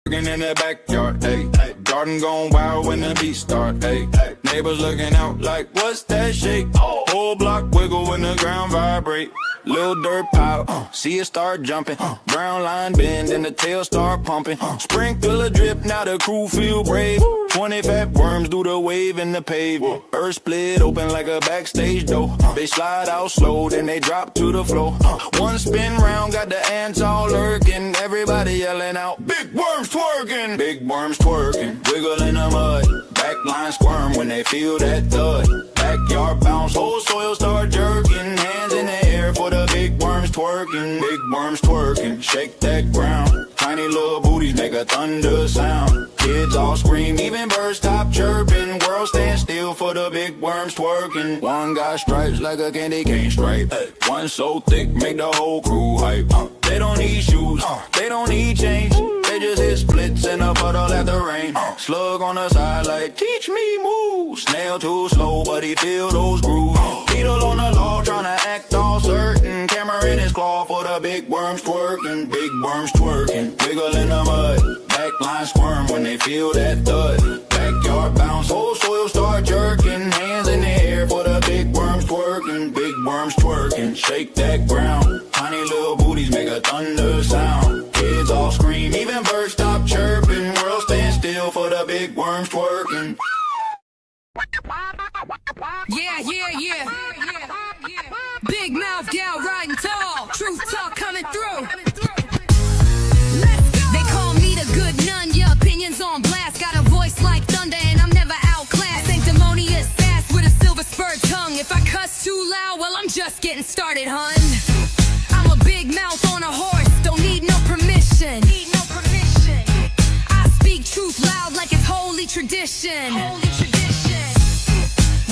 In the backyard, ayy. Garden gone wild when the beat start, ayy. Neighbors looking out like, what's that shake? Whole block wiggle when the ground vibrate. Little dirt pile, see it start jumping. Brown line bend and the tail start pumping. Sprinkle a drip, now the crew feel brave. 20 fat worms do the wave in the pavement. Earth split open like a backstage door. They slide out slow, then they drop to the floor. One spin round, got the ants all lurking. Everybody yelling out, big worms twerking. Big worms twerking, wiggle in the mud. Backline squirm when they feel that thud. Backyard bounce, whole soil start jerking. Hands in the air for the big worms twerking. Big worms twerking, shake that ground. Tiny little booties make a thunder sound. Kids all scream, even birds stop chirping. World stand still for the big worms twerking. One got stripes like a candy cane stripe. One so thick, make the whole crew hype. They don't need shoes, they don't need change. They just hit splits in a puddle at the rain. Slug on the side like, teach me move. Snail too slow, but he feel those grooves. Beetle on the law, tryna act all certain. Camera in his claw for the big worms twerking. Big worms twerking, wiggle in the mud. Backline squirm when they feel that thud. Backyard bounce, whole soil start jerking. Hands in the air for the big worms twerking. Big worms twerking, shake that ground. Tiny little booties make a thunder sound. Kids all scream, even birds stop chirping. World stand still for the big worms twerking. Yeah. Big mouth gal riding tall. Truth talk coming through. They call me the good Nunya. Opinions on blast. Got a voice like thunder and I'm never outclassed. Sanctimonious fast with a silver spurred tongue. If I cuss too loud, well I'm just getting started, hun. I'm a big mouth on a horse. Don't need no permission. I speak truth loud like it's holy tradition.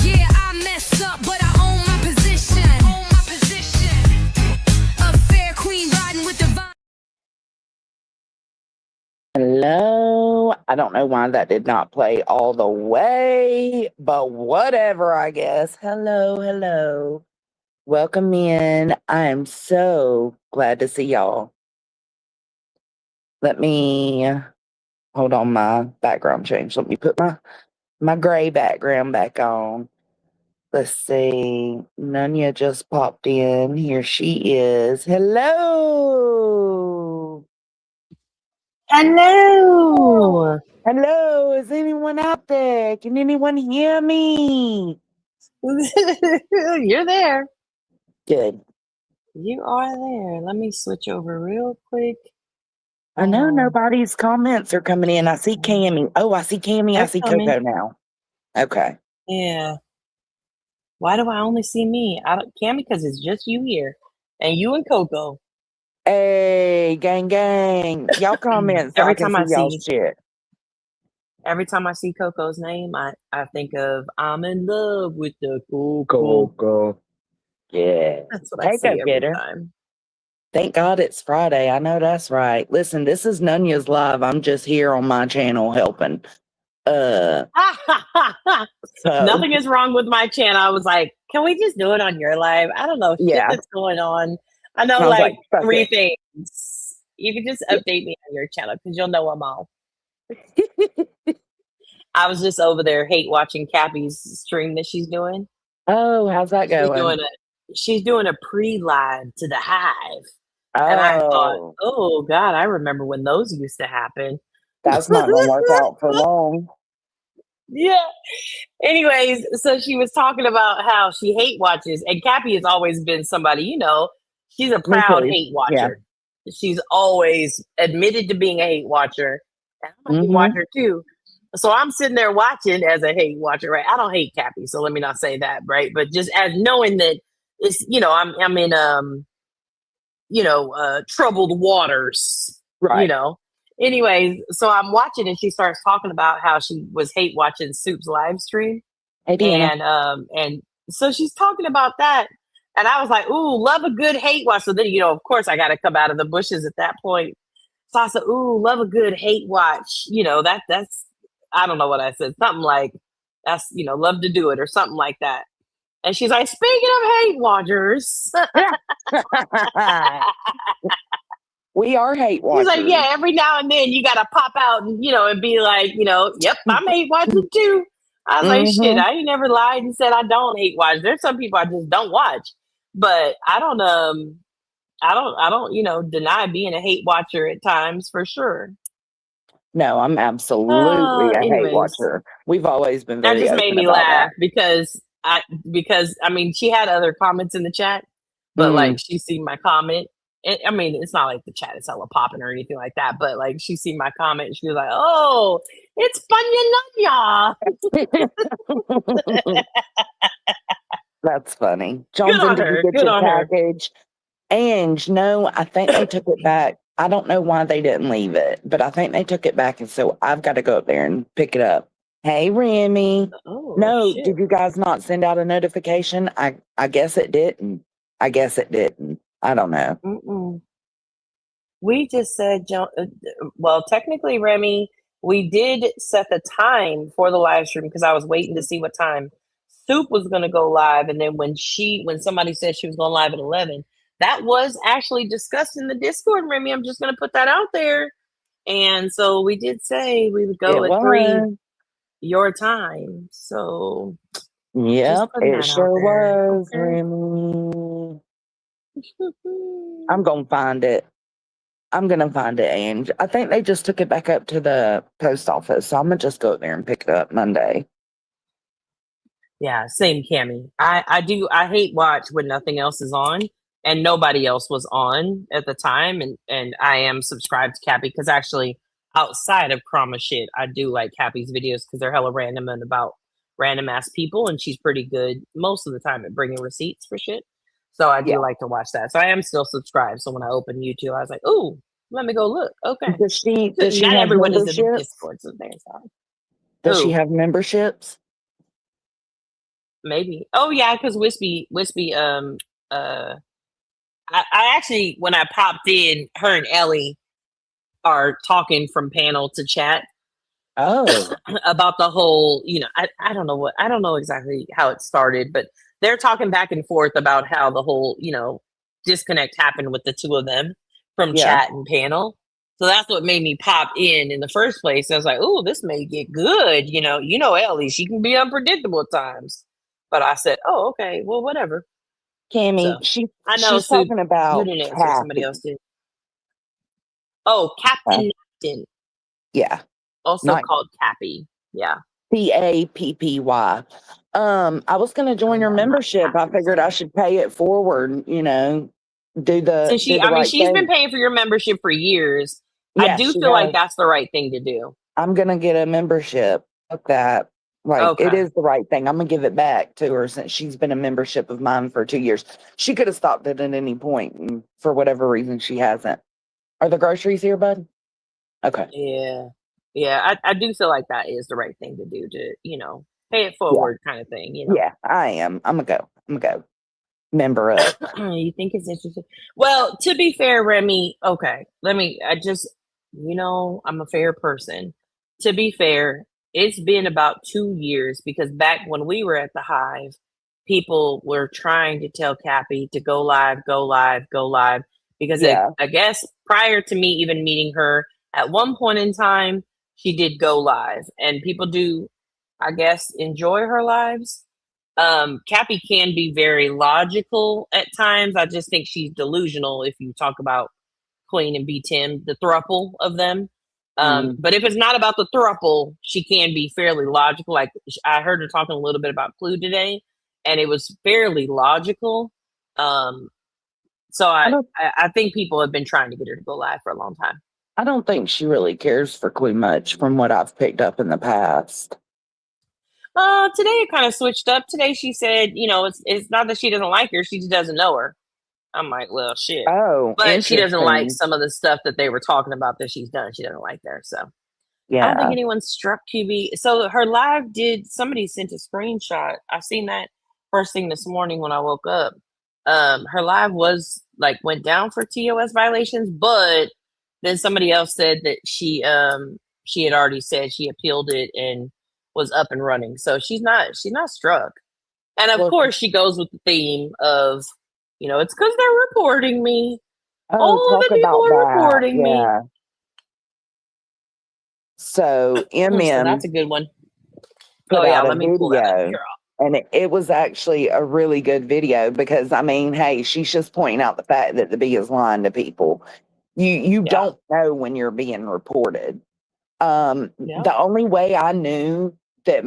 Yeah, I mess up, but I own my position. A fair queen riding with divine. Hello. I don't know why that did not play all the way, but whatever, I guess. Hello. Welcome in. I am so glad to see y'all. Let me hold on, my background change. Let me put my gray background back on. Let's see. Nunya just popped in. Here she is. Hello. Hello. Hello. Is anyone out there? Can anyone hear me? You're there. Good. You are there. Let me switch over real quick. I know nobody's comments are coming in. I see Cammy. Oh, I see Cammy. I see coming. Coco now. Okay. Yeah. Why do I only see me? Cammy, because it's just you here. And you and Coco. Hey, gang. Y'all comment so Every I can time see I y'all's shit. Every time I see Coco's name, I think of I'm in love with the Coco. Coco. Yeah. That's what I say every time. Thank God it's Friday. I know that's right. Listen, this is Nunya's live. I'm just here on my channel helping. So. Nothing is wrong with my channel. I was like, can we just do it on your live? I don't know shit that's going on. I know like 3 things. You can just update me on your channel because you'll know I'm all. I was just over there hate watching Cappy's stream that she's doing. Oh, how's that going? She's doing a pre-live to the Hive. And I thought, oh God, I remember when those used to happen. That's not gonna work out for long. Yeah. Anyways, so she was talking about how she hate watches, and Cappy has always been somebody, she's a proud hate watcher. Yeah. She's always admitted to being a hate watcher. And I'm a hate watcher too. So I'm sitting there watching as a hate watcher, right? I don't hate Cappy, so let me not say that, right? But just as knowing that it's, I'm in troubled waters, right? Anyways, so I'm watching and she starts talking about how she was hate watching Soup's live stream. And so she's talking about that. And I was like, ooh, love a good hate watch. So then, of course I got to come out of the bushes at that point. So I said, ooh, love a good hate watch. That's, I don't know what I said. Something like, that's, love to do it or something like that. And she's like, speaking of hate watchers. We are hate He's watchers. like, yeah, every now and then you got to pop out and, and be like, yep, I'm hate watching too. I was like, shit, I ain't never lied and said I don't hate watch. There's some people I just don't watch, but I don't, deny being a hate watcher at times for sure. No, I'm absolutely a hate Anyways, watcher. We've always been that very just open made me about laugh that. because I mean, she had other comments in the chat, but like she seen my comment. I mean, it's not like the chat is hella popping or anything like that, but like she seen my comment and she was like, "Oh, it's Nunya." That's funny. Jones, Good on did you her. get Good your on her. package? And no, I think they took it back. I don't know why they didn't leave it, but I think they took it back, and so I've got to go up there and pick it up. Hey, Remy. Oh, No, shit. did you guys not send out a notification? I guess it didn't. I guess it didn't. I don't know. Mm-mm. We just said, well, technically, Remy, we did set the time for the live stream because I was waiting to see what time Soup was going to go live. And then when somebody said she was going live at 11, that was actually discussed in the Discord, Remy. I'm just going to put that out there. And so we did say we would go at 3 your time. So yep, it sure was, okay. Remy. I'm going to find it. And I think they just took it back up to the post office. So I'm going to just go up there and pick it up Monday. Yeah, same, Cammie. I hate watch when nothing else is on and nobody else was on at the time. And I am subscribed to Cappy because actually outside of Krama shit, I do like Cappy's videos because they're hella random and about random ass people. And she's pretty good most of the time at bringing receipts for shit. So I do like to watch that. So I am still subscribed. So when I open YouTube, I was like, ooh, let me go look. Okay. Does she Not have everyone is in the memberships? Discord, so there's that. Does she have memberships? Maybe. Oh yeah, because Wispy, I actually when I popped in, her and Ellie are talking from panel to chat. Oh. About the whole, I don't know exactly how it started, but they're talking back and forth about how the whole, disconnect happened with the two of them from chat and panel. So that's what made me pop in the first place. I was like, oh, this may get good. Ellie, she can be unpredictable at times. But I said, oh, okay, well, whatever. Cammie, so, she's talking about you didn't answer, somebody else did. Oh, Captain Napton. Yeah. Also called Cappy. Yeah. Cappy. I was going to join your membership. I figured I should pay it forward, do the she's been paying for your membership for years. Yeah, I do feel like that's the right thing to do. I'm going to get a membership. Fuck that. It is the right thing. I'm going to give it back to her since she's been a membership of mine for 2 years. She could have stopped it at any point, and for whatever reason, she hasn't. Are the groceries here, bud? Okay. Yeah. Yeah, I do feel like that is the right thing to do to, pay it forward kind of thing, Yeah, I am. I'm going to go. Member up. You think it's interesting? Well, to be fair, Remy, okay, I'm a fair person. To be fair, it's been about 2 years because back when we were at the Hive, people were trying to tell Cappy to go live, because I guess prior to me even meeting her, at one point in time, she did go live, and people do, I guess, enjoy her lives. Cappy can be very logical at times. I just think she's delusional if you talk about Queen and B Tim, the throuple of them. But if it's not about the throuple, she can be fairly logical. Like I heard her talking a little bit about Clue today, and it was fairly logical. So I think people have been trying to get her to go live for a long time. I don't think she really cares for Clue much from what I've picked up in the past. Today it kind of switched up. Today she said, it's not that she doesn't like her, she just doesn't know her. I'm like, well, shit. Oh, but she doesn't like some of the stuff that they were talking about that she's done. She doesn't like there. So yeah, I don't think anyone struck QB. So her live somebody sent a screenshot. I seen that first thing this morning when I woke up. Her live was went down for TOS violations, but then somebody else said that she had already said she appealed it and was up and running. So she's not struck. And of course she goes with the theme of, it's because they're reporting me. Oh, All talk the people about are that. reporting me. Yeah. So So that's MM a good one. put Oh yeah, out a let me pull that up, video, girl. and it was actually a really good video because I mean, hey, she's just pointing out the fact that the bee is lying to people. You Yeah. don't know when you're being reported. Yeah. The only way I knew that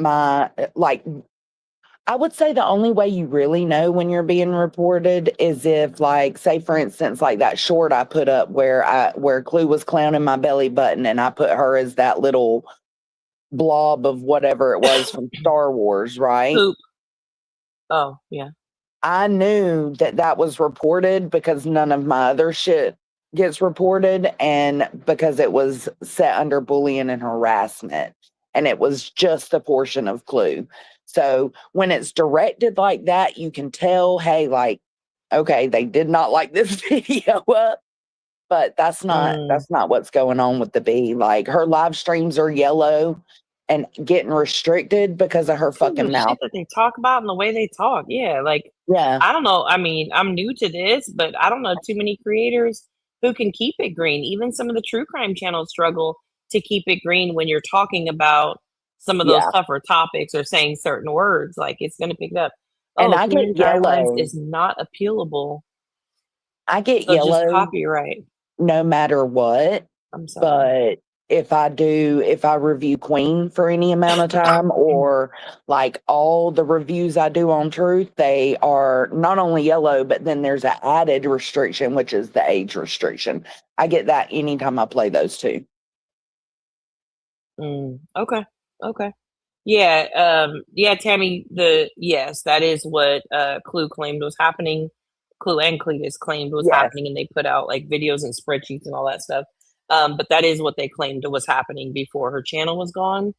I would say the only way you really know when you're being reported is if, like, say for instance, like that short I put up where Clue was clowning my belly button and I put her as that little blob of whatever it was from Star Wars, right? Poop. Oh yeah. I knew that that was reported because none of my other shit gets reported and because it was set under bullying and harassment and it was just a portion of Clue. So when it's directed like that, you can tell, hey, like, okay, they did not like this video up, but Mm. that's not what's going on with the bee. Like her live streams are yellow and getting restricted because of her Some of fucking the shit mouth. that they talk about and the way they talk. Yeah, like Yeah. I don't know. I mean, I'm new to this, but I don't know too many creators who can keep it green. Even some of the true crime channels struggle to keep it green when you're talking about some of those Yeah. tougher topics or saying certain words. Like it's going to pick it up. And Oh, I community get guidelines yellow. is not appealable, I get so just yellow copyright. no matter what. I'm sorry. But if I review Queen for any amount of time or like all the reviews I do on Truth, they are not only yellow, but then there's an added restriction, which is the age restriction. I get that anytime I play those two. Okay. Okay. Yeah, yeah, Tammy, yes, that is what Clue claimed was happening. Clue and Cletus claimed was Yes. happening, and they put out like videos and spreadsheets and all that stuff. But that is what they claimed was happening before her channel was gone.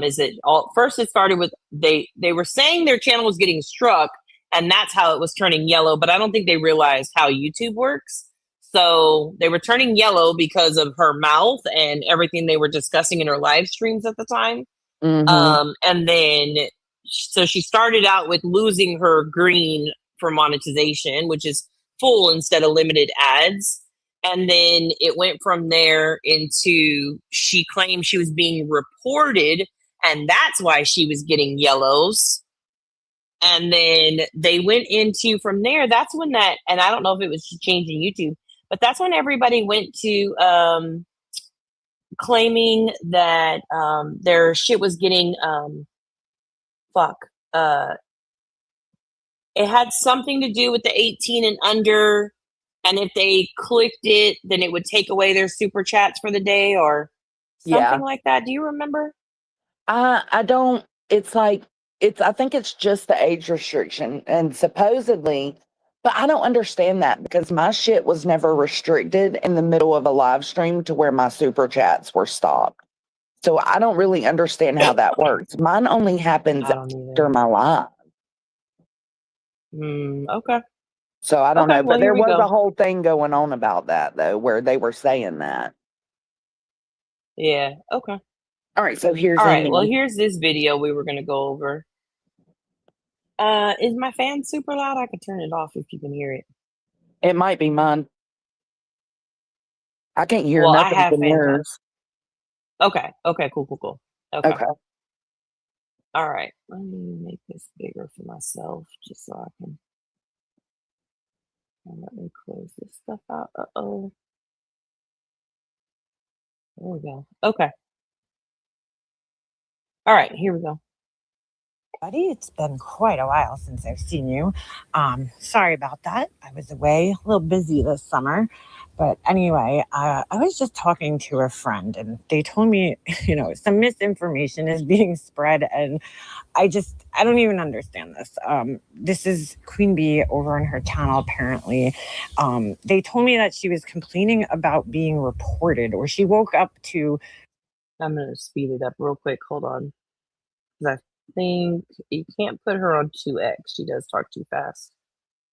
Is it all first it started with they were saying their channel was getting struck, and that's how it was turning yellow, but I don't think they realized how YouTube works. So they were turning yellow because of her mouth and everything they were discussing in her live streams at the time. Mm-hmm. And then, so she started out with losing her green for monetization, which is full instead of limited ads. And then it went from there into she claimed she was being reported, and that's why she was getting yellows. And then they went into from there. That's when that, and I don't know if it was changing YouTube, but that's when everybody went to claiming that their shit was getting fuck. Uh, it had something to do with the 18 and under, and if they clicked it, then it would take away their super chats for the day or something Yeah. like that. Do you remember? I don't it's like I think it's just the age restriction and supposedly, but I don't understand that because my shit was never restricted in the middle of a live stream to where my super chats were stopped. So I don't really understand how that works. Mine only happens I don't after either. my live. Okay. So I don't Okay. know, Well, but here there we was a go. whole thing going on about that though where they were saying that. Yeah. Okay. All right, so here's All right. Well, Amy. here's this video we were going to go over. Is my fan super loud? I could turn it off if you can hear it. It might be mine. I can't hear Well, I nothing have from fans on. yours. Okay. Okay. Cool. Cool. Cool. Okay. Okay. All right. Let me make this bigger for myself just so I can. Let me close this stuff out. Uh-oh. There we go. Okay. All right. Here we go. Buddy, it's been quite a while since I've seen you. Sorry about that. I was away, a little busy this summer. But anyway, I was just talking to a friend and they told me, some misinformation is being spread. And I don't even understand this. This is Queen Bee over on her channel, apparently. They told me that she was complaining about being reported or she woke up to. I'm going to speed it up real quick. Hold on. 'Cause I think you can't put her on 2x. She does talk too fast.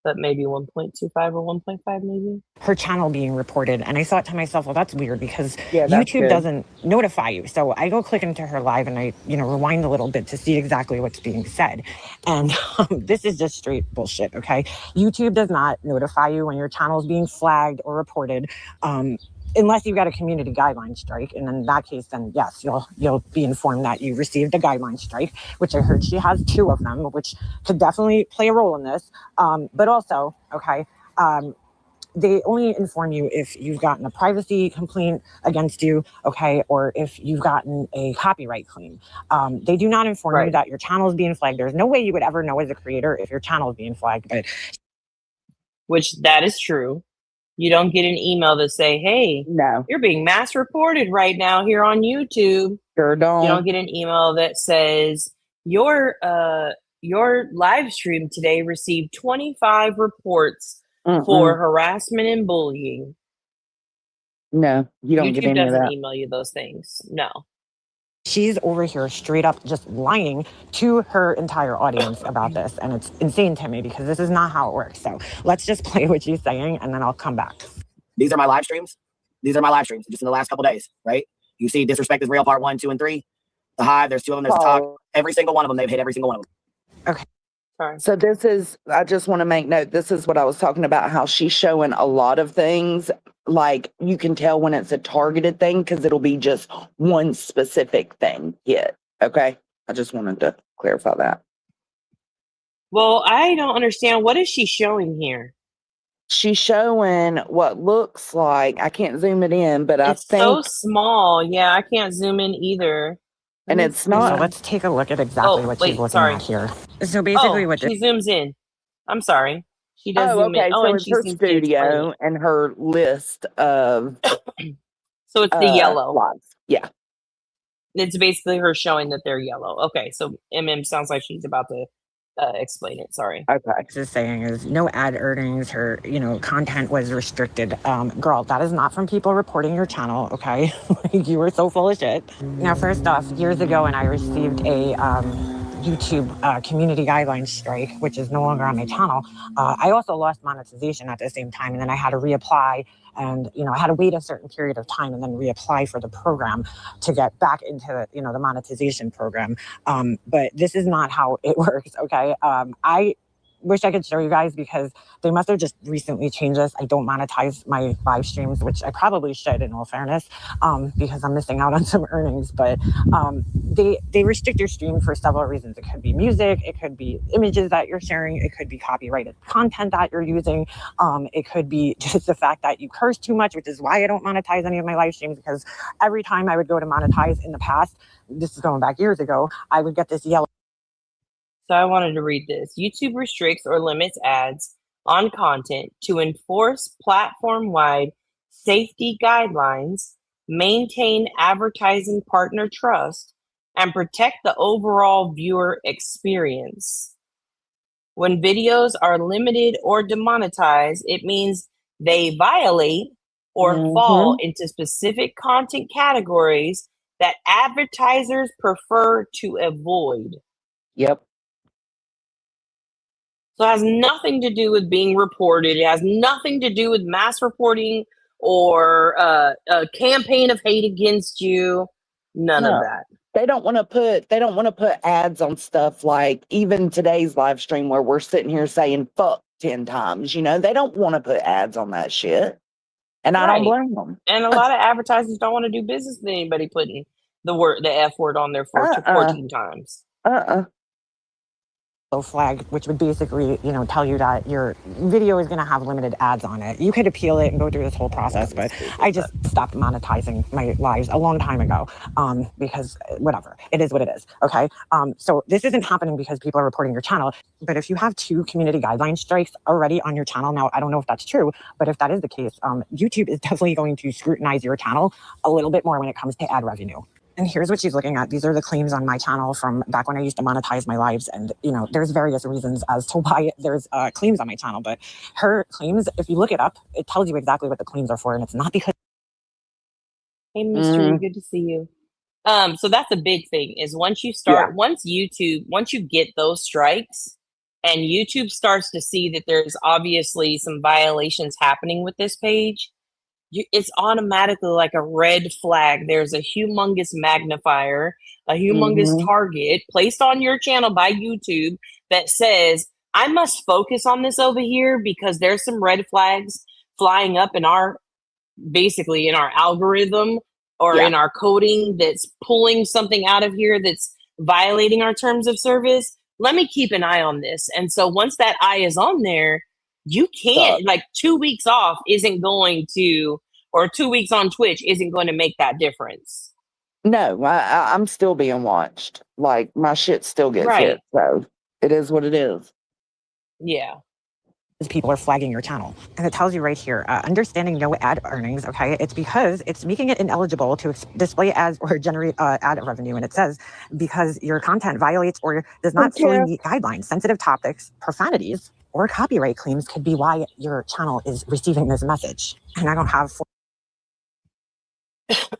But maybe 1.25 or 1.5 maybe. Her channel being reported. And I thought to myself, well, that's weird because that's YouTube good. doesn't notify you. So I go click into her live and I, rewind a little bit to see exactly what's being said. And this is just straight bullshit, okay? YouTube does not notify you when your channel is being flagged or reported. Unless you've got a community guideline strike. And in that case, then yes, you'll be informed that you received a guideline strike, which I heard she has 2 of them, which could definitely play a role in this. But also, okay, they only inform you if you've gotten a privacy complaint against you, okay, or if you've gotten a copyright claim. They do not inform you that your channel is being flagged. There's no way you would ever know as a creator if your channel is being flagged. But which that is true. You don't get an email that say, hey, No, you're being mass reported right now here on YouTube. sure don't. You don't get an email that says your live stream today received 25 reports for harassment and bullying. No, you don't get YouTube any of doesn't that. email you those things. No. She's over here straight up just lying to her entire audience about this. And it's insane to me because this is not how it works. So let's just play what she's saying and then I'll come back. These are my live streams. Just in the last couple days, right? You see Disrespect is Real Part 1, 2, and 3. The Hive, there's 2 of them. There's Talk. Every single one of them, they've hit every single one of them. Okay. Sorry. So this is, I just want to make note, this is what I was talking about, how she's showing a lot of things. Like you can tell when it's a targeted thing because it'll be just one specific thing hit. Okay. I just wanted to clarify that. Well, I don't understand. What is she showing here? She's showing what looks like, I can't zoom it in, but it's so small. Yeah, I can't zoom in either. And it's not. So let's take a look at exactly what she's looking at here. So basically what she zooms in. I'm sorry. She does zoom in. So and it's she her seems studio and her list of so it's the yellow. slots. Yeah. It's basically her showing that they're yellow. Okay, so MM sounds like she's about to explain it. Sorry. Okay. She's saying is no ad earnings. Her, content was restricted. Girl, that is not from people reporting your channel. Okay, you were so full of shit. Now, first off, years ago, when I received a YouTube community guidelines strike, which is no longer on my channel, I also lost monetization at the same time, and then I had to reapply. And, I had to wait a certain period of time and then reapply for the program to get back into, the monetization program. But this is not how it works, okay? I wish I could show you guys because they must have just recently changed this. I don't monetize my live streams, which I probably should in all fairness, because I'm missing out on some earnings. But they restrict your stream for several reasons. It could be music, it could be images that you're sharing, it could be copyrighted content that you're using, it could be just the fact that you curse too much, which is why I don't monetize any of my live streams, because every time I would go to monetize in the past, this is going back years ago, I would get this yellow. So I wanted to read this. YouTube restricts or limits ads on content to enforce platform-wide safety guidelines, maintain advertising partner trust, and protect the overall viewer experience. When videos are limited or demonetized, it means they violate or fall into specific content categories that advertisers prefer to avoid. Yep. So it has nothing to do with being reported. It has nothing to do with mass reporting or a campaign of hate against you. None of that. They don't want to put ads on stuff like even today's live stream where we're sitting here saying fuck 10 times, they don't want to put ads on that shit. And I don't blame them. And a lot of advertisers don't want to do business with anybody putting the F word on there 14 times. Flag, which would basically, tell you that your video is going to have limited ads on it. You could appeal it and go through this whole process, but I just stopped monetizing my lives a long time ago because whatever, it is what it is, okay? So this isn't happening because people are reporting your channel, but if you have 2 community guideline strikes already on your channel, now I don't know if that's true, but if that is the case, YouTube is definitely going to scrutinize your channel a little bit more when it comes to ad revenue. And here's what she's looking at. These are the claims on my channel from back when I used to monetize my lives. And, there's various reasons as to why there's claims on my channel. But her claims, if you look it up, it tells you exactly what the claims are for. And it's not because... Hey, Mystery, good to see you. So that's a big thing is once you get those strikes, and YouTube starts to see that there's obviously some violations happening with this page, it's automatically like a red flag. There's a humongous magnifier, a humongous target placed on your channel by YouTube that says, I must focus on this over here because there's some red flags flying up in our algorithm or in our coding that's pulling something out of here that's violating our terms of service. Let me keep an eye on this. And so once that eye is on there, you can't, like 2 weeks off isn't going to, or 2 weeks on Twitch isn't going to make that difference. No, I'm still being watched. Like, my shit still gets hit. So it is what it is. Yeah. People are flagging your channel. And it tells you right here, understanding no ad earnings, okay? It's because it's making it ineligible to display ads or generate ad revenue. And it says, because your content violates or does not fully meet guidelines, sensitive topics, profanities, or copyright claims could be why your channel is receiving this message. And I don't have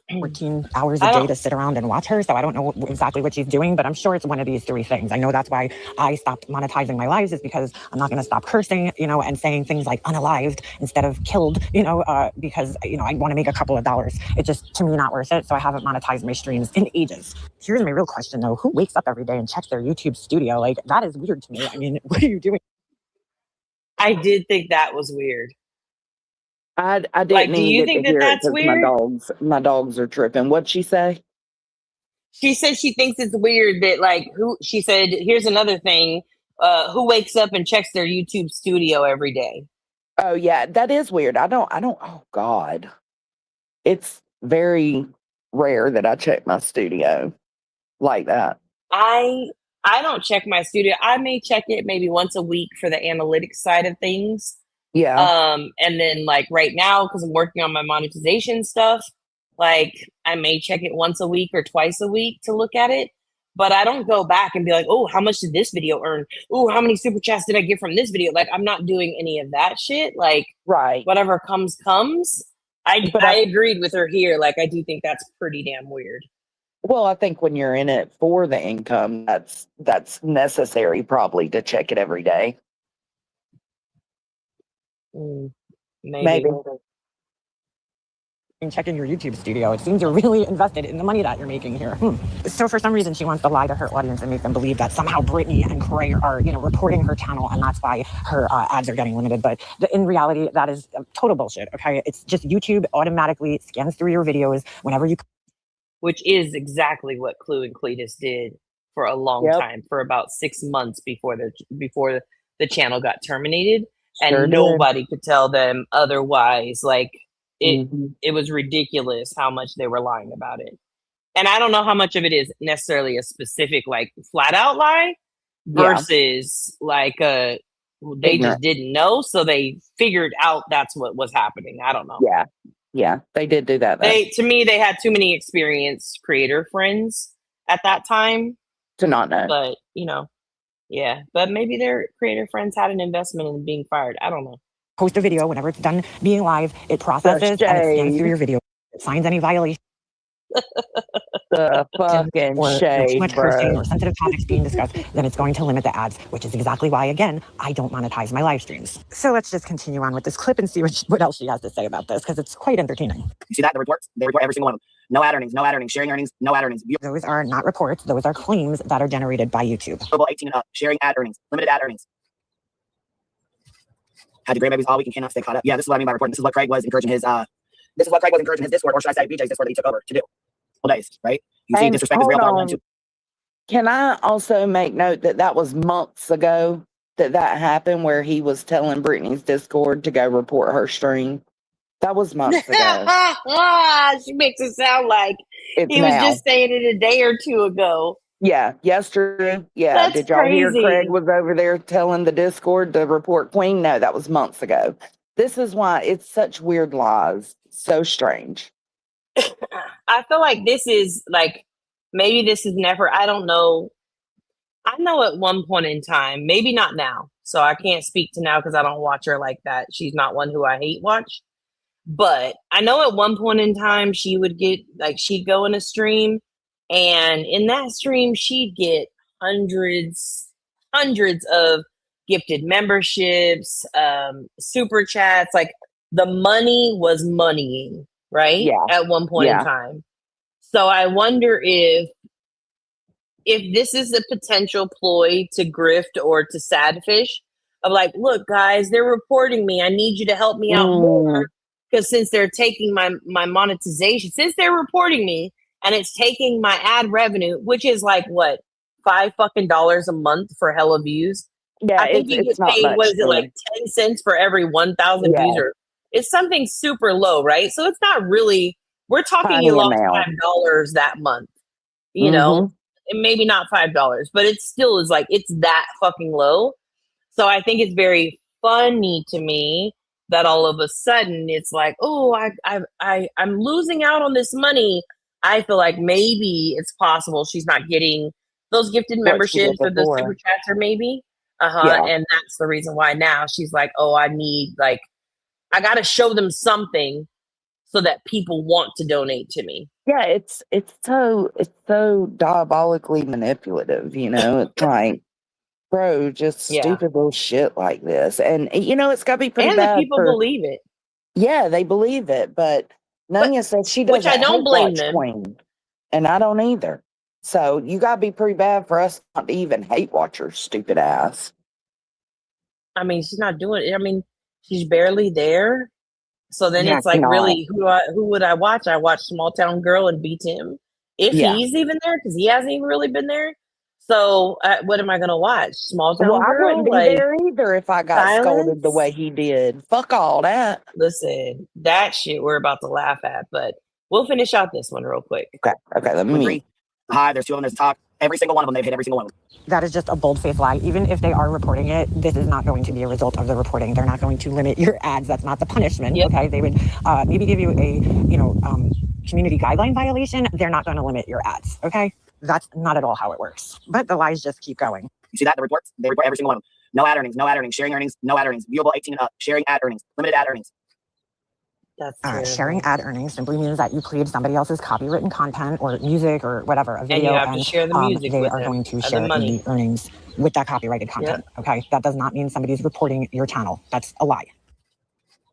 14 hours a day to sit around and watch her, so I don't know exactly what she's doing, but I'm sure it's one of these three things. I know that's why I stopped monetizing my lives, is because I'm not going to stop cursing, and saying things like unalived instead of killed, because, I want to make a couple of dollars. It's just, to me, not worth it, so I haven't monetized my streams in ages. Here's my real question, though. Who wakes up every day and checks their YouTube studio? Like, that is weird to me. I mean, what are you doing? I did think that was weird. I didn't do you think that that's weird? My dogs are tripping. What'd she say? She said she thinks it's weird that she said, here's another thing, who wakes up and checks their YouTube studio every day? Oh yeah, that is weird. I don't, oh God. It's very rare that I check my studio like that. I don't check my studio. I may check it maybe once a week for the analytics side of things. Yeah. And then right now, because I'm working on my monetization stuff, I may check it once a week or twice a week to look at it. But I don't go back and be like, oh, how much did this video earn? Oh, how many super chats did I get from this video? I'm not doing any of that shit. Right. Whatever comes. I agreed with her here. I do think that's pretty damn weird. Well, I think when you're in it for the income, that's necessary probably to check it every day. Maybe. And checking your YouTube studio, it seems you're really invested in the money that you're making here. So for some reason, she wants to lie to her audience and make them believe that somehow Brittany and Cray are, reporting her channel, and that's why her ads are getting limited. But in reality, that is total bullshit. Okay, it's just YouTube automatically scans through your videos whenever you. Which is exactly what Clue and Cletus did for a long time, for about 6 months before the channel got terminated. And nobody could tell them otherwise. It was ridiculous how much they were lying about it. And I don't know how much of it is necessarily a specific, flat out lie versus they just didn't know. So they figured out that's what was happening. I don't know. Yeah. Yeah. They did do that. To me, they had too many experienced creator friends at that time to not know. But, yeah, but maybe their creator friends had an investment in being fired. I don't know. Post a video whenever it's done being live. It processes and it scans through your video. It finds any violation. The fucking shade, too much cursing or sensitive topics being discussed, then it's going to limit the ads, which is exactly why, again, I don't monetize my live streams. So let's just continue on with this clip and see what else she has to say about this, because it's quite entertaining. You see that? The reports? They report every single one of them. No ad earnings, sharing earnings, no ad earnings. Those are not reports. Those are claims that are generated by YouTube. 18 and up, sharing ad earnings, limited ad earnings. Had the gray babies all week and cannot stay caught up. Yeah, this is what I mean by reporting. This is what Craig was encouraging his Discord, or should I say BJ's Discord that he took over to do. Days, right? You see disrespect is real part 1 too. Can I also make note that was months ago that happened, where he was telling Brittany's Discord to go report her stream? That was months ago. She makes it sound like he was just saying it a day or two ago. Yeah, yesterday. Yeah, that's did y'all hear Craig was over there telling the Discord to report Queen? No, that was months ago. This is why it's such weird lies. So strange. I feel like this is maybe this is never, I don't know. I know at one point in time, maybe not now. So I can't speak to now because I don't watch her like that. She's not one who I hate watch. But I know at one point in time, she would get, she'd go in a stream, and in that stream, she'd get hundreds of gifted memberships, super chats. Like the money was moneying, right? Yeah. At one point in time. So I wonder if this is a potential ploy to grift or to sadfish of like, look, guys, they're reporting me. I need you to help me out more because since they're taking my monetization, since they're reporting me and it's taking my ad revenue, which is like what, $5 a month for hella views. Yeah, I think you get it's not paid, much. what is it, like 10 cents for every 1,000 views, or it's something super low, right? So it's not really, we're talking you Tiny lost amount. $5 that month, you know, and maybe not $5, but it still is like, it's that fucking low. So I think it's very funny to me that all of a sudden it's like, oh, I'm losing out on this money. I feel like maybe it's possible she's not getting those gifted What she did memberships or the before. super chats, or maybe, Yeah. and that's the reason why now she's like, oh, I need, like, I got to show them something so that people want to donate to me. Yeah, it's so diabolically manipulative, you know. It's like, bro, just stupid little shit like this. And you know, it's gotta be pretty And bad the people for, believe it. yeah, they believe it, but Nunya says she doesn't which I don't hate blame watch them. Queen. And I don't either. So you gotta be pretty bad for us not to even hate watch her stupid ass. I mean, she's not doing it. I mean, she's barely there. So then Yeah, it's like, not. really, who would I watch? I watch Small Town Girl and Beat Him. If Yeah. he's even there, because he hasn't even really been there. So what am I going to watch? Small Town Well, I Girl? wouldn't be Like, there either if I got scolded the Silence? way he did. Fuck all that. Listen, that shit we're about to laugh at, but we'll finish out this one real quick. Okay, let me. Hi, there's two of them, there's the top. Every single one of them, they've hit every single one of them. That is just a bold-faced lie. Even if they are reporting it, this is not going to be a result of the reporting. They're not going to limit your ads. That's not the punishment. Yep. Okay, they would maybe give you a community guideline violation. They're not going to limit your ads. Okay, that's not at all how it works. But the lies just keep going. You see that? The reports? They report every single one of them. No ad earnings, no ad earnings, sharing earnings, no ad earnings, viewable 18 and up, sharing ad earnings, limited ad earnings. That's sharing ad earnings simply means that you create somebody else's copywritten content or music or whatever, a video, and you have to share the music they with are them, going to and share the money. the earnings with that copyrighted content. Yep. Okay, that does not mean somebody's reporting your channel. That's a lie.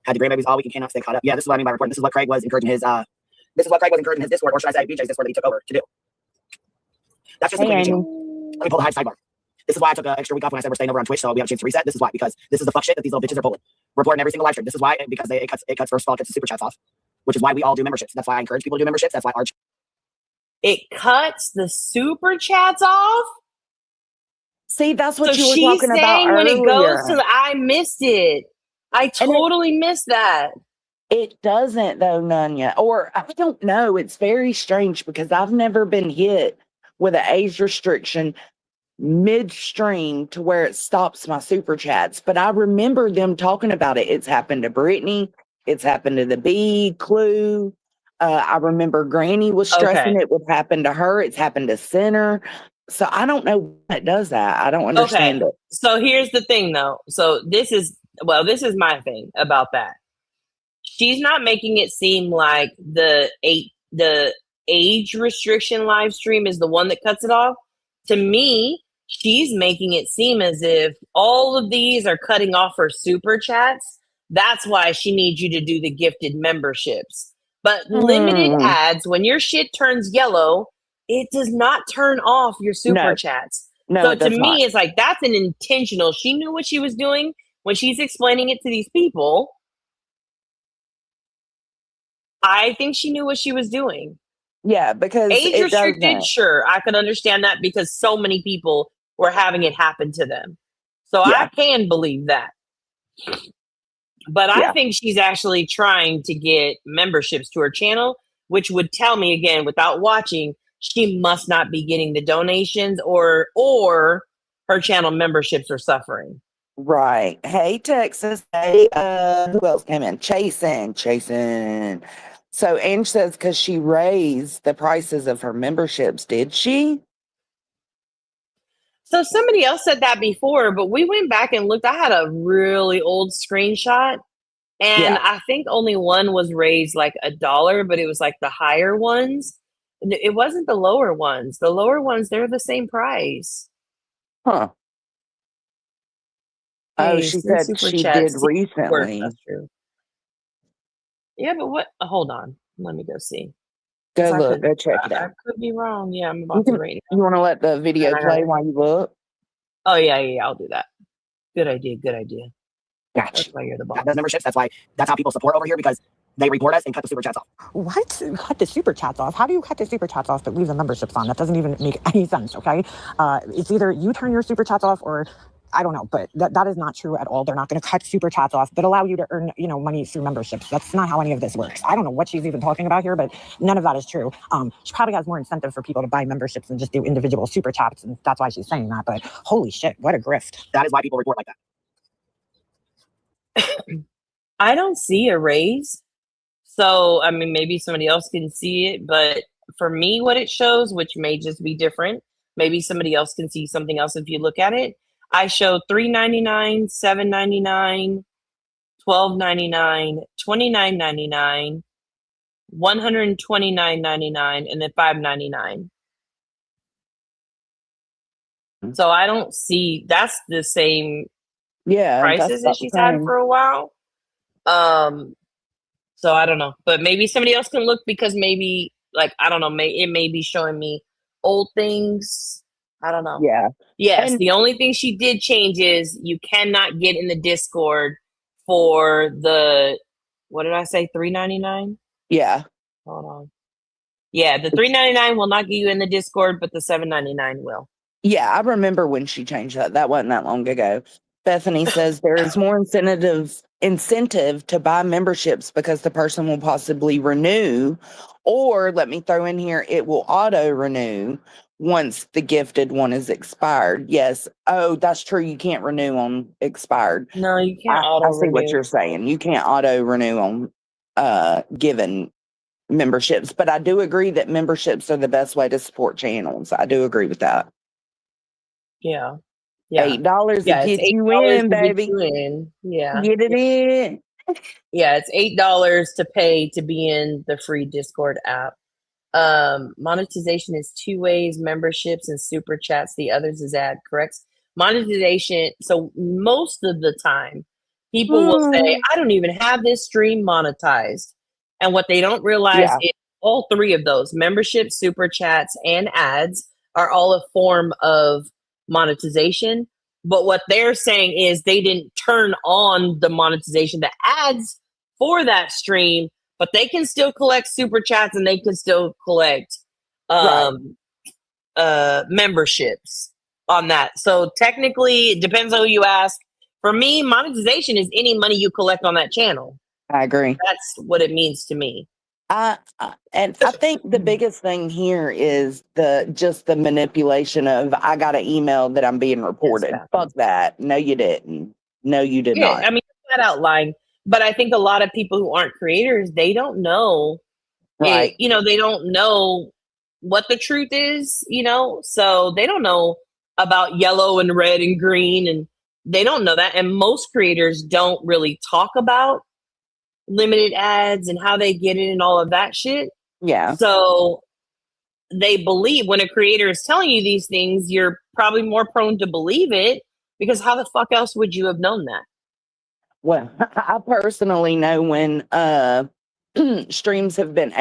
Had the Grey Babies all week and cannot stay caught up. Yeah, this is what I mean by reporting. This is what Craig was encouraging his his Discord, or should I say BJ's Discord that he took over to do. That's just a quick Let me pull the high sidebar. This is why I took an extra week off when I said we're staying over on Twitch, so we have a chance to reset. This is why, because this is the fuck shit that these little bitches are pulling. Reporting every single live stream. This is why, because it cuts first of all, it cuts the super chats off, which is why we all do memberships. That's why I encourage people to do memberships. That's why it cuts the super chats off. See, that's what so you were talking about when earlier. It goes to I missed it. I totally missed that. It doesn't though, Nunya. Or I don't know. It's very strange because I've never been hit with an age restriction midstream to where it stops my super chats. But I remember them talking about it. It's happened to Brittany. It's happened to the Bee, Clue. I remember Granny was stressing it would happen to her. It's happened to Center. So I don't know what does that. I don't understand it. So here's the thing though. So this is my thing about that. She's not making it seem like the age restriction live stream is the one that cuts it off. To me, she's making it seem as if all of these are cutting off her super chats. That's why she needs you to do the gifted memberships. But limited ads, when your shit turns yellow, it does not turn off your super chats. No, so to me, it's like that's an intentional. She knew what she was doing when she's explaining it to these people. I think she knew what she was doing. Yeah, because age restricted, sure, I could understand that because so many people were having it happen to them. So I can believe that. But I think she's actually trying to get memberships to her channel, which would tell me, again, without watching, she must not be getting the donations or her channel memberships are suffering. Right. Hey, Texas. Hey, who else came in? Chasing. So Ange says because she raised the prices of her memberships, did she? So somebody else said that before, but we went back and looked. I had a really old screenshot, and I think only one was raised like $1, but it was like the higher ones. It wasn't the lower ones. The lower ones, they're the same price. Huh. Oh, Hey, she send said super she did chats. Work. recently. That's true. Yeah, but what? Hold on. Let me go see. Go 'Cause look, go check it I out. could be wrong. Yeah, I'm You about to can, right you want to let the now. video And I play gotta. while you look? Oh yeah, I'll do that. Good idea. Good idea. Gotcha. That's why you're the boss. Those memberships. That's how people support over here because they report us and cut the super chats off. What? Cut the super chats off? How do you cut the super chats off but leave the memberships on? That doesn't even make any sense, okay? It's either you turn your super chats off or I don't know, but that is not true at all. They're not going to cut super chats off, but allow you to earn, money through memberships. That's not how any of this works. I don't know what she's even talking about here, but none of that is true. She probably has more incentive for people to buy memberships than just do individual super chats, and that's why she's saying that. But holy shit, what a grift! That is why people report like that. I don't see a raise. So, I mean, maybe somebody else can see it, but for me, what it shows, which may just be different, maybe somebody else can see something else if you look at it. I show $3.99, $7.99, $12.99, $29.99, $129.99, and then $5.99. So I don't see that's the same That's prices that about the she's had same. for a while. So I don't know, but maybe somebody else can look because maybe like I don't know, it may be showing me old things. I don't know. Yeah. Yes, And the only thing she did change is you cannot get in the Discord for the what did I say? $3.99? yeah. Hold on. Yeah, the $3.99 will not get you in the Discord, but the $7.99 will. Yeah, I remember when she changed that. That wasn't that long ago. Bethany says there is more incentive to buy memberships because the person will possibly renew, or let me throw in here, it will auto renew once the gifted one is expired. Yes. Oh, that's true. You can't renew on expired. No, you can't auto I see what renew. you're saying. You can't auto renew on given memberships, but I do agree that memberships are the best way to support channels. I do agree with that. Yeah. Yeah. $8 to Yeah, it's get you $8 in, to get baby. you in. Yeah. Get it in. Yeah, it's $8 to pay to be in the free Discord app. Monetization is two ways: memberships and super chats. The others is ad, correct? Monetization. So most of the time, people will say, "I don't even have this stream monetized," and what they don't realize Yeah, is all three of those: memberships, super chats, and ads are all a form of monetization. But what they're saying is they didn't turn on the monetization, the ads for that stream, but they can still collect super chats and they can still collect right. memberships on that. So technically, it depends on who you ask. For me, monetization is any money you collect on that channel. I agree. That's what it means to me. And I think the biggest thing here is the manipulation of I got an email that I'm being reported. Yes, Fuck that. No, you didn't. No, you did yeah, not. I mean, flat out lying. But I think a lot of people who aren't creators, they don't know it. Right. They don't know what the truth is. So they don't know about yellow and red and green, and they don't know that. And most creators don't really talk about limited ads and how they get it and all of that shit. Yeah. So they believe when a creator is telling you these things, you're probably more prone to believe it because how the fuck else would you have known that? Well, I personally know when streams have been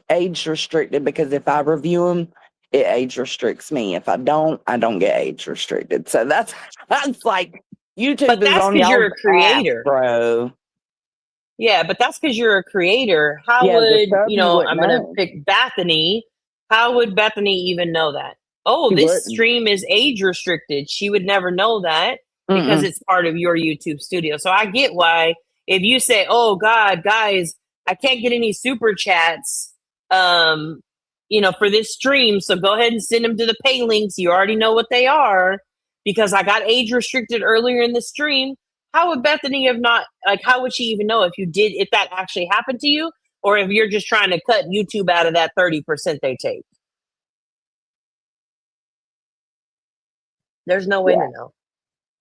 age restricted because if I review them, it age restricts me. If I don't get age restricted. So that's like YouTube But is that's on because you're y'all's a ass, creator. bro. Yeah, but that's because you're a creator. How Yeah, the would, sub you wouldn't I'm going to know. pick Bethany. How would Bethany even know that? Oh, You this wouldn't. stream is age restricted. She would never know that because Mm-mm. it's part of your YouTube studio. So I get why if you say, "Oh God, guys, I can't get any super chats for this stream, so go ahead and send them to the pay links. You already know what they are because I got age restricted earlier in the stream." How would Bethany have not, like, how would she even know if that actually happened to you, or if you're just trying to cut YouTube out of that 30% they take? There's no way Yeah. to know.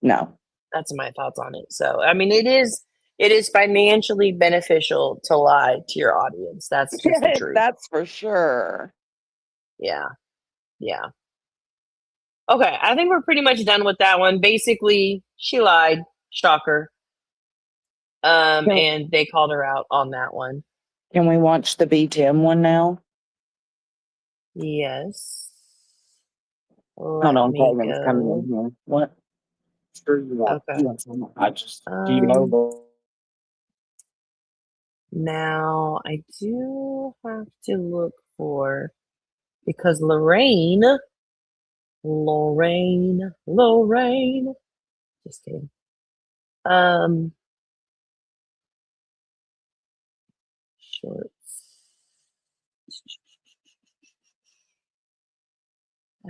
No. That's my thoughts on it. So, I mean, it is financially beneficial to lie to your audience. That's just the truth. That's for sure. Yeah. Okay, I think we're pretty much done with that one. Basically, she lied. Shocker. And they called her out on that one. Can we watch the B10 one now? Yes. Hold on, Taylor's coming in here. What? Okay. I just, do you know? Now, I do have to look for, because Lorraine, just kidding. Shorts.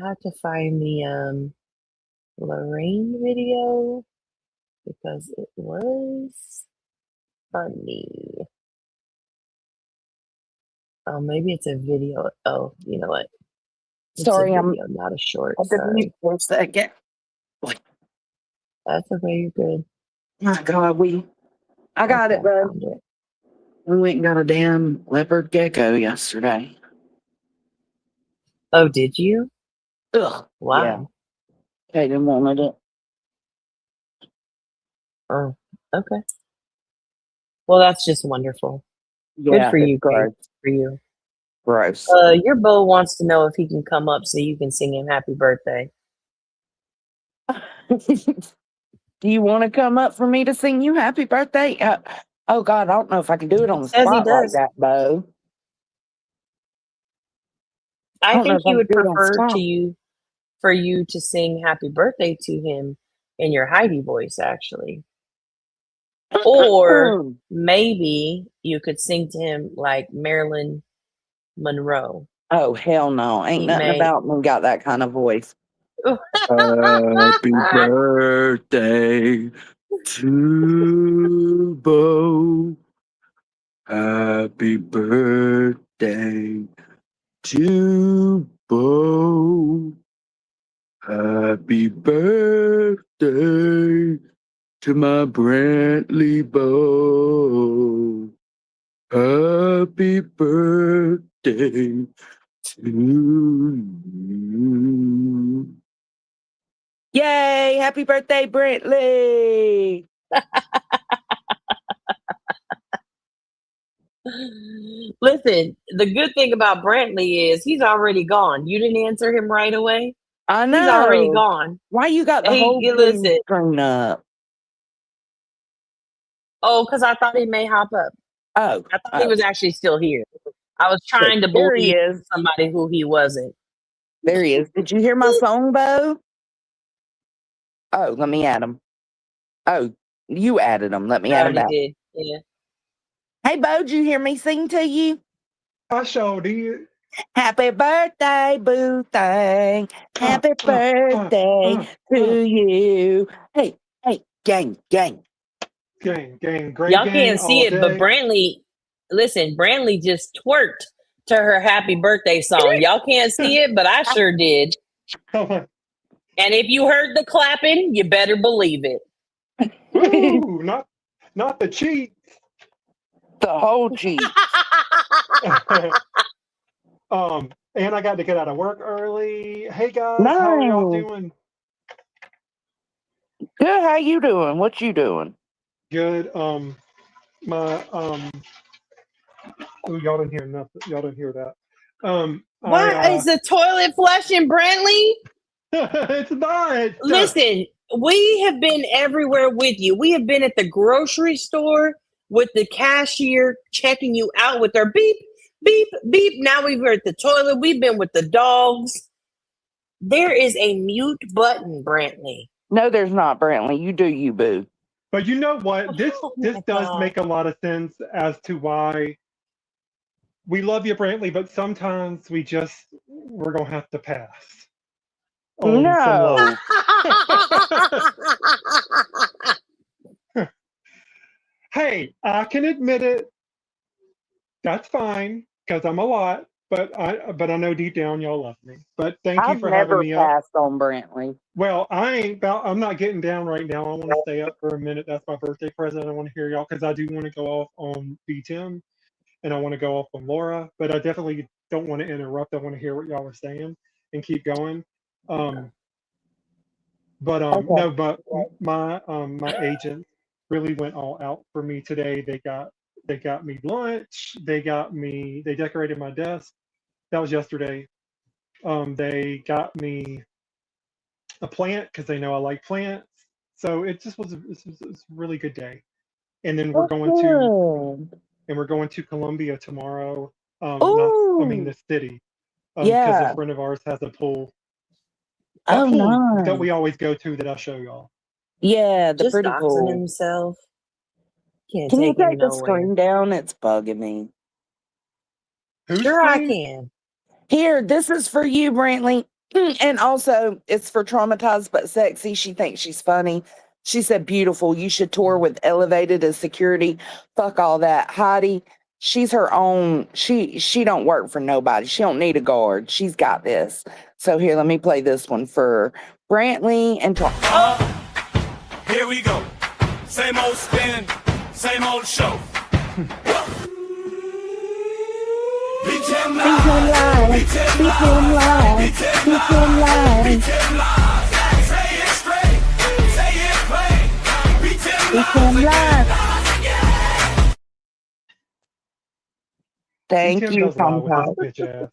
I have to find the Lorraine video because it was funny. Oh, maybe it's a video. Oh, you know what? It's Sorry, a video, not a short. I'm Sorry. for a second. That's okay. You're good. My God, I got it, bud. We went and got a damn leopard gecko yesterday. Oh, did you? Ugh. Wow. Yeah. Kaden wanted it. Oh, okay. Well, that's just wonderful. Yeah, Good for you, gross. Kate. For you. Gross. Your beau wants to know if he can come up so you can sing him happy birthday. Do you want to come up for me to sing you happy birthday? Oh God, I don't know if I can do it on the spot like that, Beau. I think he would prefer for you to sing happy birthday to him in your Heidi voice, actually. Or maybe you could sing to him like Marilyn Monroe. Oh, hell no. Ain't nothing about me got that kind of voice. Happy birthday to Beau. Happy birthday to Beau. Happy birthday to my Brantley Beau. Happy birthday to you. Yay! Happy birthday, Brantley! Listen, the good thing about Brantley is he's already gone. You didn't answer him right away. I know. He's already gone. Why you got the whole screen up? Oh, because I thought he may hop up. Oh. I thought he was actually still here. I was trying to believe somebody who he wasn't. There he is. Did you hear my song, Beau? Oh, let me add him. Oh, you added him. Let me add him back. Did. Yeah. Hey, Beau, did you hear me sing to you? I sure did. Happy birthday, boo thing. Happy birthday to you. Hey, gang. Gang, great Y'all gang can't see it, day. but Brantley just twerked to her happy birthday song. Y'all can't see it, but I sure did. And if you heard the clapping, you better believe it. Ooh, not the cheat. The whole cheat. And I got to get out of work early. Hey guys, how are y'all doing? Good. How you doing? What you doing? Good. Y'all didn't hear nothing. Y'all didn't hear that. Why is the toilet flushing, Brantley? It's not. Listen, we have been everywhere with you. We have been at the grocery store with the cashier checking you out with our beep, beep, beep. Now we've been at the toilet. We've been with the dogs. There is a mute button, Brantley. No, there's not, Brantley. You do you, boo. But you know what? This does make a lot of sense as to why we love you, Brantley, but sometimes we're gonna have to pass. No. Hey, I can admit it. That's fine because I'm a lot, but I know deep down y'all love me. But thank you for having me up. I've never passed on Brantley. Well, I'm not getting down right now. I want to stay up for a minute. That's my birthday present. I want to hear y'all because I do want to go off on B10 and I want to go off on Laura, but I definitely don't want to interrupt. I want to hear what y'all are saying and keep going. But Okay. no, but my agent really went all out for me today. They got me lunch. They decorated my desk. That was yesterday. They got me a plant because they know I like plants. So it just was it was a really good day. And then That's good. we're going to Columbia tomorrow. Not I mean Ooh, the city. Because a yeah. friend of ours has a pool. That Oh, pool that nice. we always go to that I'll show y'all. Yeah, the Just pretty doxing pool. himself. Can't Can you take him take the nowhere. screen down? It's bugging me. Whose Sure, I screen? can. Here, this is for you, Brantley. And also, it's for Traumatized but Sexy. She thinks she's funny. She said, beautiful. You should tour with Elevated as security. Fuck all that. Heidi, she's her own. She don't work for nobody. She don't need a guard. She's got this. So here, let me play this one for Brantley and Here we go. Same old spin, same old show. Beat him live, beat him live, beat him live, beat him live. Say it straight, say it plain. Beat him live. Thank Tim you, does lie with his Traumatized. bitch ass.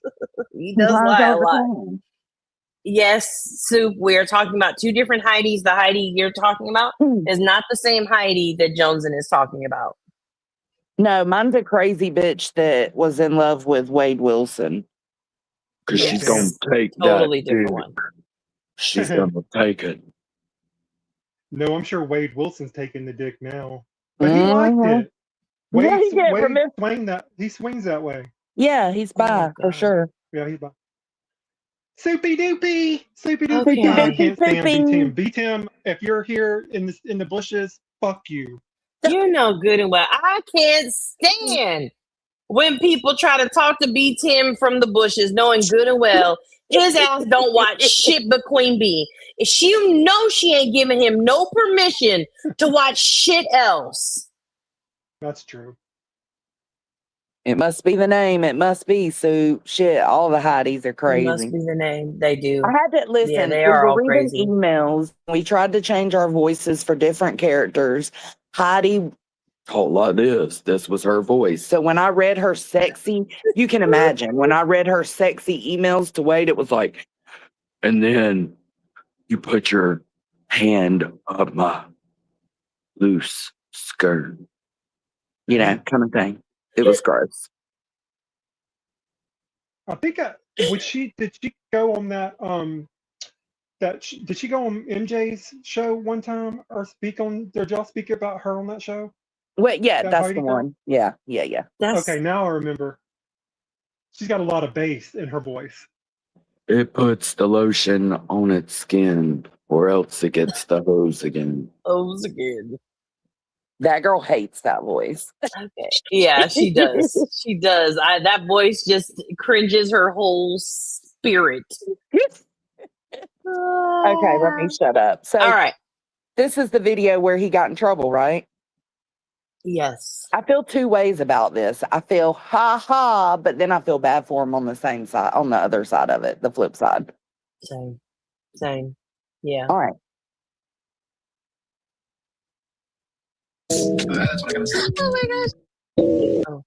He does Sometimes lie a all the lot. time. Yes, Soup, we're talking about two different Heidis. The Heidi you're talking about is not the same Heidi that Joneson is talking about. No, mine's a crazy bitch that was in love with Wade Wilson. Because Yes. she's going to take Totally that, different dude. one. She's going to take it. No, I'm sure Wade Wilson's taking the dick now. But he liked it. Yeah, he did. Wade he swings that way. Yeah, he's bi for God. sure. Yeah, he's by. Soupy doopy. Soupy doopy. Okay. I can't stand Soupy. B-Tim. B-Tim, if you're here in the bushes, fuck you. You know good and well. I can't stand when people try to talk to B Tim from the bushes, knowing good and well his ass don't watch shit but Queen Bee. You know she ain't giving him no permission to watch shit else. That's true. It must be the name. It must be. So shit, all the Heidis are It crazy. must be the name. They do. I had to listen. Yeah, they we are were all reading crazy. emails. We tried to change our voices for different characters. Heidi talked like this. This was her voice. So when I read her sexy, you can imagine when I read her sexy emails to Wade, it was like, and then you put your hand up my loose skirt, you know, kind of thing. It was gross. I think did she go on that did she go on MJ's show one time or did y'all speak about her on that show? Well, yeah, That that's Heidi the girl? one. Yeah. Okay, now I remember. She's got a lot of bass in her voice. It puts the lotion on its skin, or else it gets the hose again. Hose again. That girl hates that voice. Okay. Yeah, she does. She does. That voice just cringes her whole spirit. Okay, let me shut up. So, all right. This is the video where he got in trouble, right? Yes. I feel two ways about this. I feel ha ha, but then I feel bad for him on the same side, on the other side of it, the flip side. Same. Yeah. All right. Oh my gosh. Oh.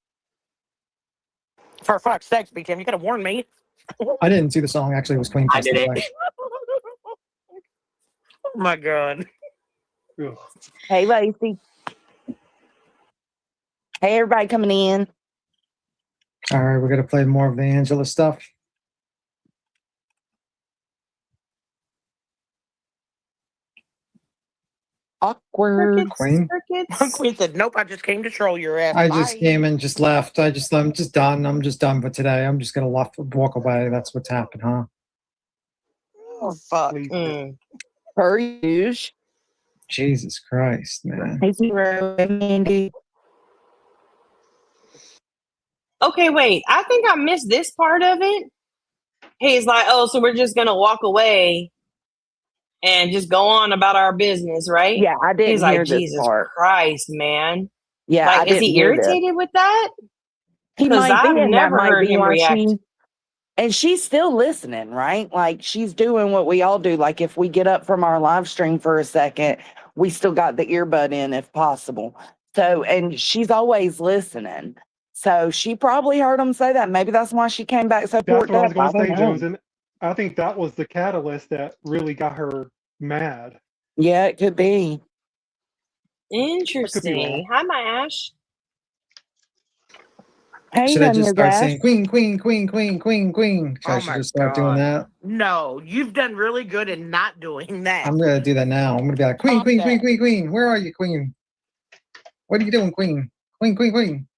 For fuck's sake, BTM, you could have warned me. I didn't see the song. Actually, it was Queen. I did it. Oh my god. Ugh. Hey, Lacey. Hey, everybody coming in. All right, we're gonna play more of the Angela stuff. Awkward. Queen. Queen said, "Nope, I just came to troll your ass." I Bye. just came and just left. I'm just done. I'm just done for today. I'm just gonna walk away. That's what's happened, huh? Oh fuck. Please do. Per usual. Jesus Christ, man. Hey, Zero and Mandy. Okay, wait. I think I missed this part of it. He's like, "Oh, so we're just gonna walk away and just go on about our business, right?" Yeah, I didn't He's hear like, this "Jesus part. Christ, man!" Yeah, I like, is didn't he hear this. irritated with that? He 'Cause might be, I've and that never might heard be him why react. And she's still listening, right? Like she's doing what we all do. Like if we get up from our live stream for a second, we still got the earbud in if possible. So, and she's always listening. So she probably heard him say that. Maybe that's why she came back so That's porked what I up. was going I to don't say, Jones, know. and I think that was the catalyst that really got her mad. Yeah, it could be. Interesting. Hi, my Ash. Hey, Should I just Nunya's start Ash. saying queen, queen, queen, queen, queen, queen? Should I just start doing that? No, you've done really good in not doing that. I'm gonna do that now. I'm gonna be like, queen, Stop queen, that. queen, queen, queen. Where are you, queen? What are you doing, queen? Queen, queen, queen.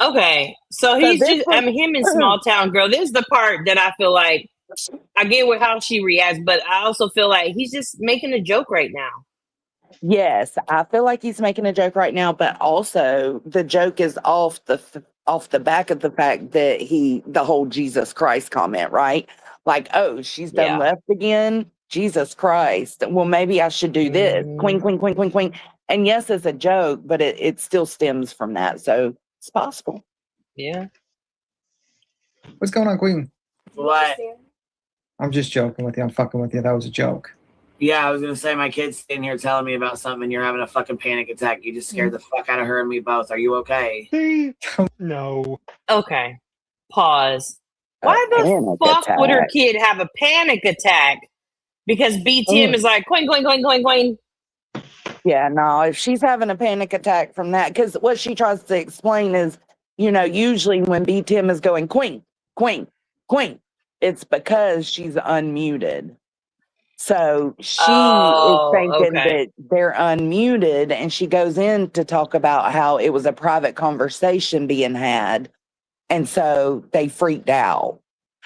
Okay, so he's just, I mean, him and Small Town Girl. This is the part that I feel like I get with how she reacts, but I also feel like he's just making a joke right now. Yes, I feel like he's making a joke right now, but also the joke is off the back of the fact that the whole Jesus Christ comment, right? Like, oh, she's done left again. Jesus Christ. Well, maybe I should do this. Queen, queen, queen, queen, queen. And yes, it's a joke, but it still stems from that. So it's possible. Yeah. What's going on, queen? What? I'm just joking with you. I'm fucking with you. That was a joke. Yeah, I was gonna say my kid's sitting here telling me about something, and you're having a fucking panic attack. You just scared the fuck out of her and me both. Are you okay? See? No. Okay. Pause. Why the fuck would her kid have a panic attack? Because B Tim is like, queen, queen, queen, queen, queen. Yeah, no, if she's having a panic attack from that, because what she tries to explain is, usually when B Tim is going queen, queen, queen, it's because she's unmuted. So she is thinking that they're unmuted, and she goes in to talk about how it was a private conversation being had. And so they freaked out.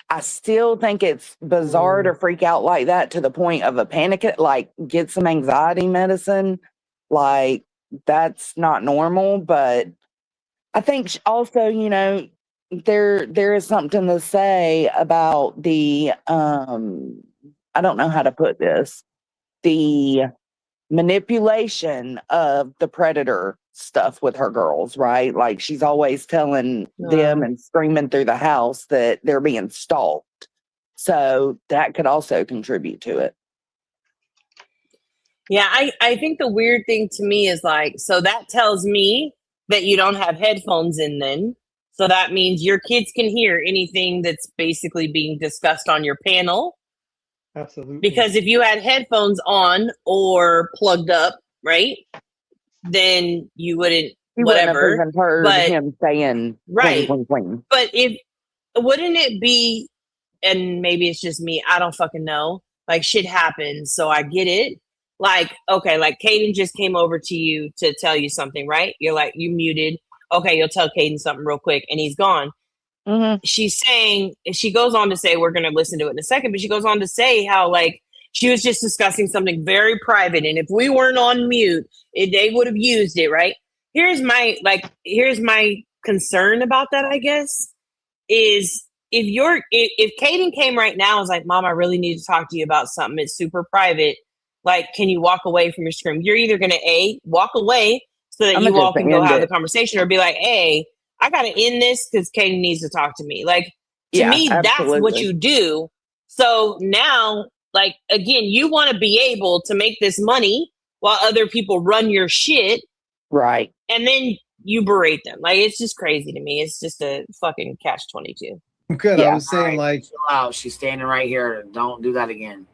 I still think it's bizarre to freak out like that to the point of a panic, like get some anxiety medicine. Like that's not normal. But I think also, there is something to say about the, I don't know how to put this, the manipulation of the predator stuff with her girls, right? Like she's always telling them and screaming through the house that they're being stalked. So that could also contribute to it. Yeah, I think the weird thing to me is like, so that tells me that you don't have headphones in then. So that means your kids can hear anything that's basically being discussed on your panel. Absolutely. Because if you had headphones on or plugged up, right, then you wouldn't, whatever. Wouldn't have heard him saying, right. Queen, queen, queen. But wouldn't it be, and maybe it's just me, I don't fucking know, like shit happens, so I get it. Like, okay, like Caden just came over to you to tell you something, right? You're like, you muted. Okay, you'll tell Caden something real quick, and he's gone. Mm-hmm. She's saying, she goes on to say, we're going to listen to it in a second, but she goes on to say how, like, she was just discussing something very private, and if we weren't on mute, they would have used it, right? Here's my concern about that, I guess, is if Caden came right now and was like, Mom, I really need to talk to you about something, it's super private, like, can you walk away from your screen? You're either going to walk away so that you all can go have the conversation, or be like, hey, I got to end this because Caden needs to talk to me. Like, to me, that's what you do. So now, like, again, you want to be able to make this money while other people run your shit. Right. And then you berate them. Like, it's just crazy to me. It's just a fucking catch-22. Good. I was saying, like, chill out. She's standing right here. Don't do that again.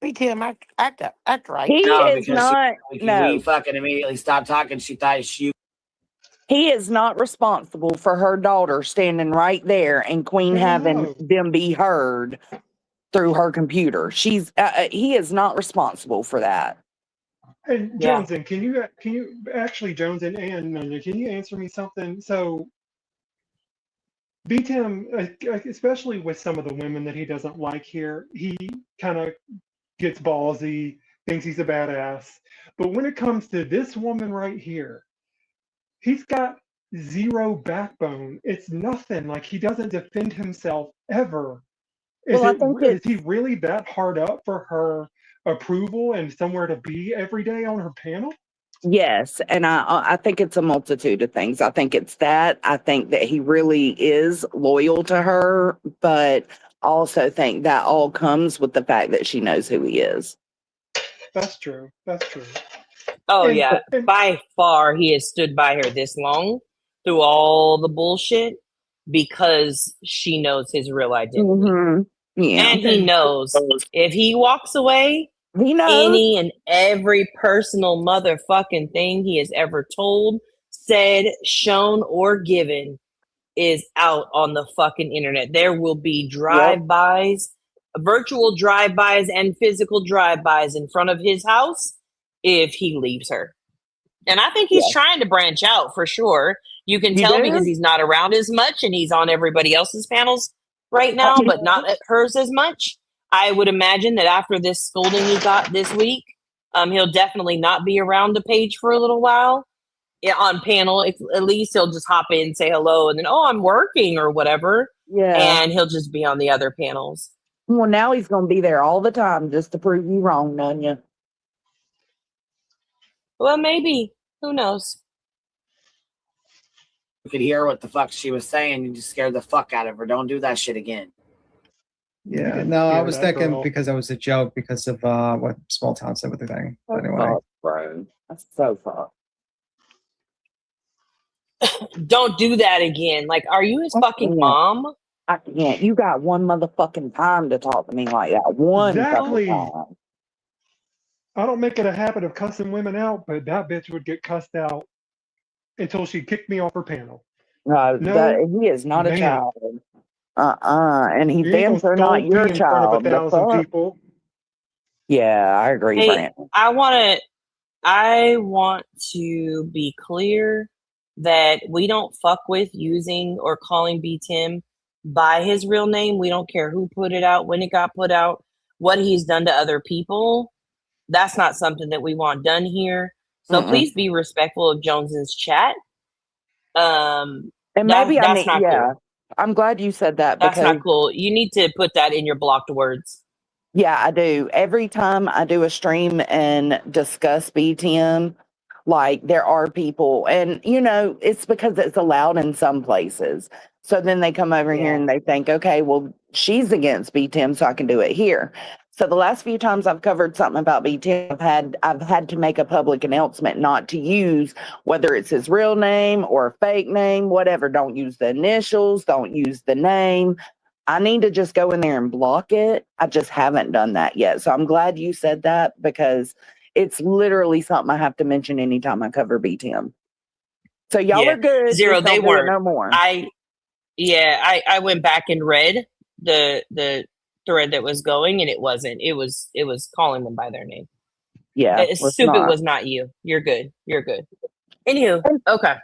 Me too. Act right. He is not. We fucking immediately stopped talking. She thought she. He is not responsible for her daughter standing right there and Queen having them be heard through her computer. He is not responsible for that. And Joneson, can you actually, Joneson and Nunya, can you answer me something? So, B-Tim, especially with some of the women that he doesn't like here, he kind of gets ballsy, thinks he's a badass. But when it comes to this woman right here, he's got zero backbone. It's nothing. Like, he doesn't defend himself ever. Is he really that hard up for her approval and somewhere to be every day on her panel? Yes, and I think it's a multitude of things. I think it's that. I think that he really is loyal to her, but I also think that all comes with the fact that she knows who he is. That's true. That's true. Oh And, yeah, and by far he has stood by her this long through all the bullshit because she knows his real identity. Yeah, And he knows if he walks away, he knows. any and every personal motherfucking thing he has ever told, said, shown, or given is out on the fucking internet. There will be drive-bys, virtual drive-bys and physical drive-bys in front of his house if he leaves her. And I think he's trying to branch out for sure. You can tell because he's not around as much and he's on everybody else's panels right now, but not at hers as much. I would imagine that after this scolding he got this week, he'll definitely not be around the page for a little while. Yeah, on panel, at least he'll just hop in, say hello, and then, oh, I'm working or whatever. Yeah. And he'll just be on the other panels. Well, now he's going to be there all the time just to prove you wrong, Nunya. Well, maybe. Who knows? You could hear what the fuck she was saying. You just scared the fuck out of her. Don't do that shit again. Yeah, no, I was thinking because it was a joke because of what Small Town said with the thing. That's Anyway, fucked, bro. That's so fucked. Don't do that again. Like, are you his fucking mom? I can't. You got one motherfucking time to talk to me like that. One exactly. time. I don't make it a habit of cussing women out, but that bitch would get cussed out until she kicked me off her panel. No, he is not a child. And he's damn sure not your child. In front of 1,000 people. Yeah, I agree, Hey, Brandon. I want to be clear that we don't fuck with using or calling B. Tim by his real name. We don't care who put it out, when it got put out, what he's done to other people. That's not something that we want done here. So please be respectful of Jones's chat. And maybe that's not cool. I'm glad you said that. That's not cool. You need to put that in your blocked words. Yeah, I do. Every time I do a stream and discuss BTM, like there are people, and it's because it's allowed in some places. So then they come over here and they think, okay, well, she's against BTM, so I can do it here. So the last few times I've covered something about BTM, I've had to make a public announcement not to use whether it's his real name or a fake name, whatever. Don't use the initials, don't use the name. I need to just go in there and block it. I just haven't done that yet. So I'm glad you said that because it's literally something I have to mention anytime I cover BTM. So y'all are good. Zero, they weren't. No more. I went back and read the thread that was going, and it wasn't. It was calling them by their name. Yeah, stupid was not you. You're good. You're good. Anywho, okay.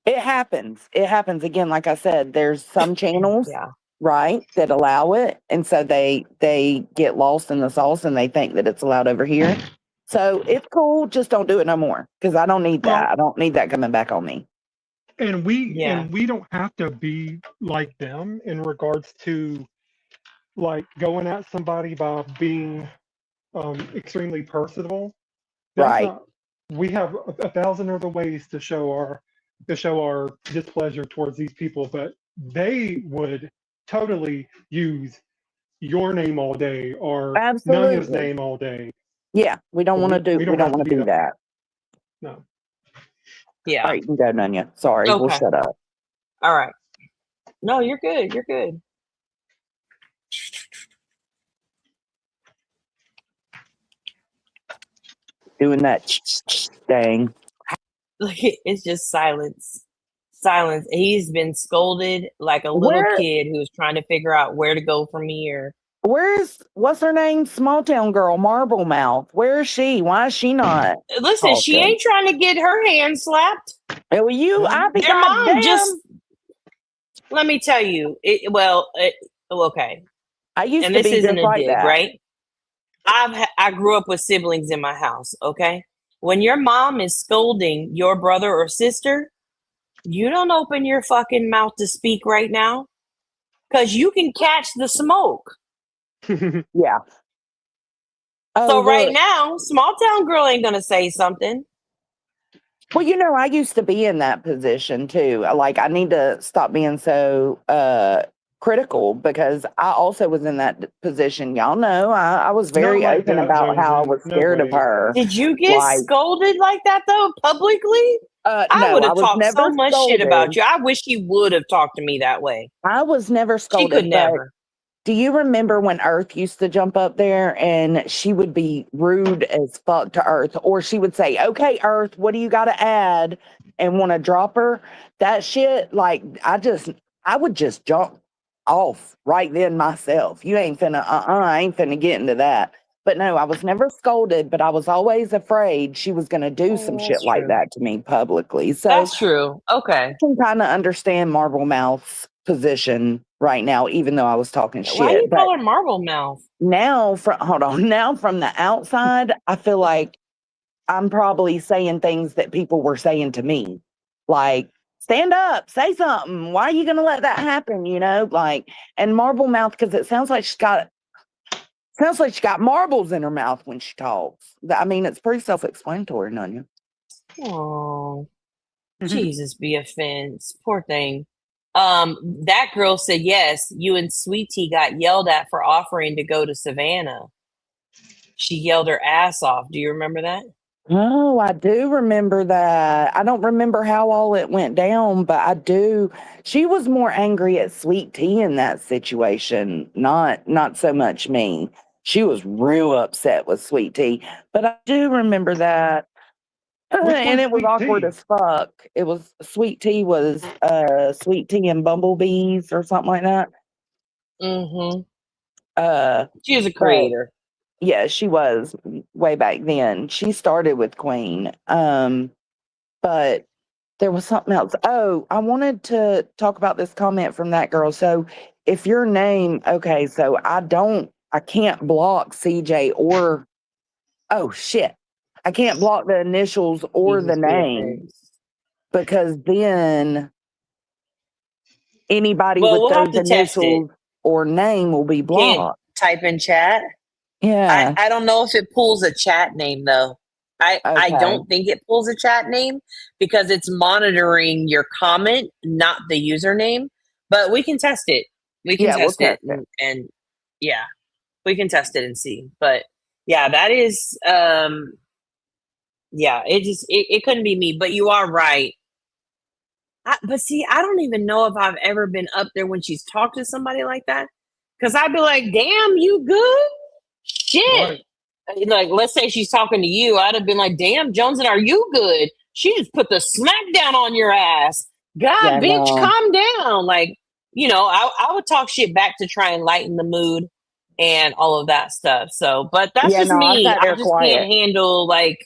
It happens. It happens again. Like I said, there's some channels, right, that allow it, and so they get lost in the sauce and they think that it's allowed over here. So it's cool. Just don't do it no more because I don't need that. I don't need that coming back on me. And we don't have to be like them in regards to like going at somebody by being extremely personal. Right. We have 1,000 other ways to show our displeasure towards these people, but they would totally use your name all day or Nunya's name all day. Yeah, we don't want to do. We don't want to do that. No. Yeah. All right, you can go, Nunya. Sorry, we'll shut up. All right. No, you're good. You're good. Doing that thing. Look, it's just silence. Silence. He's been scolded like a little kid who's trying to figure out where to go from here. What's her name? Small town girl, Marble Mouth. Where is she? Why is she not? Listen, she ain't trying to get her hand slapped. Well, I think your mom just. Let me tell you. Okay. I used and to this be isn't just a like dig, that. right? I grew up with siblings in my house. Okay, when your mom is scolding your brother or sister, you don't open your fucking mouth to speak right now, because you can catch the smoke. Yeah. So right now, small town girl ain't gonna say something. Well, I used to be in that position too. Like, I need to stop being so critical because I also was in that position. Y'all know I was Not very like open that, about how I Jonesy. was No scared of way. her. Did you get Like, scolded like that though, publicly? I no, would I have was talked so never much shit about scolded. you. I wish you would have talked to me that way. I was never She could scolded, but never. do you remember when Earth used to jump up there and she would be rude as fuck to Earth, or she would say, "Okay, Earth, what do you got to add?" and want to drop her? That shit, like, I would just jump off right then myself. You ain't finna, I ain't finna get into that. But no, I was never scolded, but I was always afraid she was gonna do some Oh, shit that's like true. that to me publicly. So That's true. Okay. I can kind of understand Marble Mouth's position right now, even though I was talking Why you shit. But call her Marble Mouth? now, hold on, now from the outside, I feel like I'm probably saying things that people were saying to me, like, stand up, say something. Why are you going to let that happen? Like, and Marble Mouth, because it sounds like she got marbles in her mouth when she talks. I mean, it's pretty self-explanatory, Nunya. Oh, Jesus be offense. Poor thing. That girl said yes, you and Sweet Tea got yelled at for offering to go to Savannah. She yelled her ass off. Do you remember that? Oh, I do remember that. I don't remember how all it went down, but I do. She was more angry at Sweet Tea in that situation, not so much me. She was real upset with Sweet Tea, but I do remember that. Which And one's it was Sweet awkward Tea? as fuck. It was Sweet Tea was Sweet Tea and Bumblebees or something like that. Mm-hmm. Uh She was a but creator. yeah, she was way back then. She started with Queen. But there was something else. Oh, I wanted to talk about this comment from that girl. So if your name, okay, so I can't block CJ or, oh shit, I can't block the initials or the Jesus be name offense. because then anybody Well, with we'll have those to test it. initials or name will be Can't blocked. type in chat. Yeah. I don't know if it pulls a chat name though. I Okay. don't think it pulls a chat name because it's monitoring your comment, not the username. But we can test it. We can Yeah, we'll test it, test it. and yeah, we can test it and see. But yeah, that is yeah, it couldn't be me. But you are right. But see, I don't even know if I've ever been up there when she's talked to somebody like that. Cause I'd be like, damn, you good? Shit. Right. Like, let's say she's talking to you. I'd have been like, damn, Jonesy, are you good? She just put the smack down on your ass. God, Yeah, bitch, no. calm down. Like, I would talk shit back to try and lighten the mood and all of that stuff. So, but that's Yeah, just no, I me. sat I there just can't quiet. handle like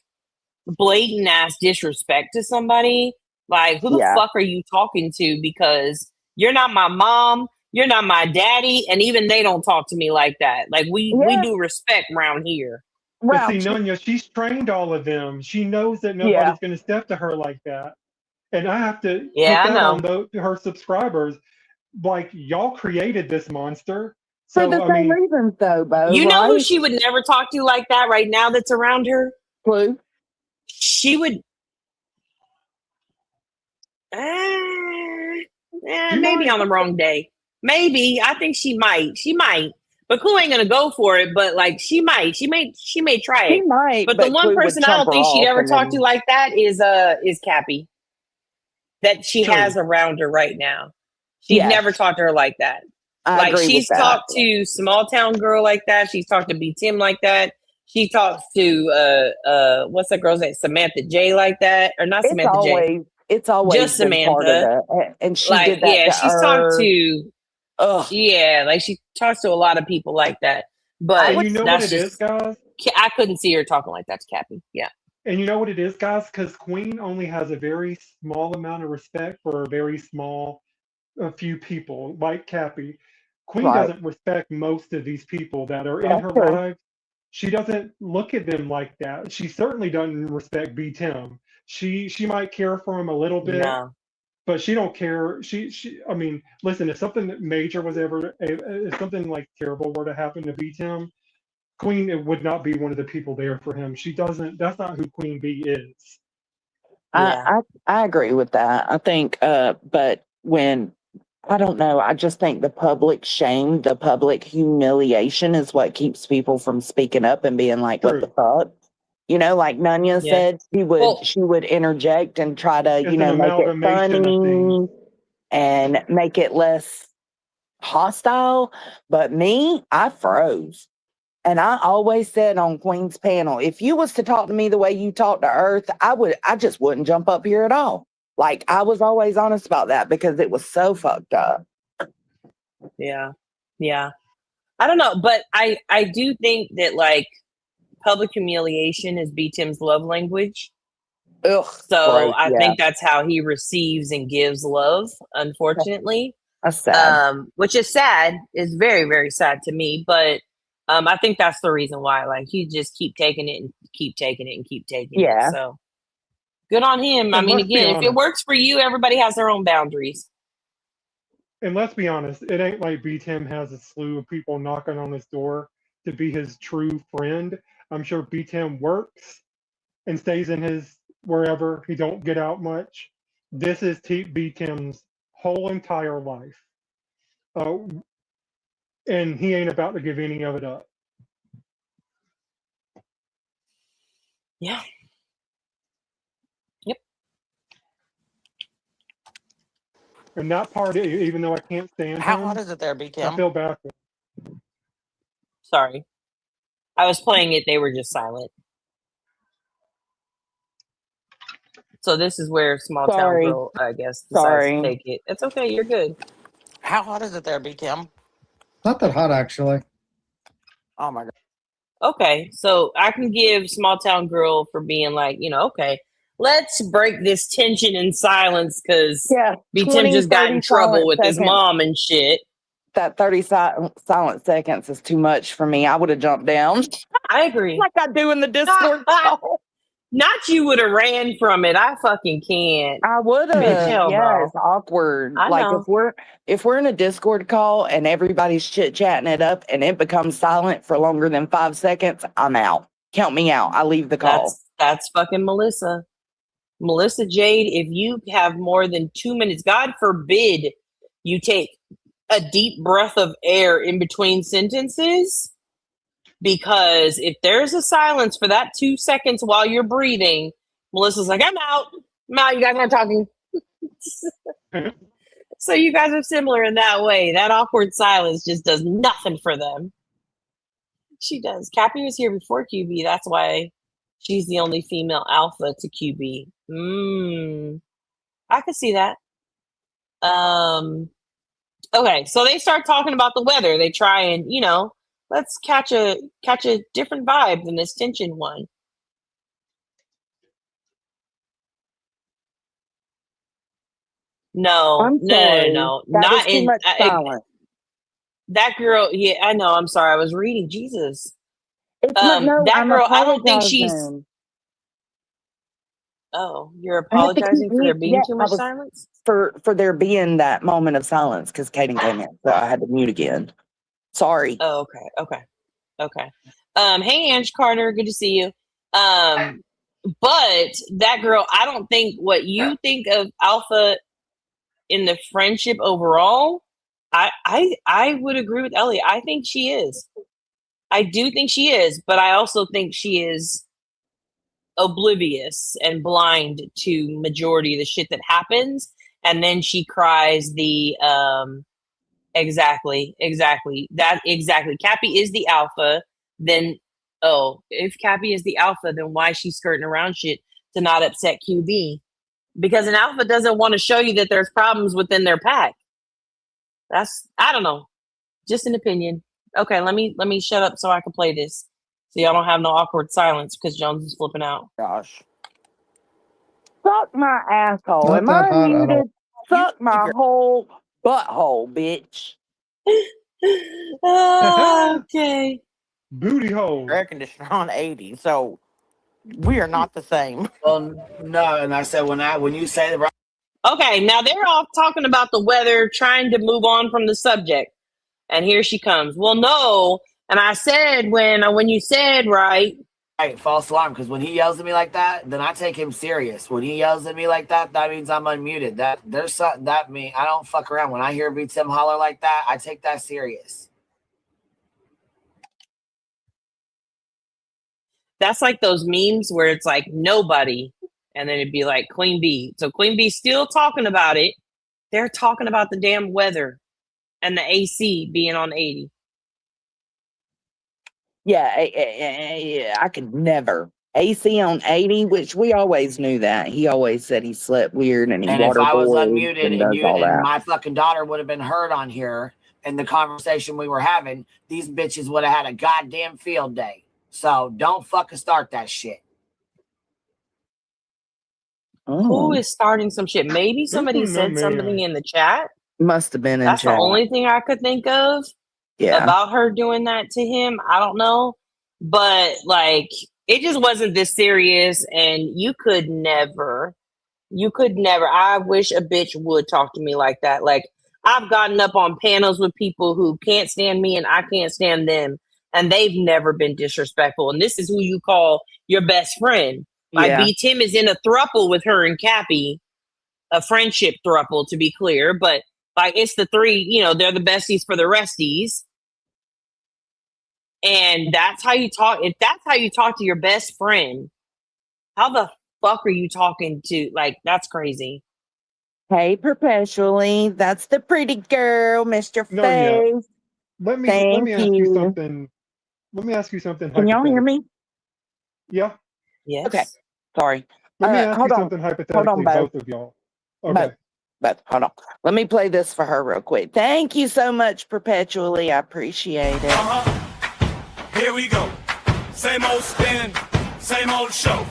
blatant ass disrespect to somebody. Like, who the Yeah. fuck are you talking to? Because you're not my mom, you're not my daddy, and even they don't talk to me like that. Like, we Yeah. do respect around here. But see, Ralph. Nunya, she's trained all of them. She knows that Yeah. nobody's going to step to her like that. And I have to put Yeah, I that on know. her subscribers. Like, y'all created this monster. For the So, I same mean, reasons though, Bo, You know who right? she would never talk to like that right now that's around her? Clue. She would, she maybe might. on the wrong day. Maybe. I think she might. She might. But Clue ain't gonna go for it. But like she might. She may try She it. might, But the but one Clue would person I chump don't her think she'd off ever and talk to then like that is Cappy. That she has True. around her right now. She'd never yes, talk to her like that. I Like agree with she's that. talked to small town girl like that. She's talked to B Tim like that. She talks to what's that girl's name? Samantha J like that. Or not It's Samantha J. always it's always Just been part of Samantha. it. And she Like, did that yeah, to she's talked her. to Ugh. yeah, like she talks to a lot of people like that. I And But would you know what that's it is, just guys? I couldn't see her talking like that to Cappy. Yeah. And you know what it is, guys? Because Queen only has a very small amount of respect for a very small a few people, like Cappy. Queen right. doesn't respect most of these people that are in That's her true. life. She doesn't look at them like that. She certainly doesn't respect B Tim. She might care for him a little bit, No. but she don't care. She I mean, listen, if something major was ever if something like terrible were to happen to B Tim, Queen would not be one of the people there for him. She doesn't. That's not who Queen Bee is. I agree with that. I think, but when I don't know, I just think the public shame, the public humiliation is what keeps people from speaking up and being like, "What the True. fuck?" You know, like Nunya Yeah. said, Well, she would interject and try to, It's an make it amalgamation of things. funny and make it less hostile. But me, I froze. And I always said on Queen's panel, if you was to talk to me the way you talk to Earth, I just wouldn't jump up here at all. Like I was always honest about that because it was so fucked up. yeah. Yeah. I don't know, but I do think that like public humiliation is B Tim's love language. Ugh. So Gross, I yeah. think that's how he receives and gives love, unfortunately. That's sad. Which is sad. It's very, very sad to me. But I think that's the reason why. Like he just keep taking it and keep taking it and keep taking it. Yeah. So good on him. I And mean, let's be again, if it honest. works for you, everybody has their own boundaries. And let's be honest, it ain't like B Tim has a slew of people knocking on his door to be his true friend. I'm sure B Tim works and stays in his wherever. He don't get out much. This is B Tim's whole entire life. And he ain't about to give any of it up. Yeah. Yep. And that part, even though I can't stand How him, hot is it there, B I Tim? feel bad for him. Sorry. I was playing it. They were just silent. So this is where small town girl, I guess, decides to take it. It's okay. You're good. How hot is it there, B Tim? Not that hot, actually. Oh my god. Okay, so I can give small town girl for being like, okay, let's break this tension and silence because B Tim just got in trouble with his mom and shit. That 30 silent seconds is too much for me. I would have jumped down. I agree. Like I do in the Discord call. Not you would have ran from it. I fucking can't. I would have. Yeah, it's awkward. I like know. if we're in a Discord call and everybody's chit chatting it up and it becomes silent for longer than 5 seconds, I'm out. Count me out. I leave the call. That's fucking Melissa. Melissa Jade, if you have more than 2 minutes, God forbid you take a deep breath of air in between sentences. Because if there's a silence for that 2 seconds while you're breathing, Melissa's like, I'm out. You guys aren't talking. So you guys are similar in that way. That awkward silence just does nothing for them. She does. Cappy was here before QB. That's why she's the only female alpha to QB. I could see that. Okay, so they start talking about the weather. They try and, let's catch a different vibe than this tension one. No. Not in that girl. Yeah, I know. I'm sorry. I was reading. Jesus. That girl. I don't think she's. Oh, you're apologizing for there being too much silence? For there being that moment of silence because Kaden came in, so I had to mute again. Sorry. Oh, okay. Hey, Ange Carter, good to see you. But that girl, I don't think what you think of Alpha in the friendship overall. I would agree with Elliot. I think she is. I do think she is, but I also think she is oblivious and blind to majority of the shit that happens, and then she cries the exactly Cappy is the alpha. Then if Cappy is the alpha, then why is she skirting around shit to not upset QB? Because an alpha doesn't want to show you that there's problems within their pack. I don't know, just an opinion. Okay, let me shut up so I can play this. So y'all don't have no awkward silence because Jones is flipping out. Gosh. Suck my asshole. Not Am that I hot at all. muted? Suck my whole butthole, bitch. Okay. Booty hole. Air conditioner on 80, so we are not the same. No, and I said when you say the Okay, now they're all talking about the weather, trying to move on from the subject. And here she comes. Well, no. And I said when you said, right, Right, false alarm. Because when he yells at me like that, then I take him serious. When he yells at me like that, that means I'm unmuted. There's something that mean I don't fuck around. When I hear Beat Tim holler like that, I take that serious. That's like those memes where it's like nobody, and then it'd be like Queen Bee. So Queen Bee's still talking about it. They're talking about the damn weather and the AC being on 80. Yeah, I could never. AC on 80, which we always knew that. He always said he slept weird and he And if I was waterboards unmuted and and does you all and that. my fucking daughter would have been heard on here in the conversation we were having, these bitches would have had a goddamn field day. So don't fucking start that shit. Who is starting some shit? Maybe somebody said something in the chat. Must have been in That's chat. the only thing I could think of about her doing that to him. I don't know. But like it just wasn't this serious, and you could never. I wish a bitch would talk to me like that. Like I've gotten up on panels with people who can't stand me and I can't stand them, and they've never been disrespectful. And this is who you call your best friend. Like B. Tim is in a throuple with her and Cappy, a friendship throuple to be clear, but like it's the three, you know, they're the besties for the resties. And that's how you talk. If that's how you talk to your best friend, how the fuck are you talking to? Like, that's crazy. Hey, perpetually. That's the pretty girl, Mr. Nunya, Face. let me ask you something. Let me ask you something. Can y'all hear me? Yeah. Yes. Okay. Sorry. Let me ask you something hypothetically, both of y'all. Okay. But hold on. Let me play this for her real quick. Thank you so much, perpetually. I appreciate it. Here we go. Same old spin, same old show.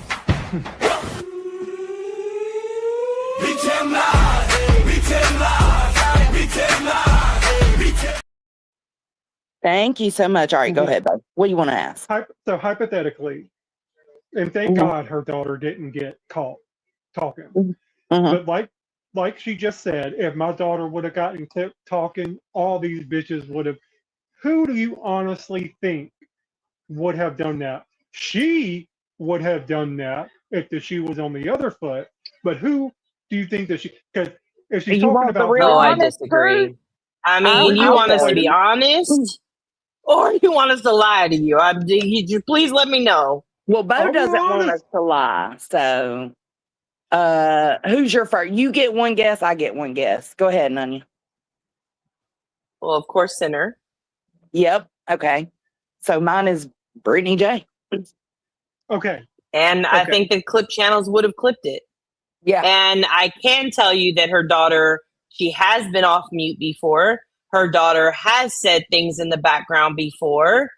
Thank you so much. All right, go ahead, bud. What do you want to ask? So hypothetically, and thank God her daughter didn't get caught talking. But like she just said, if my daughter would have gotten clipped talking, all these bitches would have. Who do you honestly think would have done that? She would have done that if the shoe was on the other foot. But who do you think that she? Because if she's talking about, I disagree. I mean, you want us to be honest, or you want us to lie to you? You please let me know. Well, Bo doesn't want us to lie. So, who's your first? You get one guess. I get one guess. Go ahead, Nunya. Well, of course, Sinner. Yep. Okay. So mine is Brittany J. Okay. And I think the clip channels would have clipped it. Yeah. And I can tell you that her daughter, she has been off mute before. Her daughter has said things in the background before.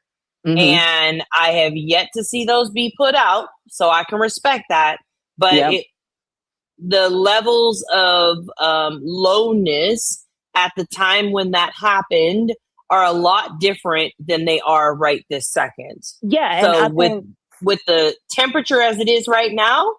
And I have yet to see those be put out. So I can respect that. But the levels of lowness at the time when that happened are a lot different than they are right this second. Yeah. So with the temperature as it is right now,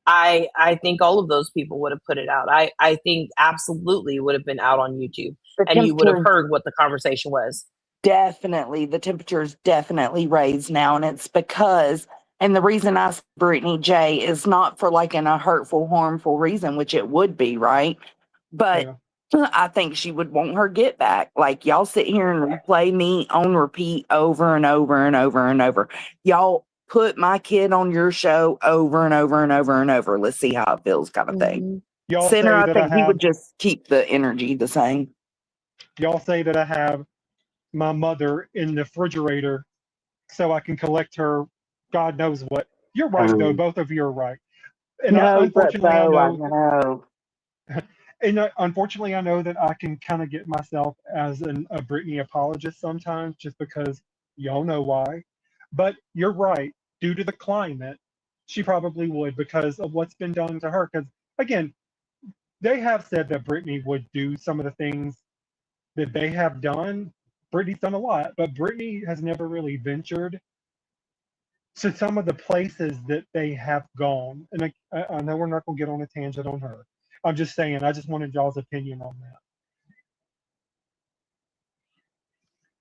I think all of those people would have put it out. I think absolutely would have been out on YouTube, and you would have heard what the conversation was. Definitely. The temperature is definitely raised now. And it's because, and the reason I say Brittany J is not for like in a hurtful, harmful reason, which it would be, right? But I think she would want her get back. Like y'all sit here and replay me on repeat over and over and over and over. Y'all put my kid on your show over and over and over and over. Let's see how it feels, kind of thing. Y'all Sinner, say I that think he would just keep the energy the same. Y'all say that I have my mother in the refrigerator so I can collect her God knows what. You're right, though. Both of you are right. And unfortunately, I know. And unfortunately, I know that I can kind of get myself as a Britney apologist sometimes just because y'all know why. But you're right. Due to the climate, she probably would because of what's been done to her. Because, again, they have said that Britney would do some of the things that they have done. Britney's done a lot, but Britney has never really ventured to some of the places that they have gone. And I know we're not going to get on a tangent on her. I'm just saying, I just wanted y'all's opinion on that.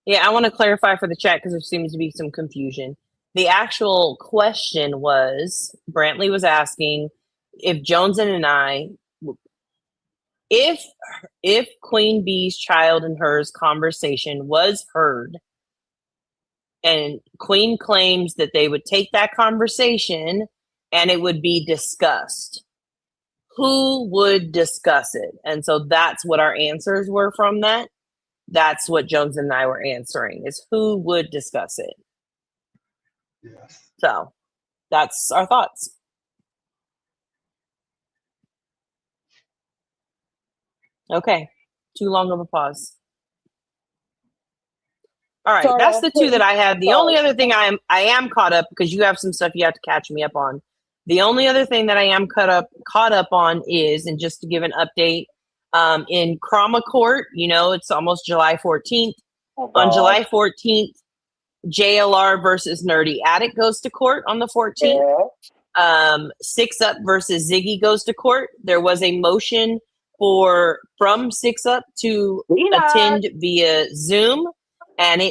Yeah, I want to clarify for the chat because there seems to be some confusion. The actual question was, Brantley was asking if Jones and I, if Queen Bee's child and hers conversation was heard, and Queen claims that they would take that conversation and it would be discussed, who would discuss it? And so that's what our answers were from that. That's what Jones and I were answering, is who would discuss it. Yes. So that's our thoughts. Okay. Too long of a pause. All right. Sorry, That's the two that I have. The only other thing I am caught up, because you have some stuff you have to catch me up on. The only other thing that I am caught up on is, and just to give an update, in Chroma Court, it's almost July 14th. On July 14th, JLR versus Nerdy Addict goes to court on the 14th. Yeah. Six Up versus Ziggy goes to court. There was a motion from Six Up to attend via Zoom, and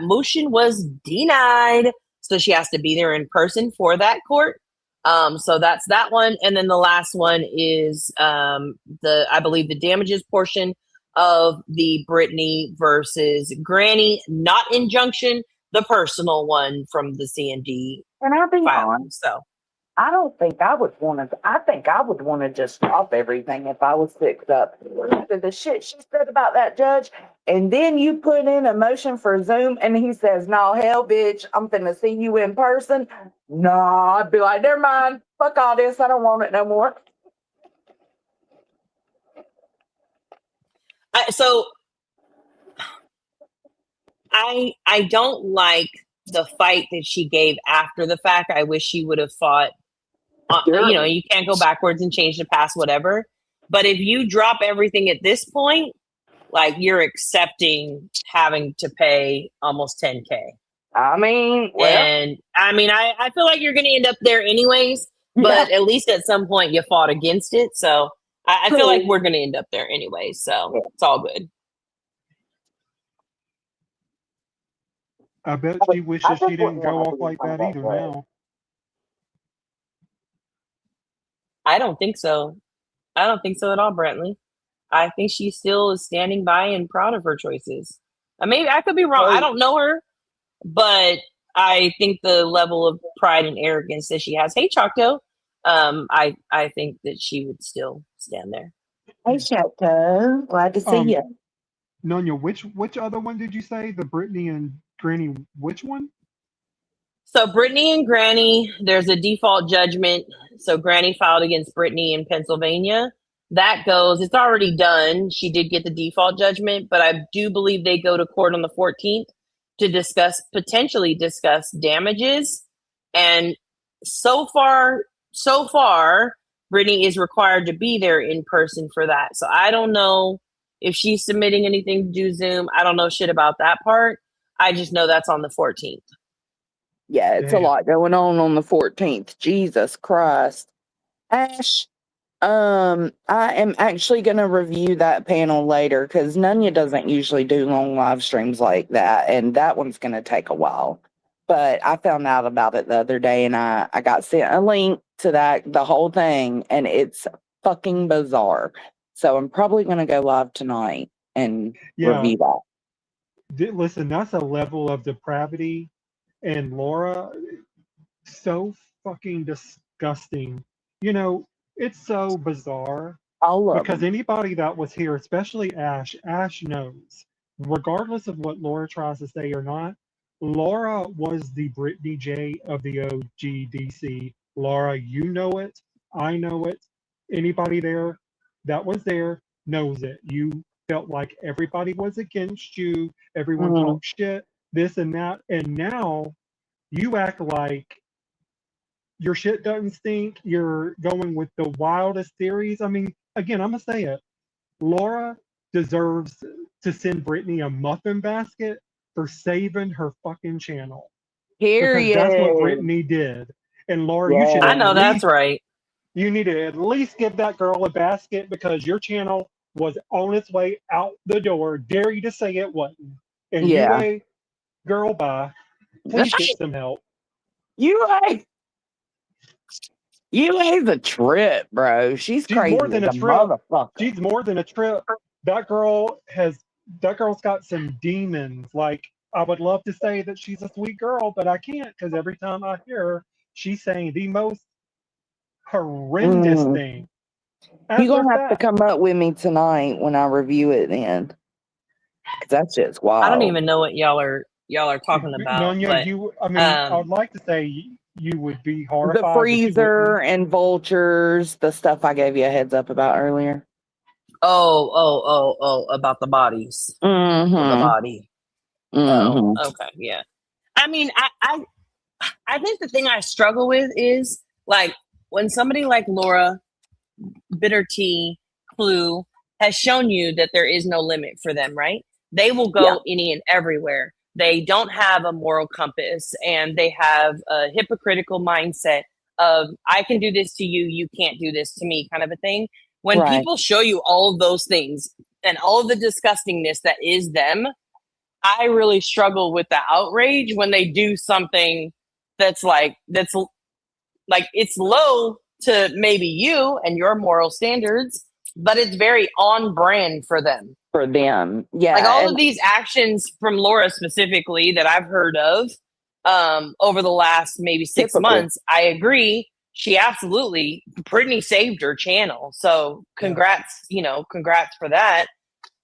motion was denied. So she has to be there in person for that court. So that's that one. And then the last one is I believe the damages portion of the Brittany versus Granny, not injunction, the personal one from the C&D filing. So I don't think I would want to. I think I would want to just drop everything if I was Six Up. After the shit she said about that judge, and then you put in a motion for Zoom, and he says, "No, hell, bitch, I'm finna see you in person." No, I'd be like, "Never mind, fuck all this. I don't want it no more." I don't like the fight that she gave after the fact. I wish she would have fought. You can't go backwards and change the past, whatever. But if you drop everything at this point, like, you're accepting having to pay almost $10,000. I mean, I feel like you're going to end up there anyways. But at least at some point you fought against it. So I feel like we're going to end up there anyway. So it's all good. I bet she wishes she didn't go off like that either now. I don't think so. I don't think so at all, Brantley. I think she still is standing by and proud of her choices. Maybe I could be wrong. I don't know her, but I think the level of pride and arrogance that she has. Hey, Choctaw. I think that she would still stand there. Hey, Choctaw. Glad to see you. Nunya, which other one did you say? The Brittany and Granny, which one? So Brittany and Granny, there's a default judgment. So Granny filed against Brittany in Pennsylvania. It's already done. She did get the default judgment, but I do believe they go to court on the 14th to potentially discuss damages. And so far, Brittany is required to be there in person for that. So I don't know if she's submitting anything to do Zoom. I don't know shit about that part. I just know that's on the 14th. Yeah, it's a lot going on the 14th. Jesus Christ. Ash, I am actually going to review that panel later because Nunya doesn't usually do long live streams like that, and that one's going to take a while. But I found out about it the other day, and I got sent a link to the whole thing, and it's fucking bizarre. So I'm probably going to go live tonight and review that. Listen, that's a level of depravity. And Laura, so fucking disgusting. It's so bizarre. Because anybody that was here, especially Ash knows, regardless of what Laura tries to say or not, Laura was the Brittany J of the OGDC. Laura, you know it. I know it. Anybody there that was there knows it. You felt like everybody was against you. Everyone talked shit. This and that, and now you act like your shit doesn't stink. You're going with the wildest theories. I mean, again, I'm gonna say it. Laura deserves to send Brittany a muffin basket for saving her fucking channel. Period. Because that's what Brittany did. And Laura, you should. I know that's right. You need to at least give that girl a basket because your channel was on its way out the door. Dare you to say it wasn't? And you girl, bye. Please get some help. UA's a trip, bro. She's crazy more than as a a trip. motherfucker. She's more than a trip. That girl's got some demons. Like, I would love to say that she's a sweet girl, but I can't, because every time I hear her, she's saying the most horrendous Mm. thing. You're As going their to have to fact. come up with me tonight when I review it then. 'Cause that shit's wild. I don't even know what y'all are talking about. Nunya, But I would like to say you would be horrified. The freezer and vultures, the stuff I gave you a heads up about earlier. About the bodies. Mm-hmm. The body. Mm-hmm. Oh, okay, yeah. I mean, I think the thing I struggle with is like when somebody like Laura, Bitter Tea, Clue has shown you that there is no limit for them, right? They will go any and everywhere. They don't have a moral compass, and they have a hypocritical mindset of I can do this to you, you can't do this to me, kind of a thing. When people show you all of those things and all of the disgustingness that is them, I really struggle with the outrage when they do something that's it's low to maybe you and your moral standards, but it's very on brand for them. For them, yeah. Like all of these actions from Laura specifically that I've heard of over the last maybe 6 months, I agree. She absolutely, Brittany saved her channel. So congrats, congrats for that.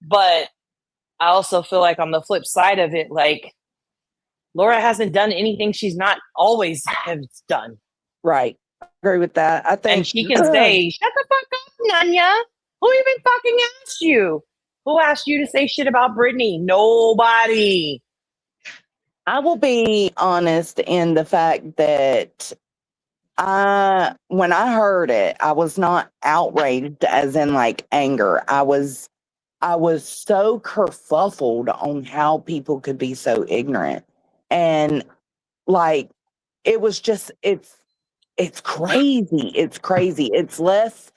But I also feel like on the flip side of it, like Laura hasn't done anything she's not always has done. Right. I agree with that. I think. And she can say, shut the fuck up, Nunya. Who even fucking asked you? Who asked you to say shit about Brittany? Nobody. I will be honest in the fact that when I heard it, I was not outraged as in like anger. I was so kerfuffled on how people could be so ignorant. And like, it was just, it's crazy. It's crazy. It's less,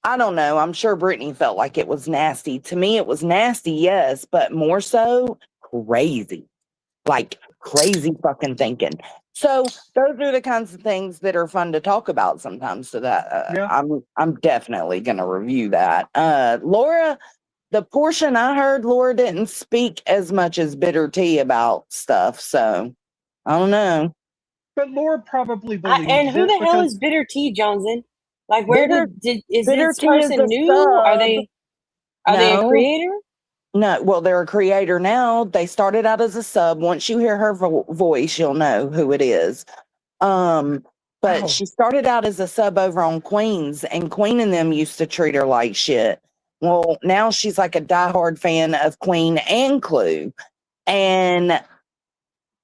I don't know. I'm sure Brittany felt like it was nasty. To me, it was nasty, yes, but more so crazy. Like crazy fucking thinking. So those are the kinds of things that are fun to talk about sometimes. So that I'm definitely gonna review that. Laura, the portion I heard, Laura didn't speak as much as Bitter Tea about stuff. So I don't know. But Laura probably believes and who the hell is Bitter Tea, Johnson? Like, where is this person new? Are they a creator? No, well, they're a creator now. They started out as a sub. Once you hear her voice, you'll know who it is. But she started out as a sub over on Queens, and Queen and them used to treat her like shit. Well, now she's like a diehard fan of Queen and Clue. And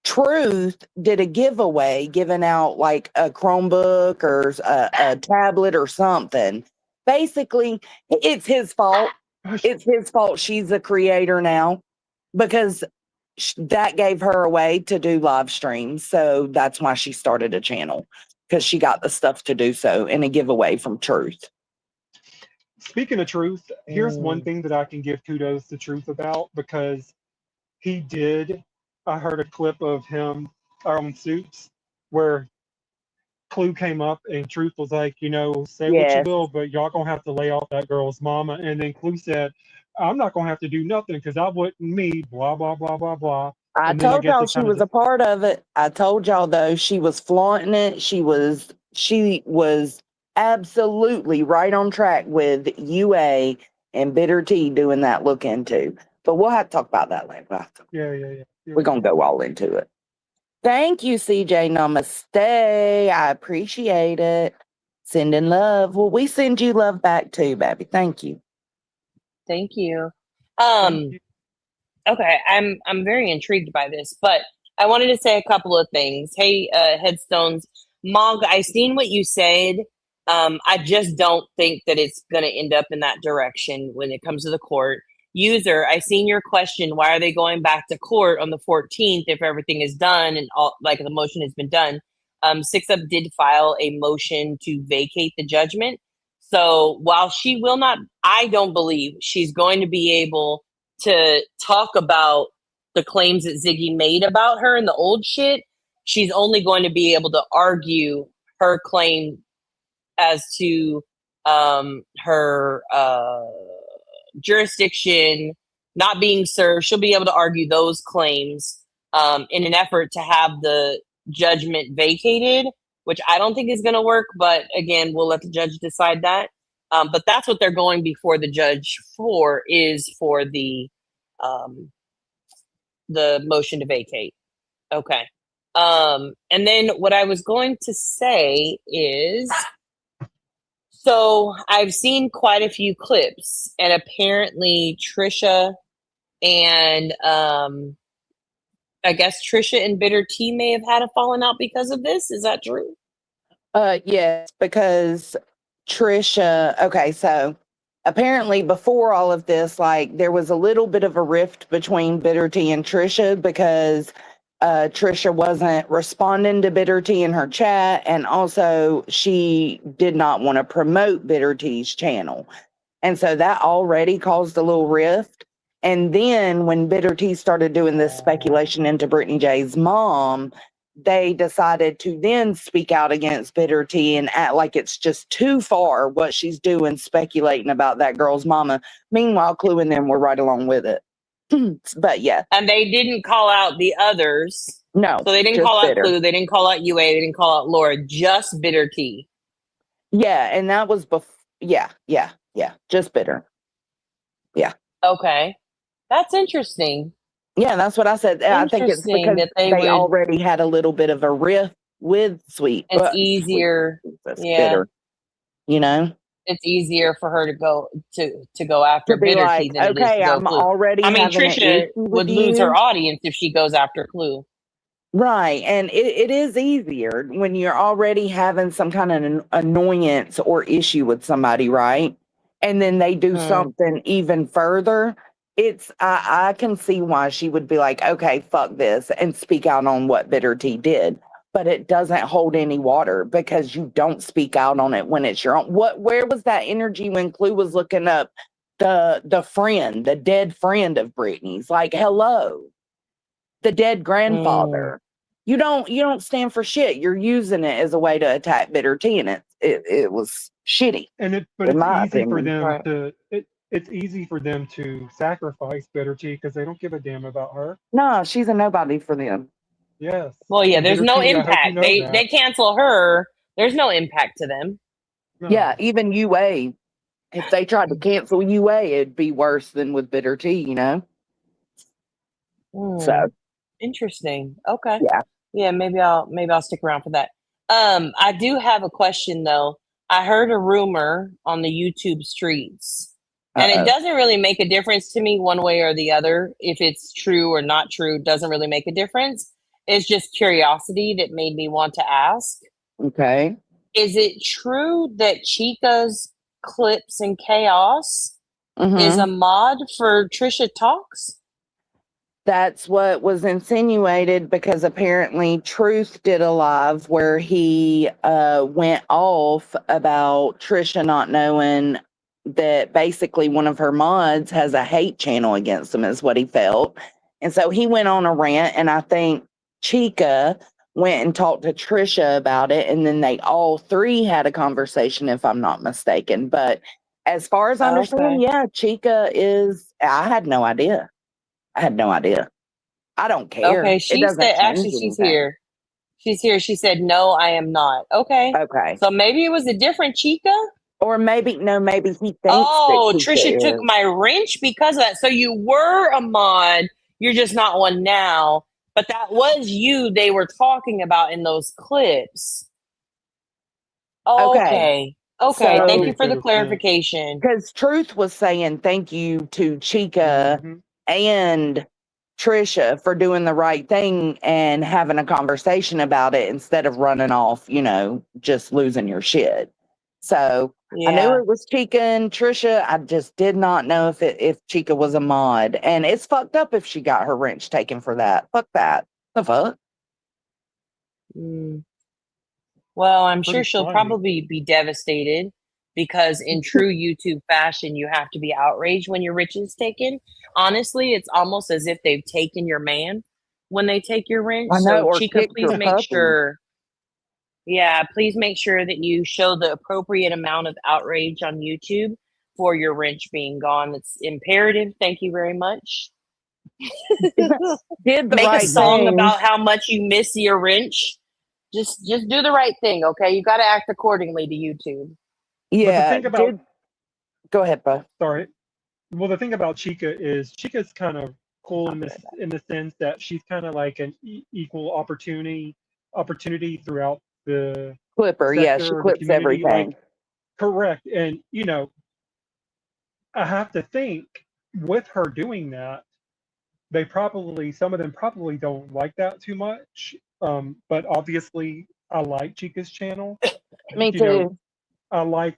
Truth did a giveaway, giving out like a Chromebook or a tablet or something. Basically, it's his fault. It's his fault she's a creator now, because that gave her a way to do live streams. So that's why she started a channel, because she got the stuff to do so in a giveaway from Truth. Speaking of Truth, here's one thing that I can give kudos to Truth about, because I heard a clip of him on Suits where Clue came up and Truth was like, say what you will, but y'all gonna have to lay off that girl's mama. And then Clue said, I'm not gonna have to do nothing because I wouldn't me, blah, blah, blah, blah, blah. I told y'all she was a part of it. I told y'all, though, she was flaunting it. She was absolutely right on track with UA and Bitter Tea doing that look into. But we'll have to talk about that later. Yeah. We're going to go all into it. Thank you, CJ. Namaste. I appreciate it. Sending love. Well, we send you love back too, baby. Thank you. Thank you. Okay, I'm very intrigued by this, but I wanted to say a couple of things. Hey, Headstones, Mog, I seen what you said. I just don't think that it's going to end up in that direction when it comes to the court. User, I seen your question. Why are they going back to court on the 14th if everything is done and all, like the motion has been done? 6UP did file a motion to vacate the judgment. So while she will not, I don't believe she's going to be able to talk about the claims that Ziggy made about her and the old shit. she's only going to be able to argue her claim as to her jurisdiction not being served. She'll be able to argue those claims in an effort to have the judgment vacated, which I don't think is going to work. But again, we'll let the judge decide that. But that's what they're going before the judge for, is for the motion to vacate. Okay. And then what I was going to say is, so I've seen quite a few clips, and apparently Trisha and I guess Trisha and Bitter Tea may have had a falling out because of this. Is that true? Yes, because Trisha, okay, so apparently before all of this, like there was a little bit of a rift between Bitter Tea and Trisha because Trisha wasn't responding to Bitter Tea in her chat, and also she did not want to promote Bitter Tea's channel. And so that already caused a little rift. And then when Bitter Tea started doing this speculation into Brittany J's mom, they decided to then speak out against Bitter Tea and act like it's just too far what she's doing, speculating about that girl's mama. Meanwhile, Clue and them were right along with it. But yeah. And they didn't call out the others. No. So they didn't call out Clue, they didn't call out UA, they didn't call out Laura, just Bitter Tea. Yeah, and that was before. Yeah, just Bitter. Yeah. Okay. That's interesting. Yeah, that's what I said. I think it's because that they already had a little bit of a rift with Sweet. It's easier. Bitter, you know? It's easier for her to go after Bitter Tea than it is to go I'm Clue. already I mean, having an Trisha issue would with lose you. her audience if she goes after Clue. Right. And it is easier when you're already having some kind of an annoyance or issue with somebody, right? And then they do something even further. I can see why she would be like, okay, fuck this, and speak out on what Bitter Tea did. But it doesn't hold any water because you don't speak out on it when it's your own. Where was that energy when Clue was looking up the dead friend of Brittany's? Like, hello. The dead grandfather. You don't stand for shit. You're using it as a way to attack Bitter Tea, and it was shitty. But it's easy for them to it's easy for them to sacrifice Bitter Tea because they don't give a damn about her. No, she's a nobody for them. Yes. Well, yeah, there's no Tea, impact. They cancel her. There's no impact to them. No. Yeah, even UA. If they tried to cancel UA, it'd be worse than with Bitter Tea, you know? So interesting. Okay. Yeah. Yeah, maybe I'll stick around for that. I do have a question though. I heard a rumor on the YouTube streets, and it doesn't really make a difference to me one way or the other. If it's true or not true, doesn't really make a difference. It's just curiosity that made me want to ask. Okay. Is it true that Chica's Clips and Chaos is a mod for Trisha Talks? That's what was insinuated because apparently Truth did a live where he went off about Trisha not knowing that basically one of her mods has a hate channel against him, is what he felt. And so he went on a rant, and I think Chica went and talked to Trisha about it, and then they all three had a conversation, if I'm not mistaken. But as far as I understand, yeah, Chica is, I had no idea. I don't care. Okay, she said, actually, she's here. She's here. She said, no, I am not. Okay. So maybe it was a different Chica? Or maybe he thinks Trisha took my wrench because of that. So you were a mod, you're just not one now. But that was you they were talking about in those clips. Okay. So, thank you for the clarification. Because Truth was saying thank you to Chica and Trisha for doing the right thing and having a conversation about it instead of running off, just losing your shit. So I knew it was Chica and Trisha. I just did not know if Chica was a mod. And it's fucked up if she got her wrench taken for that. Fuck that. The fuck? Well, I'm sure she'll probably be devastated because in true YouTube fashion, you have to be outraged when your wrench is taken. Honestly, it's almost as if they've taken your man. when they take your wrench. I know, So or Chica, kicked please her make puppy. sure. Yeah, please make sure that you show the appropriate amount of outrage on YouTube for your wrench being gone. It's imperative. Thank you very much. Did the Make a right song thing. about how much you miss your wrench. Just do the right thing, okay? You got to act accordingly to YouTube. But the Yeah, thing about go ahead, bro. sorry. Well, the thing about Chica is Chica's kind of cool in the sense that she's kind of like an equal opportunity throughout the Clipper, yeah, she sector or the clips community. everything. Like, correct. And you know, I have to think with her doing that, some of them probably don't like that too much. But obviously, I like Chica's channel. Me You know, too. I like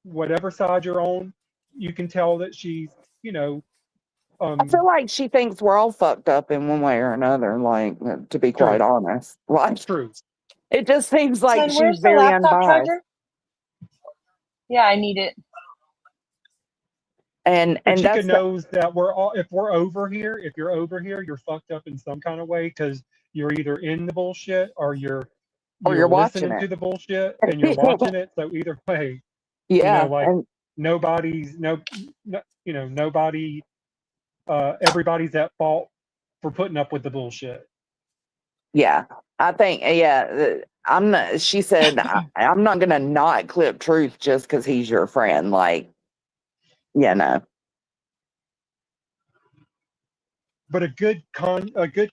whatever side you're on, you can tell that she's, I feel like she thinks we're all fucked up in one way or another, like, to be quite true, honest. Like, true. it just seems like Son, she's where's the very laptop unbiased. charger? Yeah, I need it. And But Chica that's knows that if you're over here, you're fucked up in some kind of way because you're either in the bullshit or you're you're watching listening it. to the bullshit and you're watching it. So either way, Yeah, like and nobody's nobody everybody's at fault for putting up with the bullshit. yeah, I think I'm not. She said I'm not gonna not clip Truth just because he's your friend. Like, no. But a good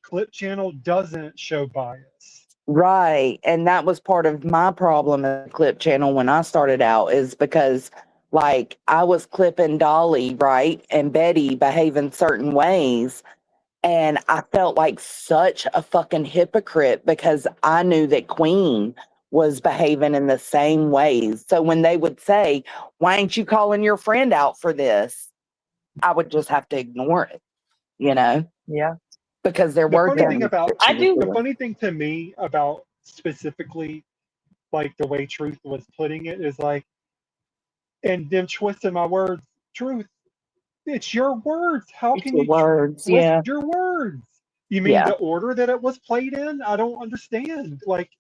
clip channel doesn't show bias. Right. And that was part of my problem in the clip channel when I started out, is because like I was clipping Dolly, right, and Betty behaving certain ways. And I felt like such a fucking hypocrite because I knew that Queen was behaving in the same ways. So when they would say, "Why ain't you calling your friend out for this?" I would just have to ignore it, Yeah. because there The were funny thing things about that she was the doing. funny thing to me about specifically like the way Truth was putting it is like, and them twisting my words, Truth, it's your words. How It's can your you words, twist yeah. your words? You mean Yeah. the order that it was played in? I don't understand. Like,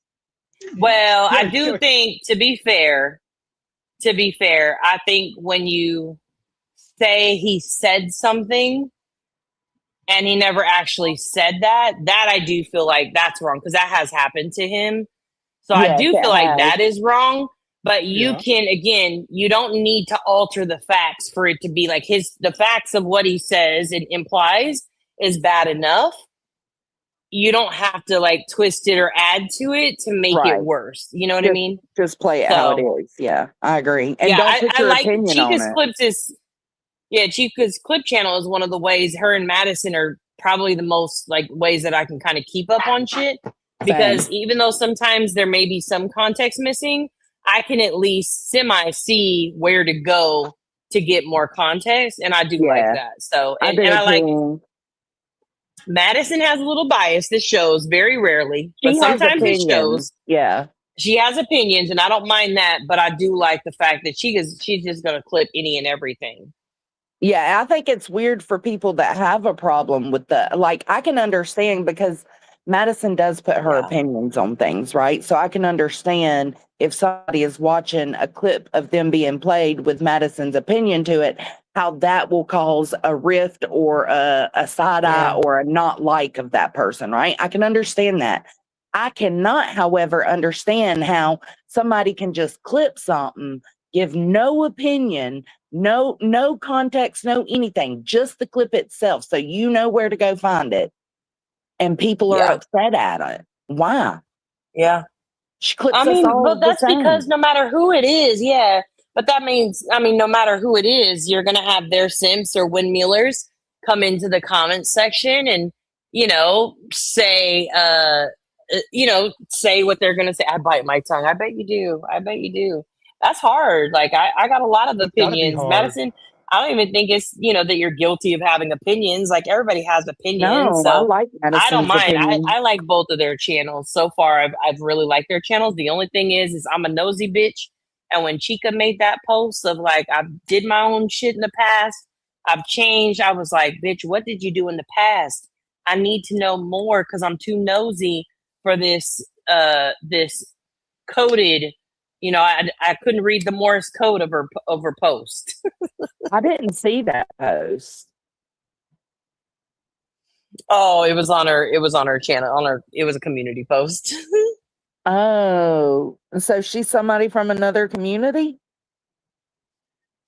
Well, I do think, to be fair, I think when you say he said something and he never actually said that I do feel like that's wrong, because that has happened to him. So I Yes, do it feel like has. that is wrong. But you Yeah. can, again, you don't need to alter the facts for it to be like the facts of what he says and implies is bad enough. You don't have to like twist it or add to it to make it Right. worse. You know what I mean? Just play it how it is. Yeah, I agree. And Yeah, don't put I your like opinion on Chica's it. Clips is, yeah, Chica's Clip channel is one of the ways her and Madison are probably the most like ways that I can kind of keep up on shit. Because even though sometimes there may be some context missing, I can at least semi see where to go to get more context. And I do like that. So, and I like Madison has a little bias that shows very rarely, but sometimes it shows. Yeah. She has opinions, and I don't mind that, but I do like the fact that she's just going to clip any and everything. Yeah, I think it's weird for people that have a problem with I can understand, because Madison does put her opinions on things, right? So I can understand if somebody is watching a clip of them being played with Madison's opinion to it, how that will cause a rift or a side eye or a not like of that person, right? I can understand that. I cannot, however, understand how somebody can just clip something, give no opinion, no context, no anything, just the clip itself, so you know where to go find it, and people are upset at it. Why? Yeah. She clips I mean, us all but that's the same. because no matter who it is, but that means, I mean, no matter who it is, you're going to have their simps or windmillers come into the comments section and, say, say what they're going to say. I bite my tongue. I bet you do. I bet you do. That's hard. Like, I got a lot of opinions. Madison, I don't even think it's, that you're guilty of having opinions. Like, everybody has opinions. No, I So like Madison's I don't mind. opinion. I like both of their channels. So far, I've really liked their channels. The only thing is I'm a nosy bitch. And when Chica made that post of like, I did my own shit in the past, I've changed. I was like, bitch, what did you do in the past? I need to know more because I'm too nosy for this coded. You know, I couldn't read the Morse code of her post. I didn't see that post. Oh, it was on her channel. It was a community post. Oh, so she's somebody from another community?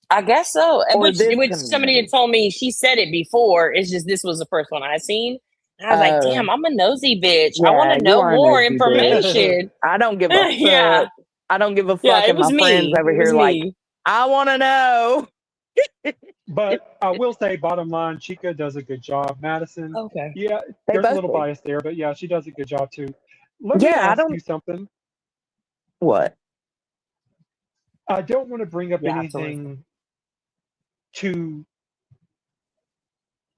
I guess so. Or Which this somebody community? had told me she said it before. It's just this was the first one I seen. And I was like, damn, I'm a nosy bitch. I want to you know are a more nosy bitch. information. I don't give a fuck. Yeah. I don't give a Yeah, fuck it if my was friends me. over It was here like, me. I want to know. But I will say, bottom line, Chica does a good job. Madison, Okay. yeah, They there's a both little do. bias there, but yeah, she does a good job too. Let me Yeah, I ask don't. you something. What? I don't want to bring up Yeah, absolutely. anything too,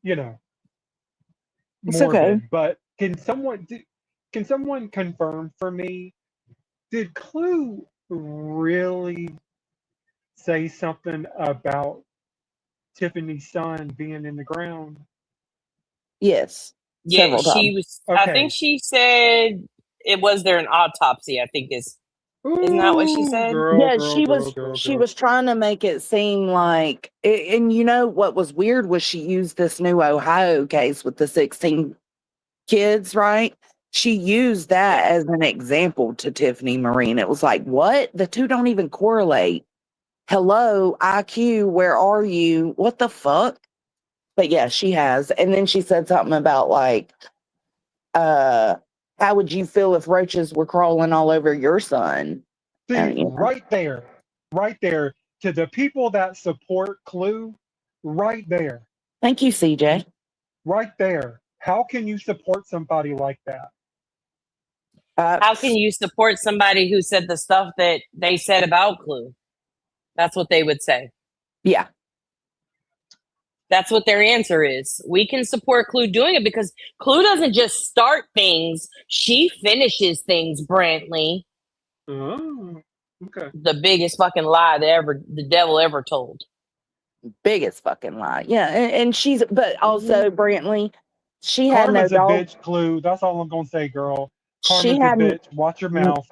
you know, It's okay. morbid, but can someone confirm for me? Did Clue really say something about Tiffany's son being in the ground? Yes. Yeah, Several she times. was. I think Okay. she said it was there an autopsy. I think isn't that what she Ooh, said? girl, Yeah, girl, girl, girl, she girl. was trying to make it seem like, and you know what was weird was she used this new Ohio case with the 16 kids, right? She used that as an example to Tiffany Marie. It was like, what? The two don't even correlate. Hello, IQ, where are you? What the fuck? But yeah, she has. And then she said something about like, how would you feel if roaches were crawling all over your son? See, And you know, right there, to the people that support Clue, right there, thank you, CJ. right there. How can you support somebody like that? How can you support somebody who said the stuff that they said about Clue? That's what they would say. Yeah. That's what their answer is. We can support Clue doing it because Clue doesn't just start things; she finishes things. Brantley, Oh, okay. the biggest fucking lie the devil ever told. Biggest fucking lie. Yeah. And she's, but also, Brantley, she had no Karma's a dog. bitch, Clue. That's all I'm gonna say, girl. She Karma's a had bitch. Watch your mouth.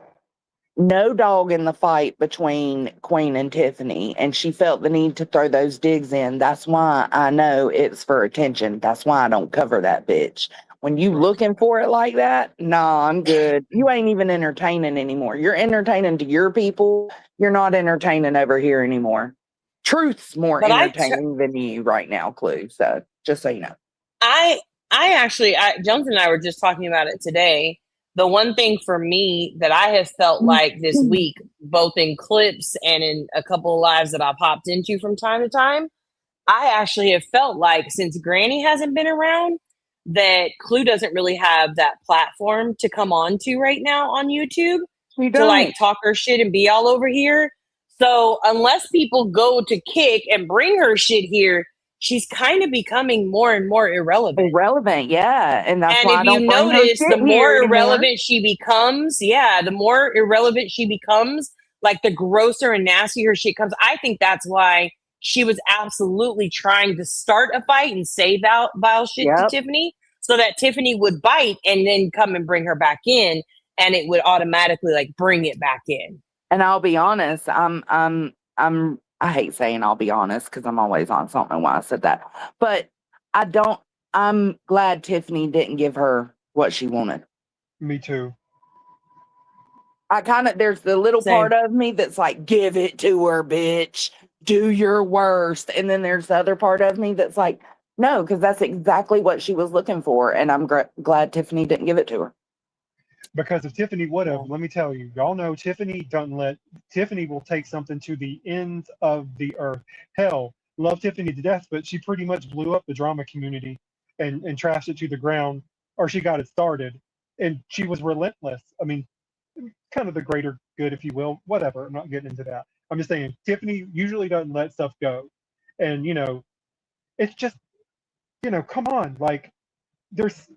no dog in the fight between Queen and Tiffany, and she felt the need to throw those digs in. That's why I know it's for attention. That's why I don't cover that bitch. When you Right. looking for it like that, nah, I'm good. You ain't even entertaining anymore. You're entertaining to your people. You're not entertaining over here anymore. Truth's more But entertaining than you right now, Clue. So just so you know. I Jones and I were just talking about it today. The one thing for me that I have felt like this week, both in clips and in a couple of lives that I've hopped into from time to time, I actually have felt like since Granny hasn't been around, that Clue doesn't really have that platform to come on to right now on YouTube to like talk her shit and be all over here. So unless people go to Kick and bring her shit here, she's kind of becoming more and more irrelevant. Irrelevant, yeah. And that's And why if I you don't bring her notice, the shit more here anymore. irrelevant she becomes, the more irrelevant she becomes, like the grosser and nastier shit comes. I think that's why she was absolutely trying to start a fight and say vile shit to Tiffany so that Tiffany would bite and then come and bring her back in, and it would automatically like bring it back in. And I'll be honest, I hate saying I'll be honest because I'm always honest. I don't know why I said that. But I'm glad Tiffany didn't give her what she wanted. Me too. There's the little Same. part of me that's like, give it to her, bitch. Do your worst. And then there's the other part of me that's like, no, because that's exactly what she was looking for. And I'm glad Tiffany didn't give it to her. Because if Tiffany would have, let me tell you, y'all know Tiffany will take something to the ends of the earth. Hell, love Tiffany to death, but she pretty much blew up the drama community and trashed it to the ground, or she got it started. And she was relentless. I mean, kind of the greater good, if you will. Whatever. I'm not getting into that. I'm just saying Tiffany usually doesn't let stuff go. And, it's just, come on. Like, there's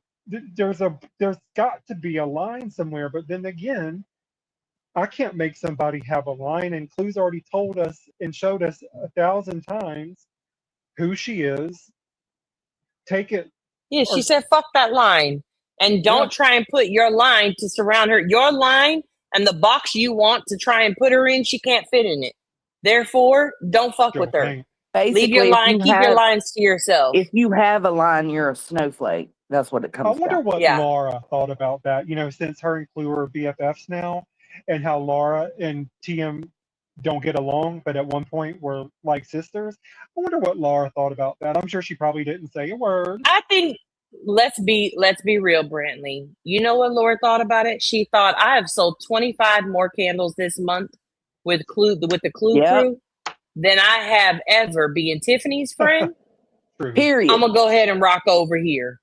got to be a line somewhere, but then again, I can't make somebody have a line, and Clue's already told us and showed us 1,000 times who she is. Take it Yeah, she said, fuck that line. And don't try and put your line to surround her. Your line and the box you want to try and put her in, she can't fit in it. Therefore, don't fuck with her. Basically, leave your line, keep your lines to yourself. If you have a line, you're a snowflake. That's what it comes I wonder down. what Laura thought about that. You know, since her and Clue are BFFs now, and how Laura and TM don't get along, but at one point were like sisters. I wonder what Laura thought about that. I'm sure she probably didn't say a word. I think let's be real, Brantley. You know what Laura thought about it? She thought, I have sold 25 more candles this month with the Clue crew than I have ever being Tiffany's friend. Period. I'm gonna go ahead and rock over here.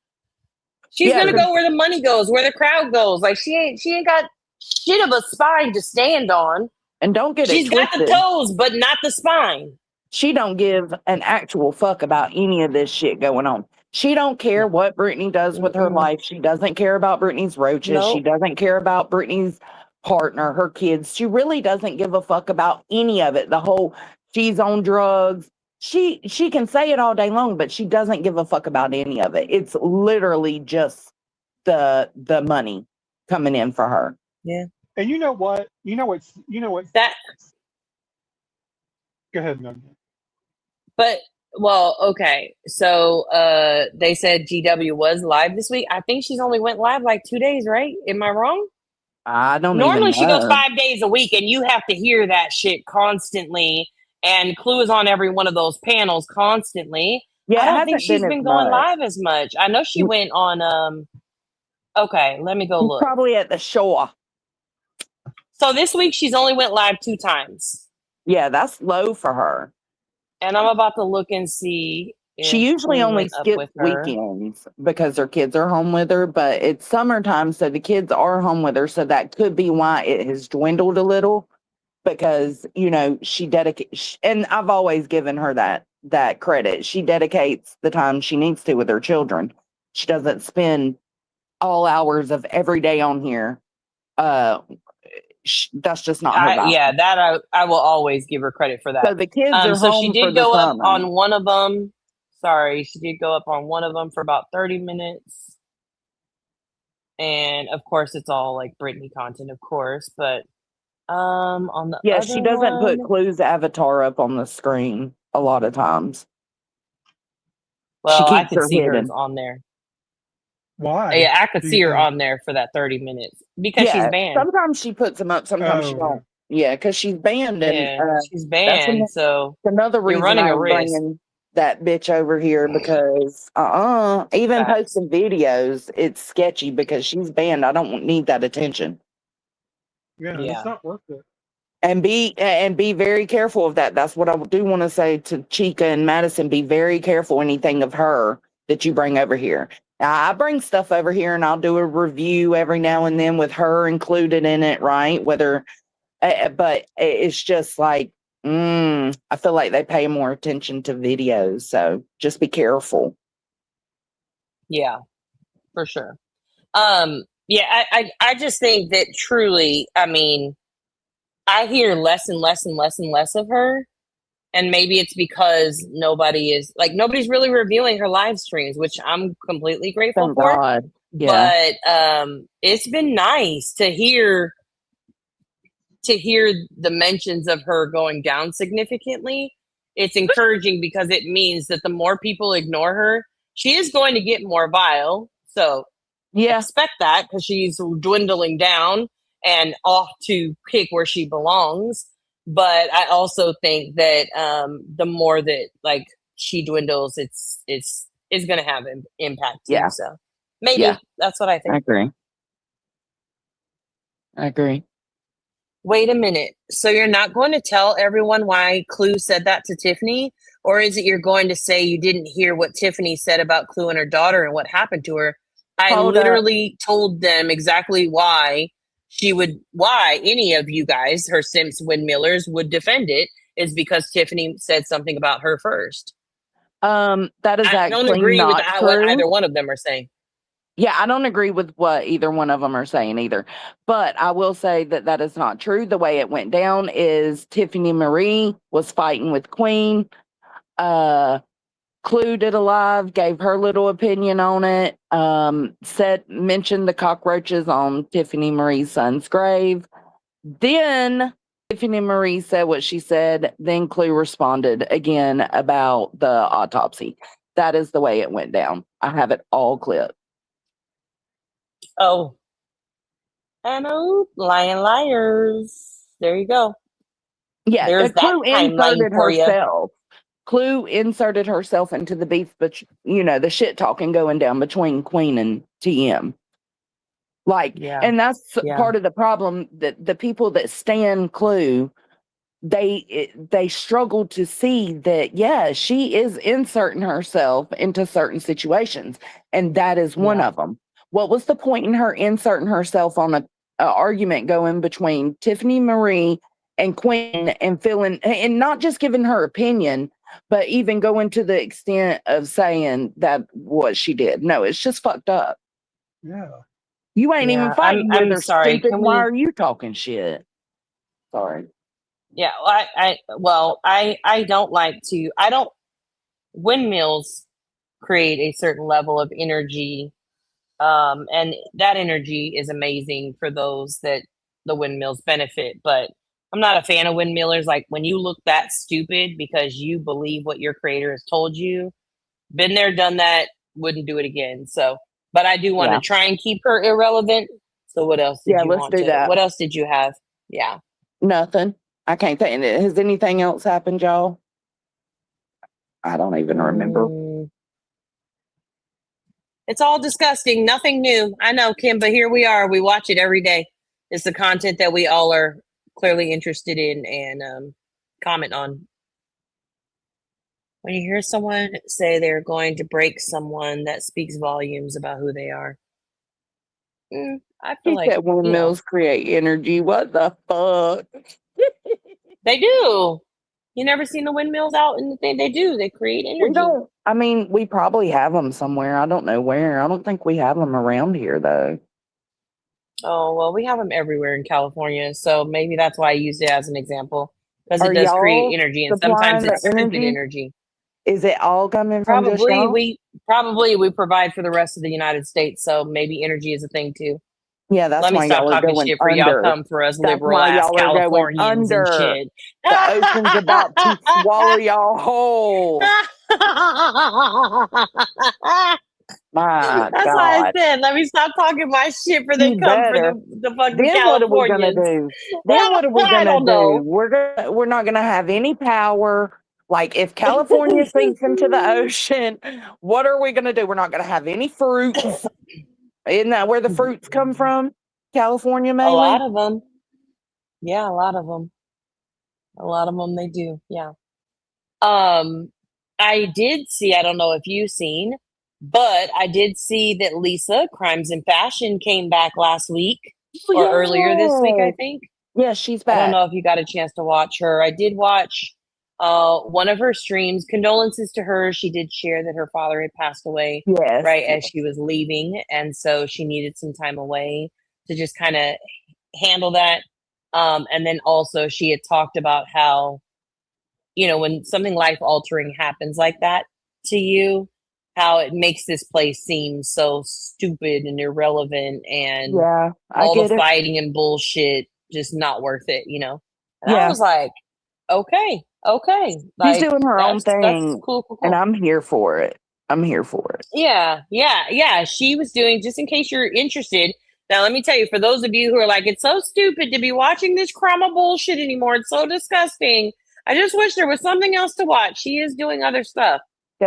She's gonna go where the money goes, where the crowd goes. Like she ain't got shit of a spine to stand on. And don't get She's it twisted. got the toes, but not the spine. She don't give an actual fuck about any of this shit going on. She don't care what Brittany does with her life. She doesn't care about Brittany's roaches. Nope. She doesn't care about Brittany's partner, her kids. She really doesn't give a fuck about any of it. The whole she's on drugs. She can say it all day long, but she doesn't give a fuck about any of it. It's literally just the money coming in for her. Yeah. And you know what? You know what's that. Go ahead, Nunya. But well, okay. So they said GW was live this week. I think she's only went live like 2 days, right? Am I wrong? I don't Normally even she know. goes 5 days a week, and you have to hear that shit constantly. And Clue is on every one of those panels constantly. Yeah, I don't think she's been going live as much. I know she went on. Okay, let me go look. Probably at the shore. So this week she's only went live 2 times. Yeah, that's low for her. And I'm about to look and see. She usually only skips weekends because her kids are home with her, but it's summertime, so the kids are home with her. So that could be why it has dwindled a little, because, you know, she dedicates, and I've always given her that credit. She dedicates the time she needs to with her children. She doesn't spend all hours of every day on here. That's just not her. Yeah, that I will always give her credit for that. So the kids are so home she did for the go up summer. on one of them. Sorry, she did go up on one of them for about 30 minutes. And of course, it's all like Brittany content, of course. But on the other she doesn't put one, Clue's avatar up on the screen a lot of times. well, she I keeps could her see hidden. hers on there. Why? Yeah, I could see her on there for that 30 minutes because she's banned. Sometimes she puts them up, sometimes she don't. Yeah, because she's banned. And she's banned. So another reason you're running I'm a risk. bringing that bitch over here, because even posting videos, it's sketchy because she's banned. I don't need that attention. Yeah, it's not worth it. And be very careful of that. That's what I do want to say to Chica and Madison. Be very careful anything of her that you bring over here. Now, I bring stuff over here and I'll do a review every now and then with her included in it, right? But it's just like, I feel like they pay more attention to videos. So just be careful. Yeah, for sure. Yeah, I just think that truly, I mean, I hear less and less and less and less of her. And maybe it's because nobody's really reviewing her live streams, which I'm completely grateful for. God. Yeah. But it's been nice to hear the mentions of her going down significantly. It's encouraging because it means that the more people ignore her, she is going to get more vile. So expect that, because she's dwindling down and off to pick where she belongs. But I also think that the more that like she dwindles, it's going to have an impact too. Yeah. So maybe that's what I think. I agree. Wait a minute. So you're not going to tell everyone why Clue said that to Tiffany? Or is it you're going to say you didn't hear what Tiffany said about Clue and her daughter and what happened to her? I literally told them exactly why any of you guys, her Simps windmillers, would defend it, is because Tiffany said something about her first. That is I don't agree with what either one of them are saying. Yeah, I don't agree with what either one of them are saying either. But I will say that is not true. The way it went down is Tiffany Marie was fighting with Queen. Clue did a live, gave her little opinion on it. Mentioned the cockroaches on Tiffany Marie's son's grave. Then Tiffany Marie said what she said. Then Clue responded again about the autopsy. That is the way it went down. I have it all clipped. Oh. I know, lying liars. There you go. Yeah, There's that Clue timeline inserted for you. herself. Clue inserted herself into the beef, but the shit talking going down between Queen and TM. And that's part of the problem, that the people that stand Clue, they struggle to see that, she is inserting herself into certain situations, and that is one of them. What was the point in her inserting herself on a argument going between Tiffany Marie and Queen, and feeling, and not just giving her opinion, but even going to the extent of saying that what she did? No, it's just fucked up. Yeah. You ain't even fighting with I'm her, sorry. stupid. Why are you talking shit? Sorry. Yeah, I don't like to. Windmills create a certain level of energy, and that energy is amazing for those that the windmills benefit. But I'm not a fan of windmillers. Like, when you look that stupid because you believe what your creator has told you, been there, done that, wouldn't do it again. So, but I do want to try and keep her irrelevant. So what else did you let's do that. What else did you have? Yeah. Nothing. I can't think. Has anything else happened, y'all? I don't even remember. It's all disgusting. Nothing new. I know, Kim, but here we are. We watch it every day. It's the content that we all are clearly interested in and comment on. When you hear someone say they're going to break someone, that speaks volumes about who they are. I feel like that windmills create energy. What the fuck? They do. You never seen the windmills out in the thing? They do. They create energy. We don't. I mean, we probably have them somewhere. I don't know where. I don't think we have them around here, though. Oh, well, we have them everywhere in California, so maybe that's why I used it as an example, because it does create energy, and sometimes it's stupid energy. Is it all coming from just y'all? We provide for the rest of the United States, so maybe energy is a thing too. Yeah, that's why y'all are going shit for under. y'all come for us That's liberal why ass y'all are going Californians and under. shit. The ocean's about to swallow y'all whole. My That's God. why I said, let me stop talking my shit for they come for the fucking then Californians. What are we gonna do? Then what are we gonna do? We're not gonna have any power. Like, if California sinks into the ocean, what are we gonna do? We're not gonna have any fruits. Isn't that where the fruits come from? California, mainly? A lot of them. Yeah, a lot of them. A lot of them, they do. Yeah. I did see, I don't know if you've seen, but I did see that Lisa, Crimes and Fashion, came back last week or earlier this week, I think. Yeah, she's back. I don't know if you got a chance to watch her. I did watch one of her streams. Condolences to her. She did share that her father had passed away right as she was leaving, and so she needed some time away to just kind of handle that. And then also she had talked about how, when something life altering happens like that to you, how it makes this place seem so stupid and irrelevant, and all the fighting and bullshit just not worth it, And I was like, okay. She's doing her own thing, that's cool. and I'm here for it. Yeah. She was doing, just in case you're interested. Now, let me tell you, for those of you who are like, it's so stupid to be watching this crummy bullshit anymore. It's so disgusting. I just wish there was something else to watch. She is doing other stuff.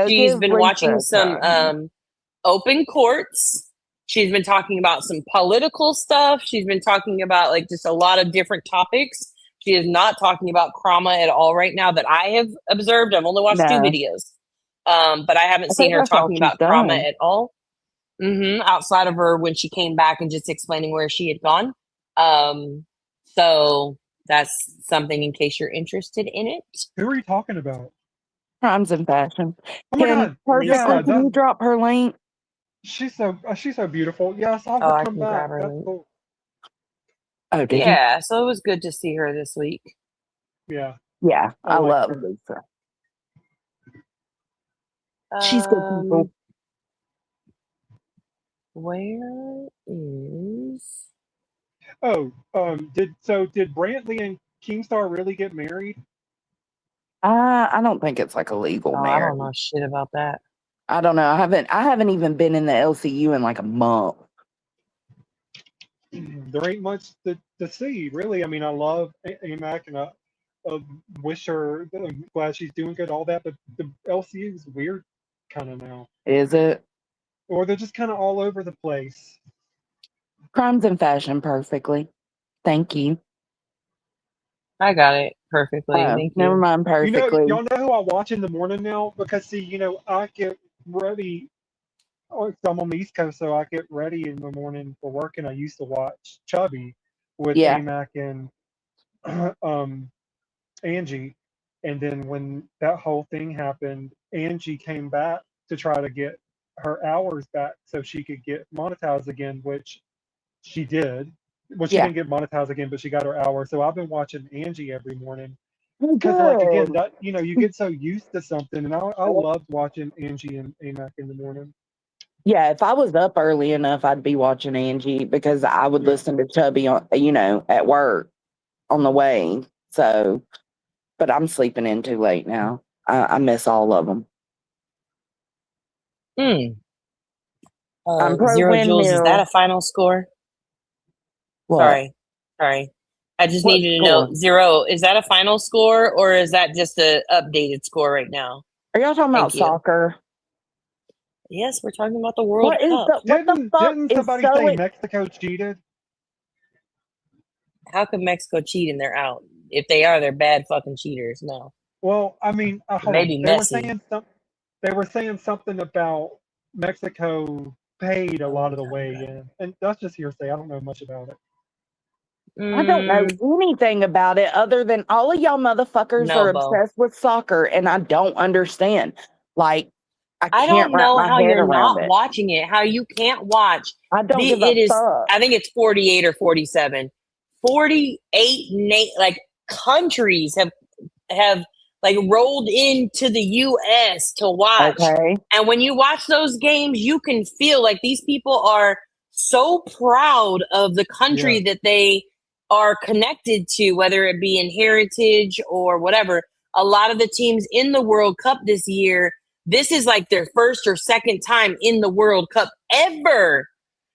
She's been watching some open courts. She's been talking about some political stuff. She's been talking about just a lot of different topics. She is not talking about trauma at all right now that I have observed. I've only watched 2 videos. But I haven't seen her talking about trauma at all. Outside of her when she came back and just explaining where she had gone. So that's something in case you're interested in it. Who are you talking about? Crimes and Fashion. Oh my God. Perfectly, can you drop her link? She's so beautiful. Yes, I'll her come back. That's cool. Oh, did you? So it was good to see her this week. Yeah. Yeah, I love Lisa. She's good people. Where is? Oh, did Brantley and Keemstar really get married? I don't think it's like a legal Oh, I marriage. don't know shit about that. I don't know. I haven't even been in the LCU in like a month. There ain't much to see, really. I mean, I love AMAC and I wish her, I'm glad she's doing good, all that, but the LCU is weird kind of now. Is it? Or they're just kind of all over the place. Crimes and fashion perfectly. Thank you. I got it perfectly. Oh, Thank never you. mind perfectly. Y'all know who I watch in the morning now? Because, see, I get ready. Oh, I'm on the East Coast, so I get ready in the morning for work, and I used to watch Chubby with Yeah. AMAC and Angie. And then when that whole thing happened, Angie came back to try to get her hours back so she could get monetized again, which she did. Well, she didn't get monetized again, but she got her hours. So I've been watching Angie every morning. Because, like, again, that you get so used to something, and I loved watching Angie and AMAC in the morning. Yeah, if I was up early enough, I'd be watching Angie because I would listen to Chubby on, at work on the way. So, but I'm sleeping in too late now. I miss all of them. I'm pro 0 windmill. Jules, is that a final score? What? Sorry. I just What needed to score? know, 0, is that a final score or is that just a updated score right now? Are y'all talking about soccer? Yes, we're talking about the World Cup. What the fuck Didn't is somebody so say Mexico cheated? How could Mexico cheat and they're out? If they are, they're bad fucking cheaters. No. Well, I mean, hold Maybe on. Messi. They were saying something about Mexico paid a lot of the way in, and that's just hearsay. I don't know much about it. I don't know anything about it other than all of y'all motherfuckers are obsessed with soccer, and I don't understand. Like, I can't don't wrap know my how head you're around not it. watching it. How you can't watch. I don't give a fuck. I think it's 48 or 47. 48 countries have like rolled into the US to watch. Okay. And when you watch those games, you can feel like these people are so proud of the country that they are connected to, whether it be in heritage or whatever. A lot of the teams in the World Cup this year, this is like their first or second time in the World Cup ever.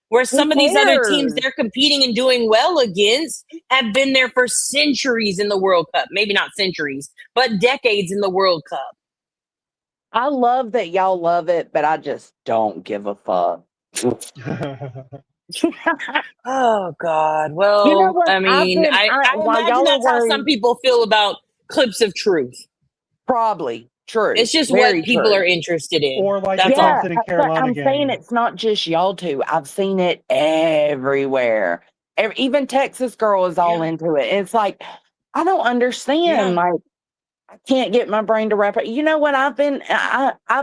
Where some of these other teams they're competing and doing well against have been there for centuries in the World Cup. Maybe not centuries, but decades in the World Cup. I love that y'all love it, but I just don't give a fuck. Oh God. Well, you know what? I mean, I imagine that's how some people feel about clips of truth. Probably true. It's just very what people true. are interested in. Or like that's the all. Thompson and Carolina but I'm game. saying it's not just y'all two. I've seen it everywhere. Even Texas Girl is all into it. It's like, I don't understand. Like, I can't get my brain to wrap it. You know what? I've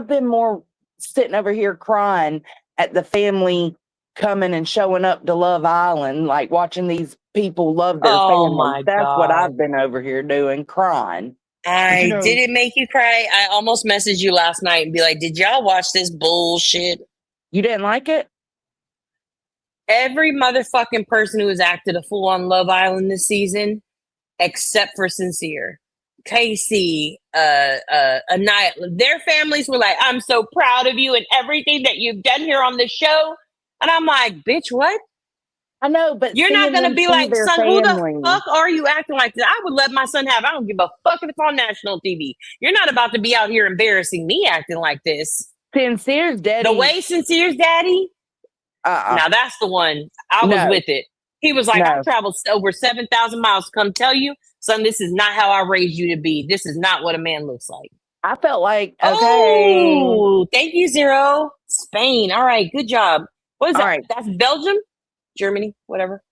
been more sitting over here crying at the family coming and showing up to Love Island, like watching these people love their families. My That's God. what I've been over here doing, crying. Did it make you cry? I almost messaged you last night and be like, did y'all watch this bullshit? You didn't like it? Every motherfucking person who has acted a fool on Love Island this season, except for Sincere, Casey, Anaya, their families were like, I'm so proud of you and everything that you've done here on the show. And I'm like, bitch, what? I know, but you're not going to be like, son, who the fuck are you acting like this? I would let my son have, I don't give a fuck if it's on national TV. You're not about to be out here embarrassing me acting like this. Sincere's daddy. The way Sincere's daddy, now that's the one. I was with it. He was like, I traveled over 7,000 miles to come tell you, son, this is not how I raised you to be. This is not what a man looks like. I felt like, oh, thank you, 0. Spain. All right, good job. What is that? Right. That's Belgium? Germany, whatever.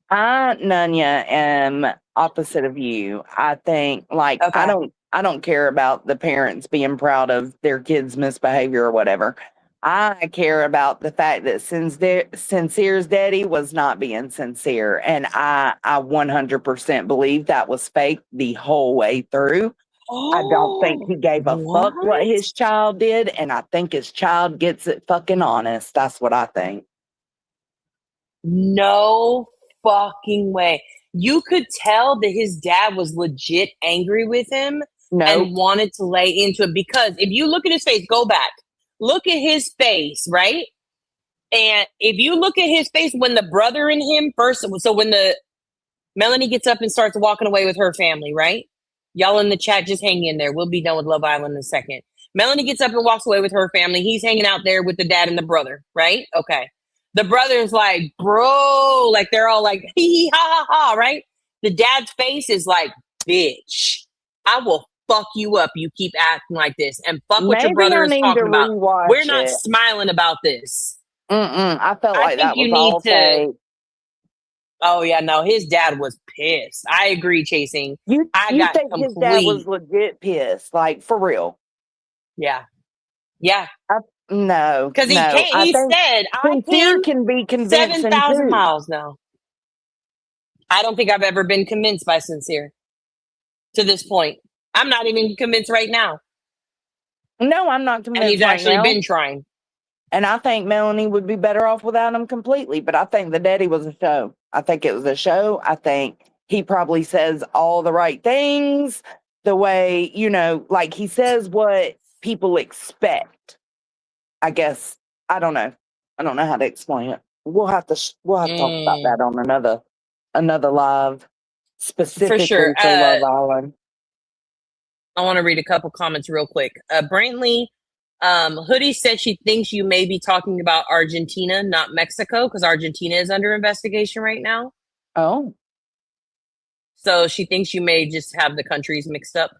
I, Nunya, am opposite of you. I think, like, I don't care about the parents being proud of their kids' misbehavior or whatever. I care about the fact that Sincere's daddy was not being sincere, and I 100% believe that was fake the whole way through. I don't think he gave a fuck what his child did, and I think his child gets it fucking honest. That's what I think. No fucking way. You could tell that his dad was legit angry with him and wanted to lay into it, because if you look at his face, go back, look at his face, right? And if you look at his face when the brother and him first, so when the Melanie gets up and starts walking away with her family, right? Y'all in the chat, just hang in there. We'll be done with Love Island in a second. Melanie gets up and walks away with her family. He's hanging out there with the dad and the brother, right? Okay. The brother's like, bro, like they're all like, hee hee ha ha ha, right? The dad's face is like, bitch, I will fuck you up. You keep acting like this, and fuck what your brother is talking about. We're not smiling about this. I felt like that was all fake. Oh yeah, no, his dad was pissed. I agree, Chasing. You think his dad was legit pissed, like for real? Yeah. No, because he can't. He said, "I can be convincing 7,000 miles now." I don't think I've ever been convinced by Sincere to this point. I'm not even convinced right now. No, I'm not convinced. And he's actually been trying. And I think Melanie would be better off without him completely. But I think the daddy was a show. I think it was a show. I think he probably says all the right things the way, like he says what people expect. I guess. I don't know. I don't know how to explain it. We'll have to talk about that on another live specifically for Love Island. I want to read a couple comments real quick. Brantley, Hoodie said she thinks you may be talking about Argentina, not Mexico, because Argentina is under investigation right now. Oh. So she thinks you may just have the countries mixed up.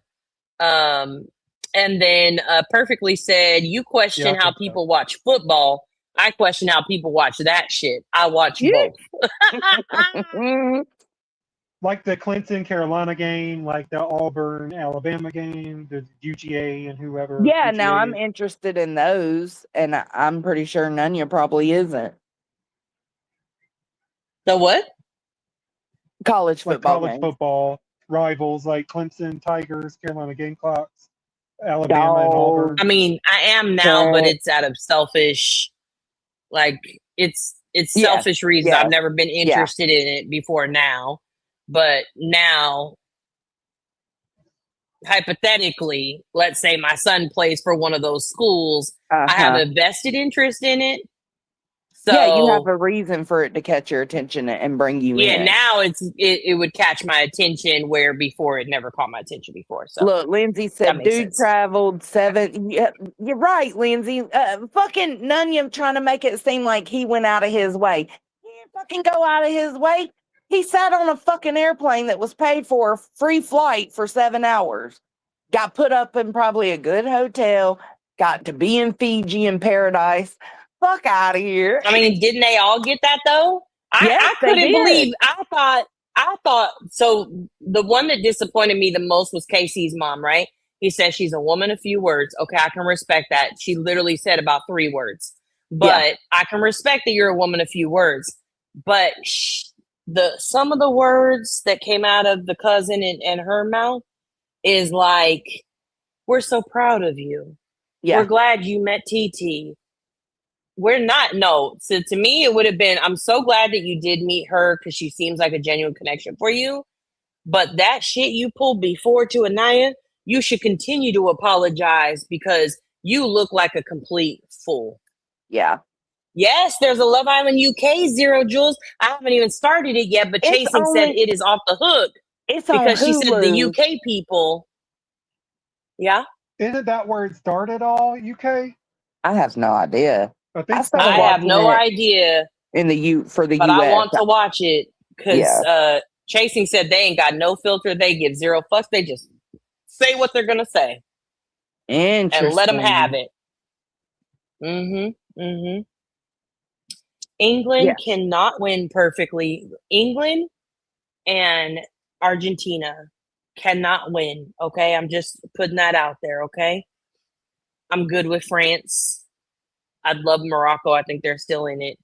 And then Perfectly said, you question how people watch football. I question how people watch that shit. I watch both. Like the Clemson Carolina game, like the Auburn Alabama game, the UGA and whoever. Yeah, UGA now I'm interested in those, and I'm pretty sure Nunya probably isn't. The what? College football. College football rivals like Clemson Tigers, Carolina Gamecocks, Alabama and Auburn. I mean, I am now, but it's out of selfish, like it's selfish reasons. I've never been interested in it before now, but now, hypothetically, let's say my son plays for one of those schools, I have a vested interest in it. So you have a reason for it to catch your attention and bring you in. Yeah, now it would catch my attention where before it never caught my attention before. So look, Lindsay said, dude traveled 7. Yeah, you're right, Lindsay. Fucking Nunya trying to make it seem like he went out of his way. He didn't fucking go out of his way. He sat on a fucking airplane that was paid for, free flight for 7 hours. Got put up in probably a good hotel. Got to be in Fiji in paradise. Fuck out of here. I mean, didn't they all get that though? I couldn't believe. I thought so. The one that disappointed me the most was Casey's mom, right? He said she's a woman of few words. Okay, I can respect that. She literally said about 3 words, but I can respect that you're a woman of few words. But some of the words that came out of the cousin and her mouth is like, "We're so proud of you. We're glad you met TT." We're not. No. So to me, it would have been, I'm so glad that you did meet her because she seems like a genuine connection for you. But that shit you pulled before to Anaya, you should continue to apologize because you look like a complete fool. Yeah. Yes, there's a Love Island UK, Zero Jules. I haven't even started it yet, but Chasing said it is off the hook. It's because she said the UK people. Yeah. Isn't that where it started all, UK? I have no idea. I have no idea for the US. But I want to watch it because Chasing said they ain't got no filter. They give 0 fucks. They just say what they're gonna say. Interesting. And let them have it. England cannot win perfectly. England and Argentina cannot win. Okay, I'm just putting that out there. Okay, I'm good with France. I'd love Morocco. I think they're still in it.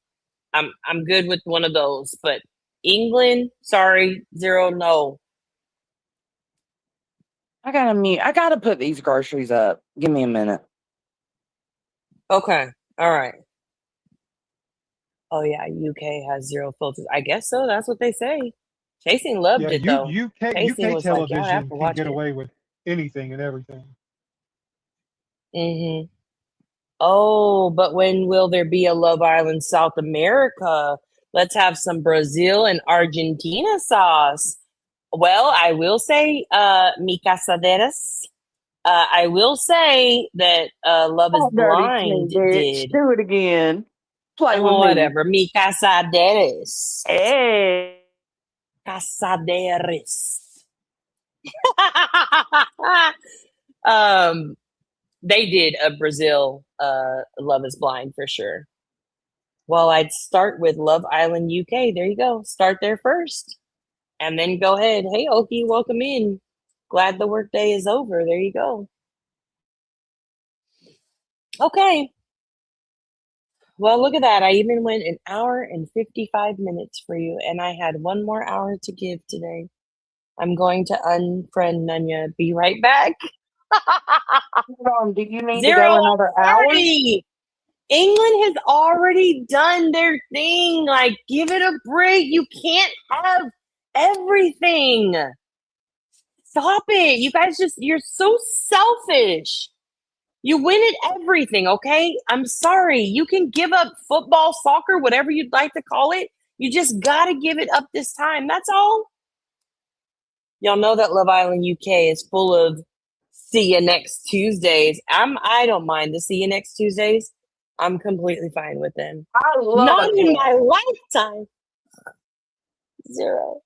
I'm good with one of those, but England, sorry, 0, no. I gotta mute. I gotta put these groceries up. Give me a minute. Okay. All right. Oh yeah, UK has 0 filters. I guess so. That's what they say. Chasing loved Yeah, it though. Chasing UK was like, y'all have television to can watch get it. away with anything and everything. Mm-hmm. Oh, but when will there be a Love Island South America? Let's have some Brazil and Argentina sauce. Well, I will say, mi casaderas. I will say that Love is Oh, dirty Blind snake bitch. did. Do it again. Play with me. Whatever. Mi casaderas. Hey. Casaderas. um, they did a Brazil Love is Blind for sure. Well, I'd start with Love Island UK. There you go. Start there first. And then go ahead. Hey, Oki, welcome in. Glad the workday is over. There you go. Okay. Well, look at that. I even went 1 hour and 55 minutes for you, and I had 1 more hour to give today. I'm going to unfriend Nunya. Be right back. Do you need to 0 go another hour? 40. England has already done their thing. Like, give it a break. You can't have everything. Stop it. You guys you're so selfish. You win at everything, okay? I'm sorry. You can give up football, soccer, whatever you'd like to call it. You just got to give it up this time. That's all. Y'all know that Love Island UK is full of see you next Tuesdays. I don't mind the see you next Tuesdays. I'm completely fine with them. I love Not in it. my lifetime. 0.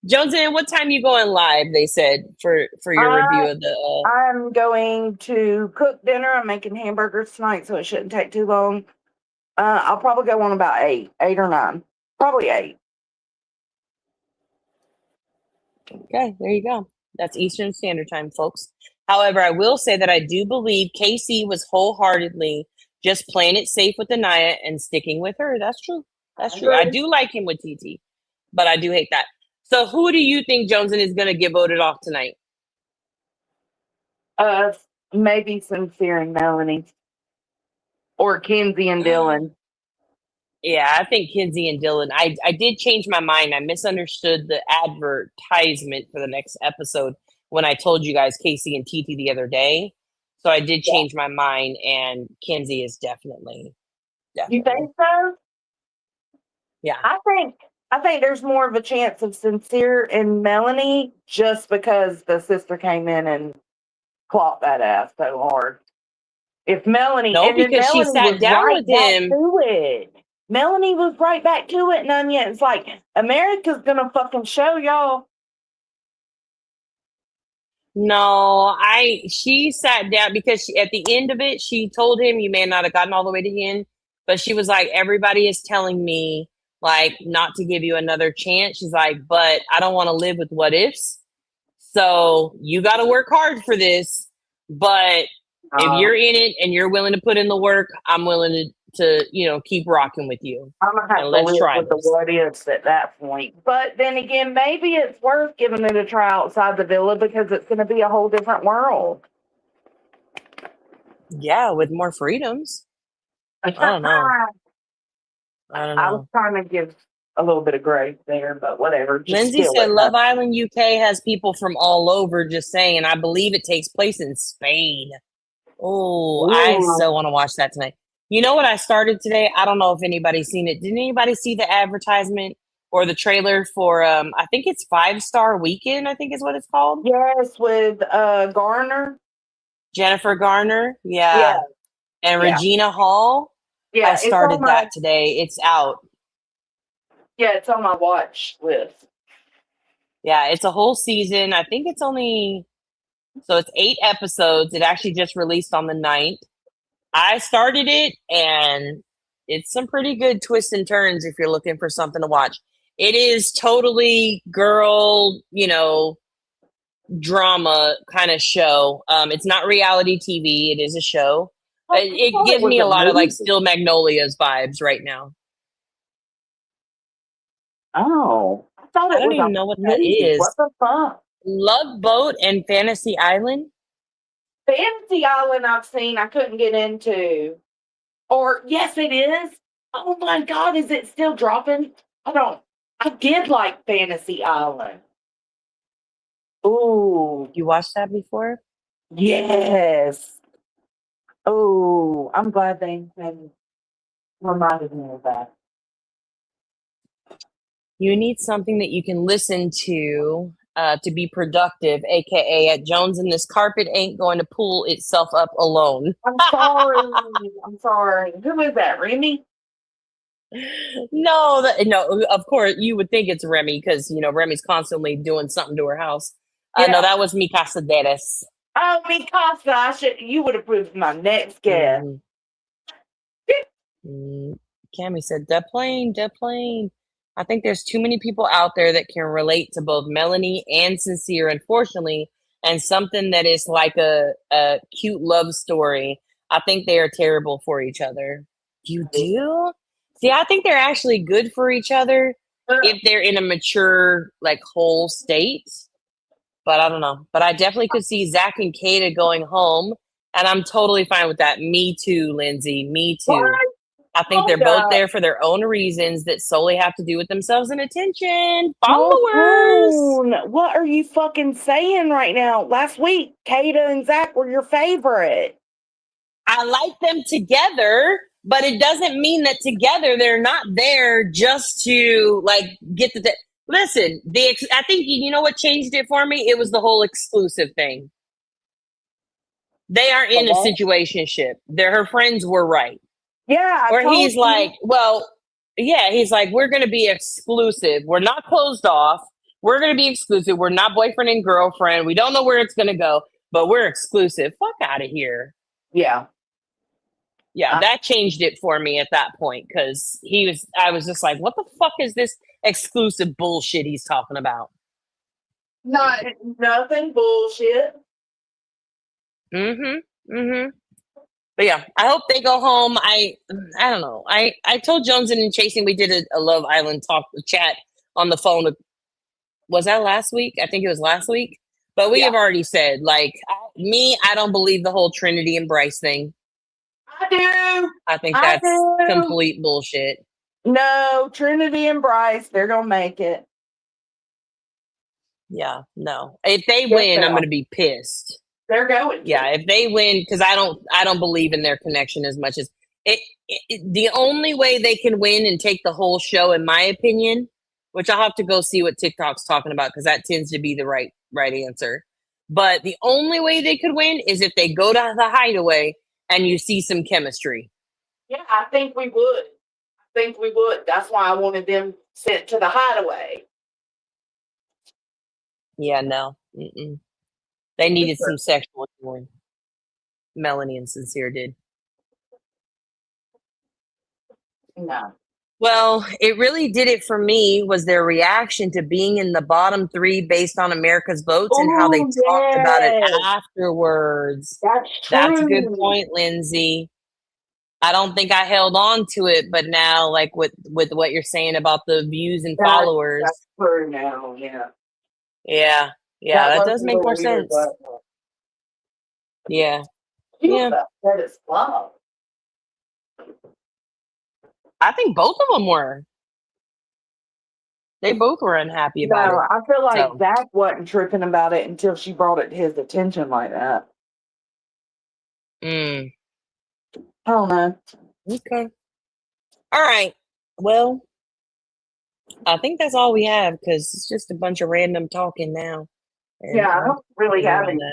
Jonesy, what time you going live? They said for your review of the. I'm going to cook dinner. I'm making hamburgers tonight, so it shouldn't take too long. I'll probably go on about 8 or 9, probably 8. Okay, there you go. That's Eastern Standard Time, folks. However, I will say that I do believe Casey was wholeheartedly just playing it safe with Anaya and sticking with her. That's true. That's true. I do like him with TT, but I do hate that. So who do you think Joneson is going to get voted off tonight? Maybe Sincere and Melanie. Or Kenzie and Dylan. Yeah, I think Kinsey and Dylan. I did change my mind. I misunderstood the advertisement for the next episode when I told you guys Casey and TT the other day. So I did change my mind, and Kinsey is definitely. You think so? Yeah. I think there's more of a chance of Sincere and Melanie just because the sister came in and clocked that ass so hard. If Melanie because she sat down with him. To it. Melanie was right back to it, Nunya. It's like America's gonna fucking show y'all. No, she sat down because at the end of it, she told him, you may not have gotten all the way to the end, but she was like, everybody is telling me like not to give you another chance. She's like, but I don't want to live with what ifs. So you got to work hard for this. But if you're in it and you're willing to put in the work, I'm willing to keep rocking with you. I'm gonna have to live with the what ifs at that point. But then again, maybe it's worth giving it a try outside the villa because it's going to be a whole different world. Yeah, with more freedoms. I don't know. I was trying to give a little bit of grace there, but whatever. Lindsay said Love Island UK has people from all over, just saying. I believe it takes place in Spain. Oh, I so want to watch that tonight. You know what I started today? I don't know if anybody's seen it. Did anybody see the advertisement or the trailer for I think it's 5-Star Weekend, I think is what it's called? Yes, with Garner. Jennifer Garner. Yeah. And Regina Hall. Yeah. I started that today. It's out. Yeah, it's on my watch list. Yeah, it's a whole season. I think it's it's 8 episodes. It actually just released on the 9th. I started it, and it's some pretty good twists and turns if you're looking for something to watch. It is totally girl, drama kind of show. It's not reality TV. It is a show. It gives me a lot of like Still Magnolias vibes right now. Oh, I thought it was. I don't even know what that is. What the fuck? Love Boat and Fantasy Island. Fantasy Island I've seen, I couldn't get into. Or, yes, it is. Oh my God, is it still dropping? I did like Fantasy Island. Ooh, You watched that before? yes. Oh, I'm glad they reminded me of that. You need something that you can listen to be productive, aka at Jones and this carpet ain't going to pull itself up alone. I'm sorry. I'm sorry. Who is that, Remy? No, of course you would think it's Remy because Remy's constantly doing something to her house. Yeah. No, that was Mi Casa Deres. Oh, Mikasa. You would have proved my next guess. Cammy said, "The plane, the plane." I think there's too many people out there that can relate to both Melanie and Sincere, unfortunately, and something that is like a cute love story. I think they are terrible for each other. You do? See, I think they're actually good for each other if they're in a mature, like, whole state. But I don't know. But I definitely could see Zach and Kata going home, and I'm totally fine with that. Me too, Lindsay. Me too. What? I think they're both there for their own reasons that solely have to do with themselves and attention. Followers. What are you fucking saying right now? Last week, Kata and Zach were your favorite. I like them together, but it doesn't mean that together they're not there just to like get the. Listen, I think you know what changed it for me. It was the whole exclusive thing. They are in a situationship. Her friends were right. Yeah. Or he's like, well, yeah, he's like, we're going to be exclusive. We're not closed off. We're going to be exclusive. We're not boyfriend and girlfriend. We don't know where it's going to go, but we're exclusive. Fuck out of here. Yeah. Yeah, that changed it for me at that point because I was just like, what the fuck is this exclusive bullshit he's talking about? Nothing bullshit. But yeah, I hope they go home. I don't know. I told Jones and Chasing we did a Love Island chat on the phone. Was that last week? I think it was last week. But we have already said, like, I don't believe the whole Trinity and Bryce thing. I do. I think that's complete bullshit. No, Trinity and Bryce, they're going to make it. Yeah, no. If they win, I'm going to be pissed. They're going to. Yeah, if they win, because I don't believe in their connection as much as the only way they can win and take the whole show, in my opinion, which I'll have to go see what TikTok's talking about because that tends to be the right answer. But the only way they could win is if they go to the Hideaway and you see some chemistry. Yeah, I think we would. That's why I wanted them sent to the Hideaway. Yeah, no. Mm-mm. They needed some sexual healing. Melanie and Sincere did. No. Well, it really did it for me was their reaction to being in the bottom 3 based on America's votes and how they talked about it afterwards. That's a good point, Lindsay. I don't think I held on to it, but now, like with what you're saying about the views and followers. That's true now, yeah. Yeah. Yeah, that does make more sense. Yeah. Yeah. That is love. I think both of them were. They both were unhappy about it. I feel like Zach wasn't tripping about it until she brought it to his attention like that. I don't know. Okay. All right. Well, I think that's all we have because it's just a bunch of random talking now. And I don't really have anything.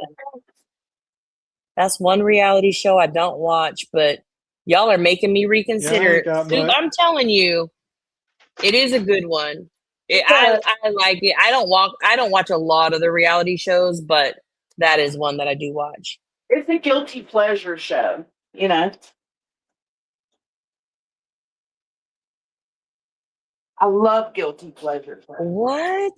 That's one reality show I don't watch, but y'all are making me reconsider. I'm telling you, it is a good one. I like it. I don't watch a lot of the reality shows, but that is one that I do watch. It's a guilty pleasure show, you know. I love guilty pleasure. What?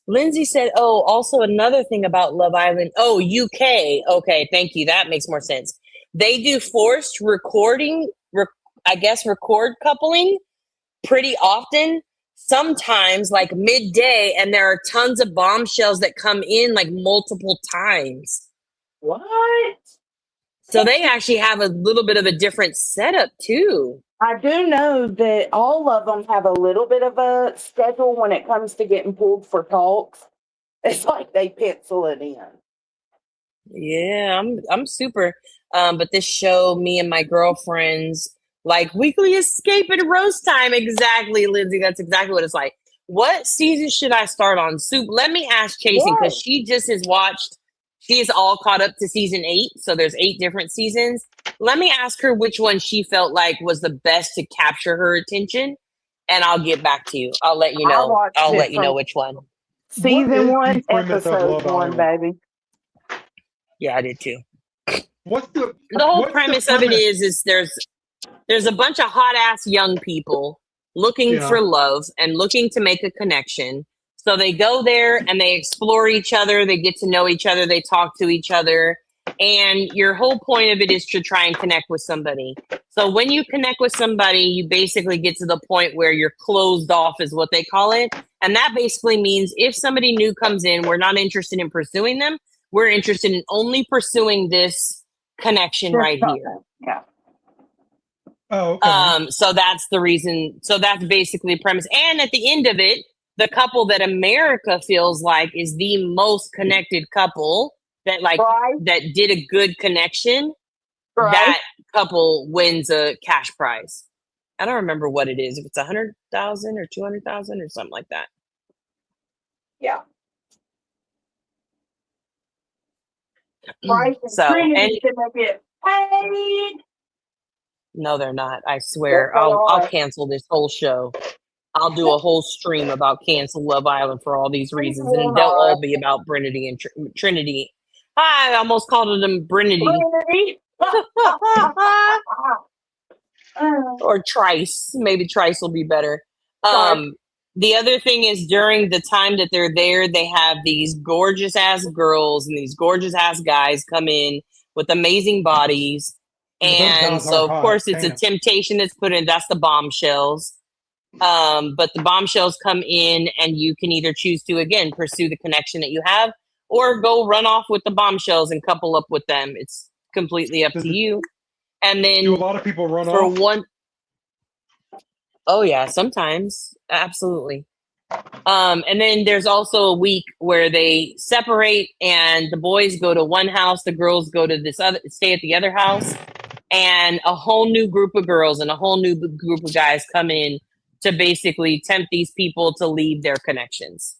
Lindsay said, oh, also another thing about Love Island. Oh, UK. Okay, thank you. That makes more sense. They do forced recording, record coupling pretty often. sometimes like midday, and there are tons of bombshells that come in like multiple times. What? So they actually have a little bit of a different setup too. I do know that all of them have a little bit of a schedule when it comes to getting pulled for talks. It's like they pencil it in. Yeah, I'm super. But this show, me and my girlfriends, like weekly escape and roast time. Exactly, Lindsay. That's exactly what it's like. What season should I start on? Soup. Let me ask Chasing, because she just has watched. She is all caught up to season 8, so there's 8 different seasons. Let me ask her which one she felt like was the best to capture her attention, and I'll get back to you. I'll let you know. I'll let you know which one. Season 1, premise of episode Love 1, Island? baby. Yeah, I did too. What's the whole premise of it is there's a bunch of hot ass young people looking for love and looking to make a connection. So they go there and they explore each other, they get to know each other, they talk to each other, and your whole point of it is to try and connect with somebody. So when you connect with somebody, you basically get to the point where you're closed off, is what they call it. And that basically means if somebody new comes in, we're not interested in pursuing them. We're interested in only pursuing this connection right here. Yeah. Oh, okay. So that's the reason. So that's basically the premise. And at the end of it, the couple that America feels like is the most connected couple that that did a good connection, that couple wins a cash prize. I don't remember what it is. If it's 100,000 or 200,000 or something like that. Yeah. So, and gonna get paid. No, they're not. I swear. I'll cancel this whole show. I'll do a whole stream about cancel Love Island for all these reasons, and they'll all be about Trinity and Trinity. I almost called them Brinity. Or Trice. Maybe Trice will be better. The other thing is, during the time that they're there, they have these gorgeous ass girls and these gorgeous ass guys come in with amazing bodies. And so, of course, it's a temptation that's put in. That's the bombshells. But the bombshells come in, and you can either choose to, again, pursue the connection that you have, or go run off with the bombshells and couple up with them. It's completely up to you. And then, do a lot of people run off? Oh yeah, sometimes, absolutely. And then there's also a week where they separate, and the boys go to one house, the girls go to this other, stay at the other house, and a whole new group of girls and a whole new group of guys come in to basically tempt these people to leave their connections.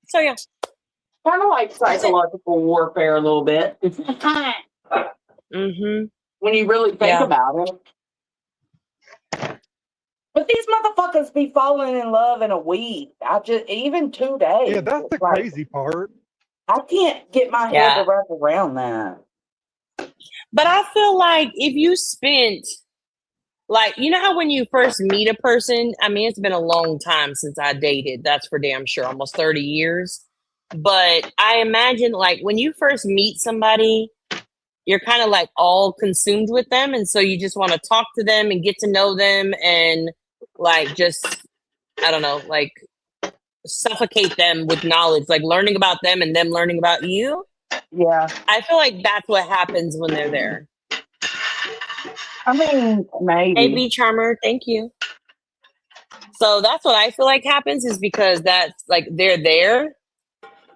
So yeah, kind of like psychological warfare a little bit. When you really think about it. But these motherfuckers be falling in love in a week. Even 2 days. Yeah, that's the crazy part. I can't get my head to wrap around that. But I feel like if you spent, like, you know how when you first meet a person, I mean, it's been a long time since I dated. That's for damn sure, almost 30 years. But I imagine, like, when you first meet somebody, you're kind of like all consumed with them. And so you just want to talk to them and get to know them and like, just, I don't know, like suffocate them with knowledge, like learning about them and them learning about you. Yeah. I feel like that's what happens when they're there. I mean, maybe. Hey, B Charmer, thank you. So that's what I feel like happens, is because that's like they're there.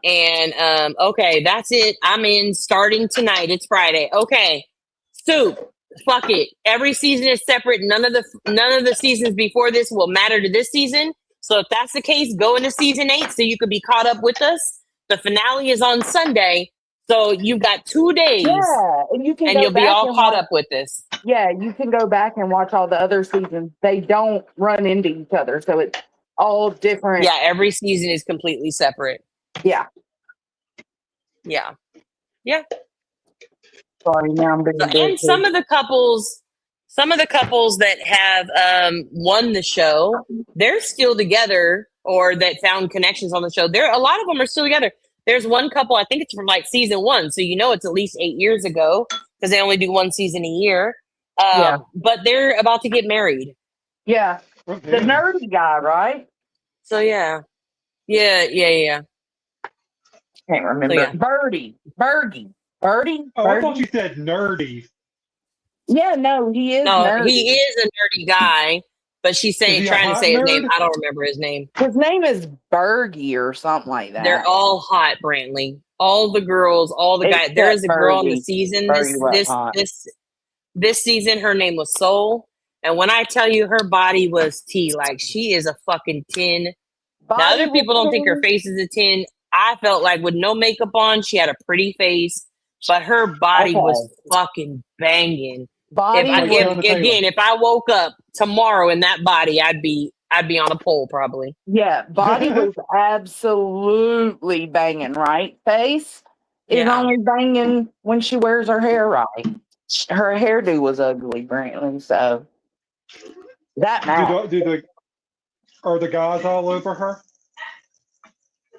And okay, that's it. I'm in starting tonight. It's Friday. Okay. Soup. Fuck it. Every season is separate. None of the seasons before this will matter to this season. So if that's the case, go into season 8 so you could be caught up with us. The finale is on Sunday. So you've got 2 days. Yeah. And you'll be all caught up with this. Yeah, you can go back and watch all the other seasons. They don't run into each other. So it's all different. Yeah, every season is completely separate. Yeah. Yeah. Yeah. Sorry, now I'm being and some of the couples that have won the show, they're still together, or that found connections on the show. A lot of them are still together. There's one couple, I think it's from like season 1, so you know it's at least 8 years ago because they only do one season a year. But they're about to get married. Yeah. Oh, The damn. nerdy guy, right? So yeah. Can't remember. yeah. Birdie. Oh, I thought you said nerdy. Yeah, no, he is No, nerdy. he is a nerdy guy, but she's Is he a trying to hot say his name. nerd? I don't remember his name. His name is Bergie or something like They're that. all hot, Brantley. All the girls, all the guys. There Except is a girl in the Birdie. season Birdie was hot. this season. Her name was Soul, and when I tell you her body was tea, like she is a fucking 10. Now Body other was people don't think her 10. face is a 10. I felt like with no makeup on, she had a pretty face, but her body was Okay. fucking banging. Body If I woke up tomorrow in that body, I'd be on a pole probably. Yeah, body was absolutely banging, right? Face is Yeah. only banging when she wears her hair right. Her hairdo was ugly, Brantley, so that matters. Are the guys all over her?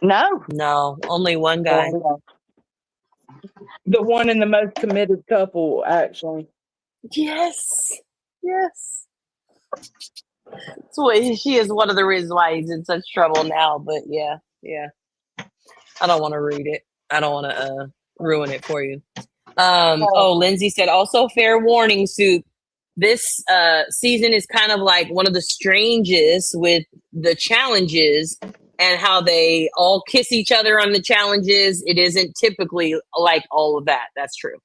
No, only one guy. The one in the most committed couple, actually. Yes. So she is one of the reasons why he's in such trouble now. But yeah. I don't want to read it. I don't want to ruin it for you. Lindsay said also fair warning, Soup. This season is kind of like one of the strangest with the challenges and how they all kiss each other on the challenges. It isn't typically like all of that. That's true.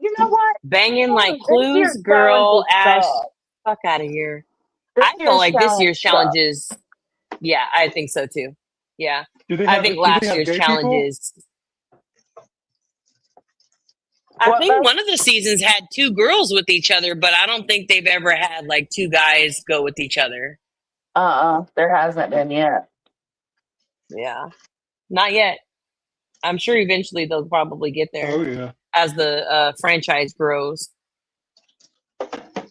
You know what? Banging like clues, girl, Ash, fuck out of here. I feel like this year's challenges. Yeah, I think so too. Yeah. I think last year's challenges. I think one of the seasons had 2 girls with each other, but I don't think they've ever had like 2 guys go with each other. There hasn't been yet. Yeah, not yet. I'm sure eventually they'll probably get there. Oh yeah. As the franchise grows.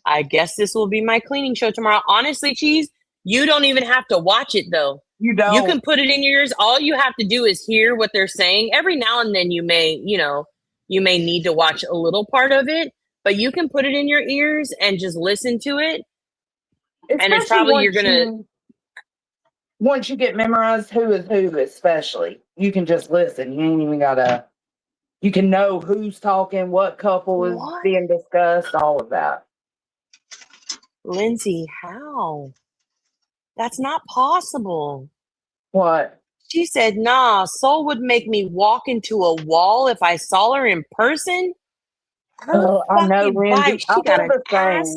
I guess this will be my cleaning show tomorrow. Honestly, Cheese, you don't even have to watch it though. You don't. You can put it in your ears. All you have to do is hear what they're saying. Every now and then you may need to watch a little part of it, but you can put it in your ears and just listen to it. And it's probably once you get memorized who is who, especially, you can just listen. You ain't even gotta. You can know who's talking, what couple is being discussed, all of that. Lindsay, how? That's not possible. What? She said, nah, Soul would make me walk into a wall if I saw her in person. Her I know, fucking Lindsay. body. She got an ass,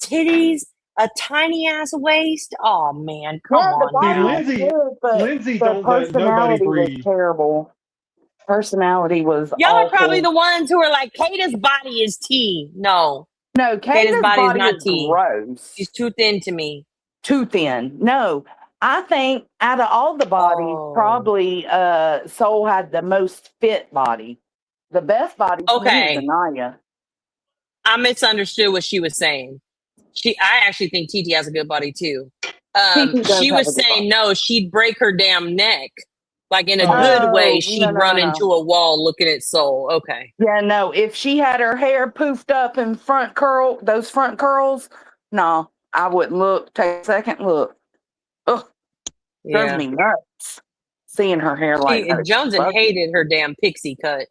titties, a tiny ass waist. Oh man, come on. Lindsay don't let nobody breathe. Was terrible. Personality was Y'all awful. are probably the ones who are like, Kata's body is tea. No, Kata's body is not tea. Gross. She's too thin to me. Too thin. No, I think out of all the bodies, probably Soul had the most fit body. The best body to me is Nunya. I misunderstood what she was saying. I actually think TT has a good body too. She was saying no, she'd break her damn neck. Like in a good way, she'd run into a wall looking at Soul. Okay. Yeah, no. If she had her hair poofed up in those front curls, no, I wouldn't take a second look. Ugh. Drives me nuts seeing her hair like that. Jones hated her damn pixie cut.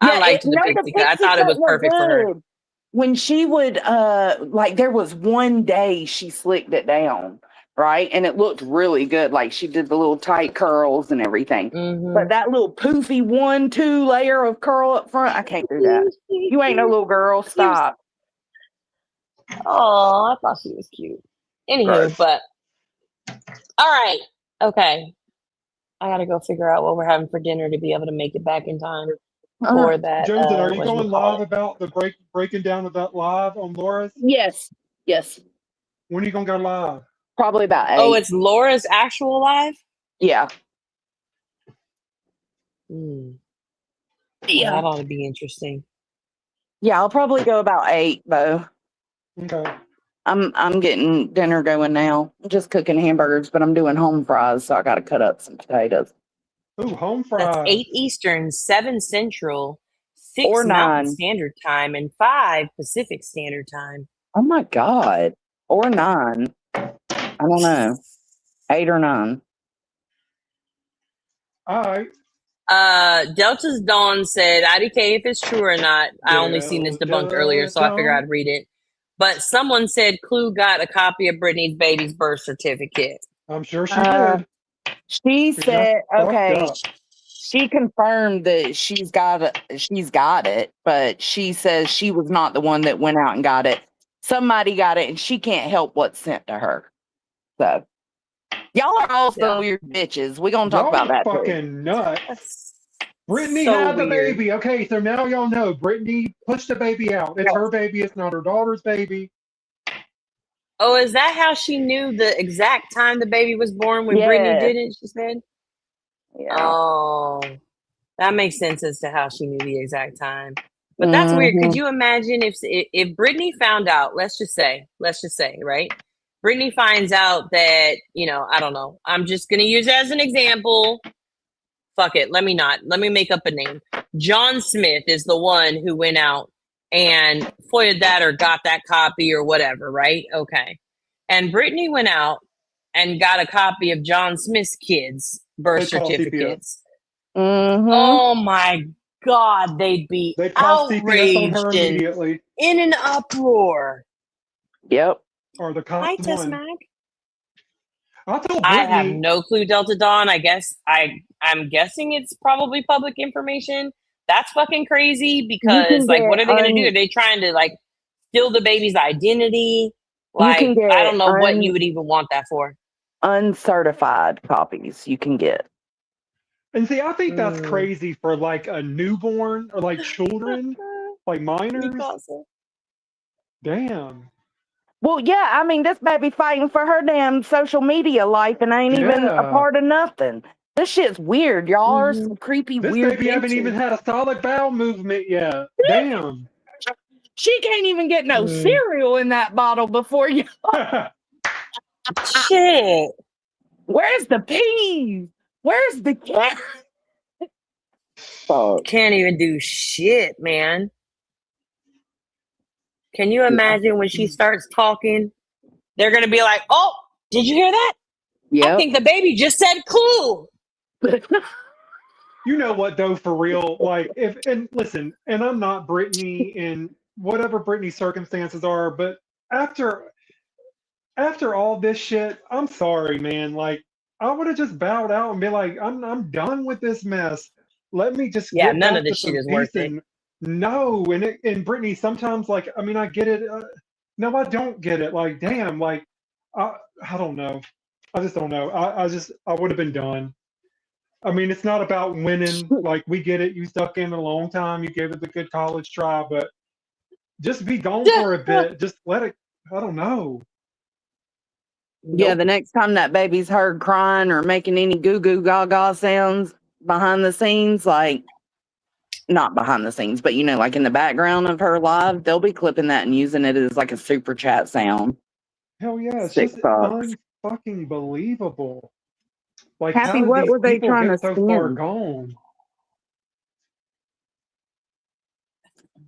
I liked the pixie cut. I thought it was perfect for her. When she would there was one day she slicked it down, right? And it looked really good. Like she did the little tight curls and everything. Mm-hmm. But that little poofy 1-2 layer of curl up front, I can't do that. You ain't no little girl. Stop. Oh, I thought she was cute. Anywho, but all right. Okay. I gotta go figure out what we're having for dinner to be able to make it back in time for that. Jones, are you going live about the breaking down of that live on Laura's? Yes. When are you gonna go live? Probably about 8. Oh, it's Laura's actual live? Yeah. Yeah, that ought to be interesting. Yeah, I'll probably go about 8, Bo. Okay. I'm getting dinner going now. I'm just cooking hamburgers, but I'm doing home fries, so I got to cut up some potatoes. Ooh, home fries. That's 8 Eastern, 7 Central, 6 Mountain Standard Time, and 5 Pacific Standard Time. Oh my God. Or 9. I don't know. 8 or 9. All right. Delta's Dawn said, IDK if it's true or not. I only seen this debunked earlier, so I figured I'd read it. But someone said Clue got a copy of Brittany's baby's birth certificate. I'm sure she did. She said, okay, up. she confirmed that she's got it, but she says she was not the one that went out and got it. Somebody got it, and she can't help what's sent to her. So, y'all are all some weird bitches. We're going to talk about that fucking too. nuts. Brittany so had the weird. baby. Okay, so now y'all know Brittany pushed the baby out. It's her baby. It's not her daughter's baby. Oh, is that how she knew the exact time the baby was born when Brittany did it, she said? Yeah. Oh, that makes sense as to how she knew the exact time. But that's weird. Could you imagine if Brittany found out, let's just say, right? Brittany finds out that, I don't know. I'm just going to use it as an example. Fuck it. Let me make up a name. John Smith is the one who went out and foiled that or got that copy or whatever, right? Okay. And Brittany went out and got a copy of John Smith's kids' birth certificates. Oh my God, they'd call outraged CPS on her immediately. In an uproar. Yep. Or the cops Hi, won. Tess Mac. I have no clue, Delta Dawn. I guess I'm guessing it's probably public information. That's fucking crazy because what are they gonna do? Are they trying to steal the baby's identity? I don't know what you would even want that for. Uncertified copies you can get. And see, I think that's crazy for a newborn or children, minors. Damn. Well, yeah, I mean, this baby fighting for her damn social media life and ain't even a part of nothing. This shit's weird. Y'all are some creepy, this weird baby haven't even had a solid bowel movement yet. Damn. She can't even get no cereal in that bottle before you. Shit. Where's the peas? Where's the carrot? Can't even do shit, man. Can you imagine when she starts talking? They're going to be like, oh, did you hear that? Yeah. I think the baby just said Clue. You know what, though, for real? Listen, and I'm not Brittany in whatever Brittany's circumstances are, but after all this shit, I'm sorry, man. I would have just bowed out and be like, I'm done with this mess. Let me just get none back of this to shit is worth it. No, and Brittany, sometimes I get it. No, I don't get it. Damn, I don't know. I just don't know. I would have been done. I mean, it's not about winning. We get it. You stuck in a long time. You gave it the good college try, but just be gone for a bit. Just let it. I don't know. Yeah, the next time that baby's heard crying or making any goo goo gaga sounds behind the scenes, not behind the scenes, but in the background of her live, they'll be clipping that and using it as a super chat sound. Hell yeah, it's just unfucking believable. Happy, what were they trying to so far gone?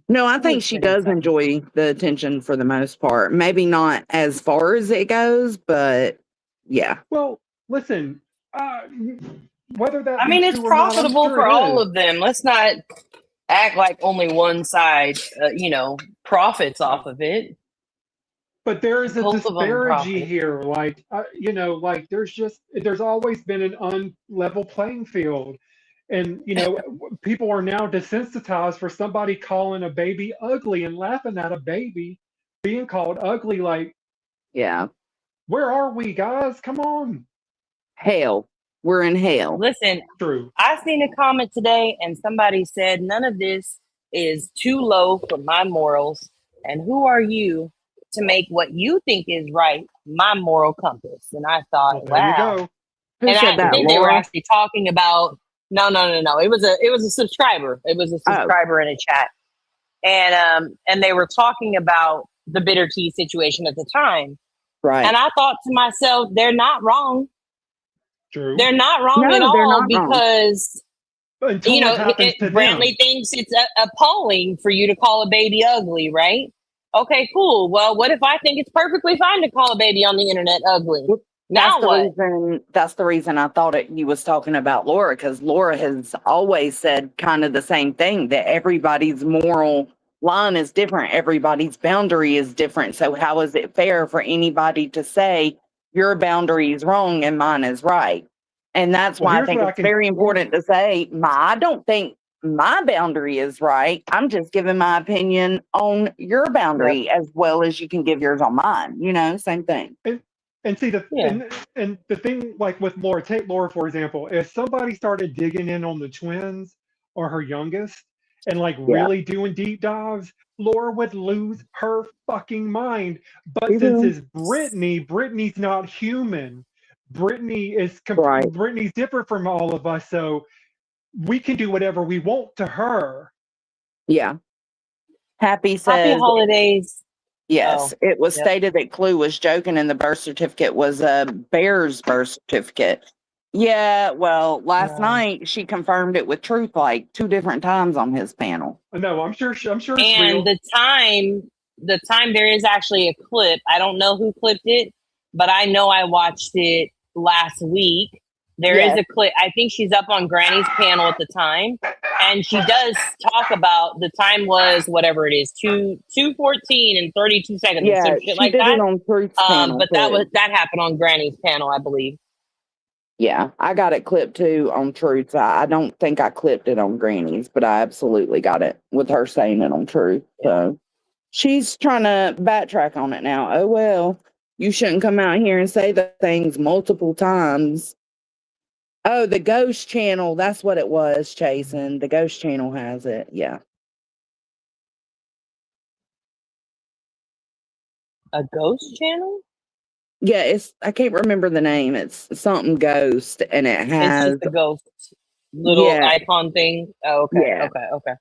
No, I think she does enjoy the attention for the most part. Maybe not as far as it goes, but yeah. Well, listen, whether that it's profitable for all of them. Let's not act like only one side, profits off of it. But there is a disparity here. There's always been an unlevel playing field. And, people are now desensitized for somebody calling a baby ugly and laughing at a baby being called ugly. Yeah. Where are we, guys? Come on. Hell. We're in hell. Listen, true. I seen a comment today and somebody said, none of this is too low for my morals. And who are you to make what you think is right my moral compass? And I thought, there you go. Who said that, think Laura? they were actually talking about no. It was a subscriber. It was a subscriber in a chat. And they were talking about the bitter tea situation at the time. Right. And I thought to myself, they're not wrong. True. They're not wrong at all because Brantley thinks it's appalling for you to call a baby ugly, right? Okay, cool. Well, what if I think it's perfectly fine to call a baby on the internet ugly? Now what? That's the reason I thought you was talking about Laura, because Laura has always said kind of the same thing, that everybody's moral line is different. Everybody's boundary is different. So how is it fair for anybody to say your boundary is wrong and mine is right? And that's Well, why I here's think what I it's can. very important to say, I don't think my boundary is right. I'm just giving my opinion on your Yep. boundary as well as you can give yours on mine. Same thing. And see Yeah. and the thing, like with Laura, take Laura for example. If somebody started digging in on the twins or her youngest and like Yeah. really doing deep dives, Laura would lose her fucking mind. But since Mhm. it's Brittany's not human. Right. Brittany's different from all of us, so we can do whatever we want to her. Yeah. Happy Happy says, holidays. yes, Oh, it was yep. stated that Clue was joking and the birth certificate was a Bear's birth certificate. Yeah, well, last No. night she confirmed it with Truth like 2 different times on his panel. No, I'm sure it's And real. the time there is actually a clip. I don't know who clipped it, but I know I watched it last week. There is Yes. a clip. I think she's up on Granny's panel at the time, and she does talk about the time was whatever it is, 2:14 and 32 seconds or Yeah, some shit she like did it that. on Truth's panel But too. that happened on Granny's panel, I believe. Yeah, I got it clipped too on Truth. I don't think I clipped it on Granny's, but I absolutely got it with her saying it on Truth. Yeah. So she's trying to backtrack on it now. Oh, well, you shouldn't come out here and say the things multiple times. Oh, the Ghost Channel. That's what it was, Chasen. The Ghost Channel has it. Yeah. A ghost channel? Yeah, I can't remember the name. It's something Ghost, and it It's has, just a ghost little yeah, icon thing. Oh, okay, yeah. okay.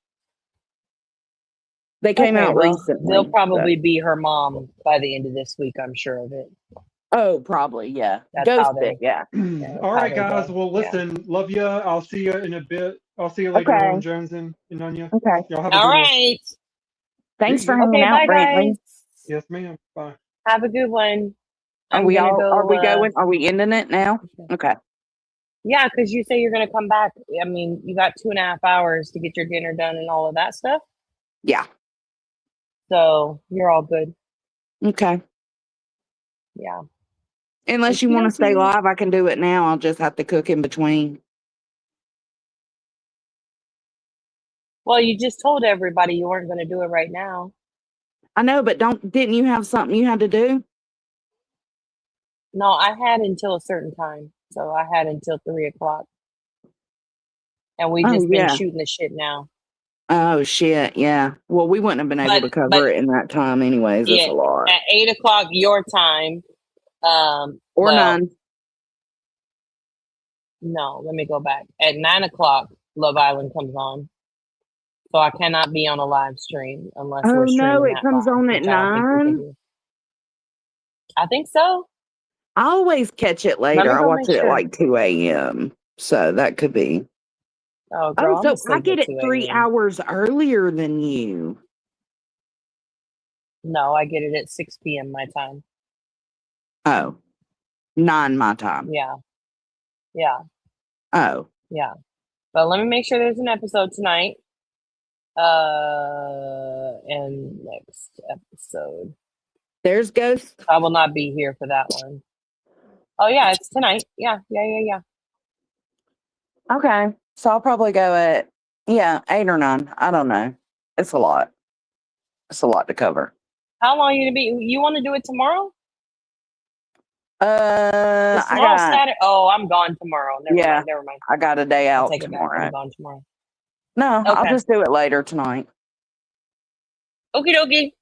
They came Okay, out well, they'll recently. probably So. be her mom by the end of this week. I'm sure of it. Oh, probably, yeah. That's how Ghost they. it, yeah. Yeah, that's All how right, they guys. go. Well, Yeah. listen, love you. I'll see you in a bit. I'll see you later Okay. on, Jones and Nunya. Okay. Y'all have a All good one. right. Thanks See for ya. hanging Okay. out, Bye, Brantley. guys. Yes, ma'am. Bye. Have a good one. Are I'm we gonna all, are go. we going? Are we ending it now? Okay. Yeah, because you say you're gonna come back. I mean, you got 2.5 hours to get your dinner done and all of that stuff. Yeah. So you're all good. Okay. Yeah. Unless you want to stay Okey-dokey. live, I can do it now. I'll just have to cook in between. Well, you just told everybody you weren't gonna do it right now. I know, but didn't you have something you had to do? No, I had until a certain time. So I had until 3:00. And we Oh, just been yeah. shooting the shit now. Oh, shit. Yeah. Well, we wouldn't have been able to cover it in that time anyways. It's yeah, a lot. at 8:00 your time. Or Well, 9. no, let me go back. At 9:00, Love Island comes on. So I cannot be on a live stream unless Oh, we're no, streaming it that comes live, on at which I don't think we can 9. do. I think so. I always catch it Let later. me I go watch make it at sure. like 2 a.m. So that could be. Oh, Oh, girl, I'm so I asleep get at it 2 3 a.m. hours earlier than you. No, I get it at 6 p.m. my time. Oh, 9 my time. Yeah. Yeah. Oh. Yeah. But let me make sure there's an episode tonight. And next episode. There's Ghost. I will not be here for that one. Oh yeah, it's tonight. Yeah. Okay. So I'll probably go at 8 or 9. I don't know. It's a lot. It's a lot to cover. How long are you gonna be? You want to do it tomorrow? I Tomorrow's got Saturday. Oh, I'm gone tomorrow. Never mind. I got a day I'll out take it back. tomorrow. I'm gone tomorrow. No, I'll Okay. just do it later tonight. Okie dokie.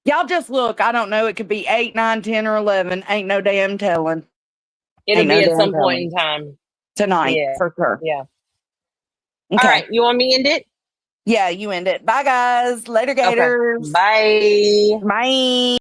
Y'all just look. I don't know. It could be 8, 9, 10, or 11. Ain't no damn telling. It'll be at some point in time. Tonight, Yeah. for sure. Yeah. Okay. All right. You want me to end it? Yeah, you end it. Bye, guys. Later, Gators. Okay. Bye. Bye.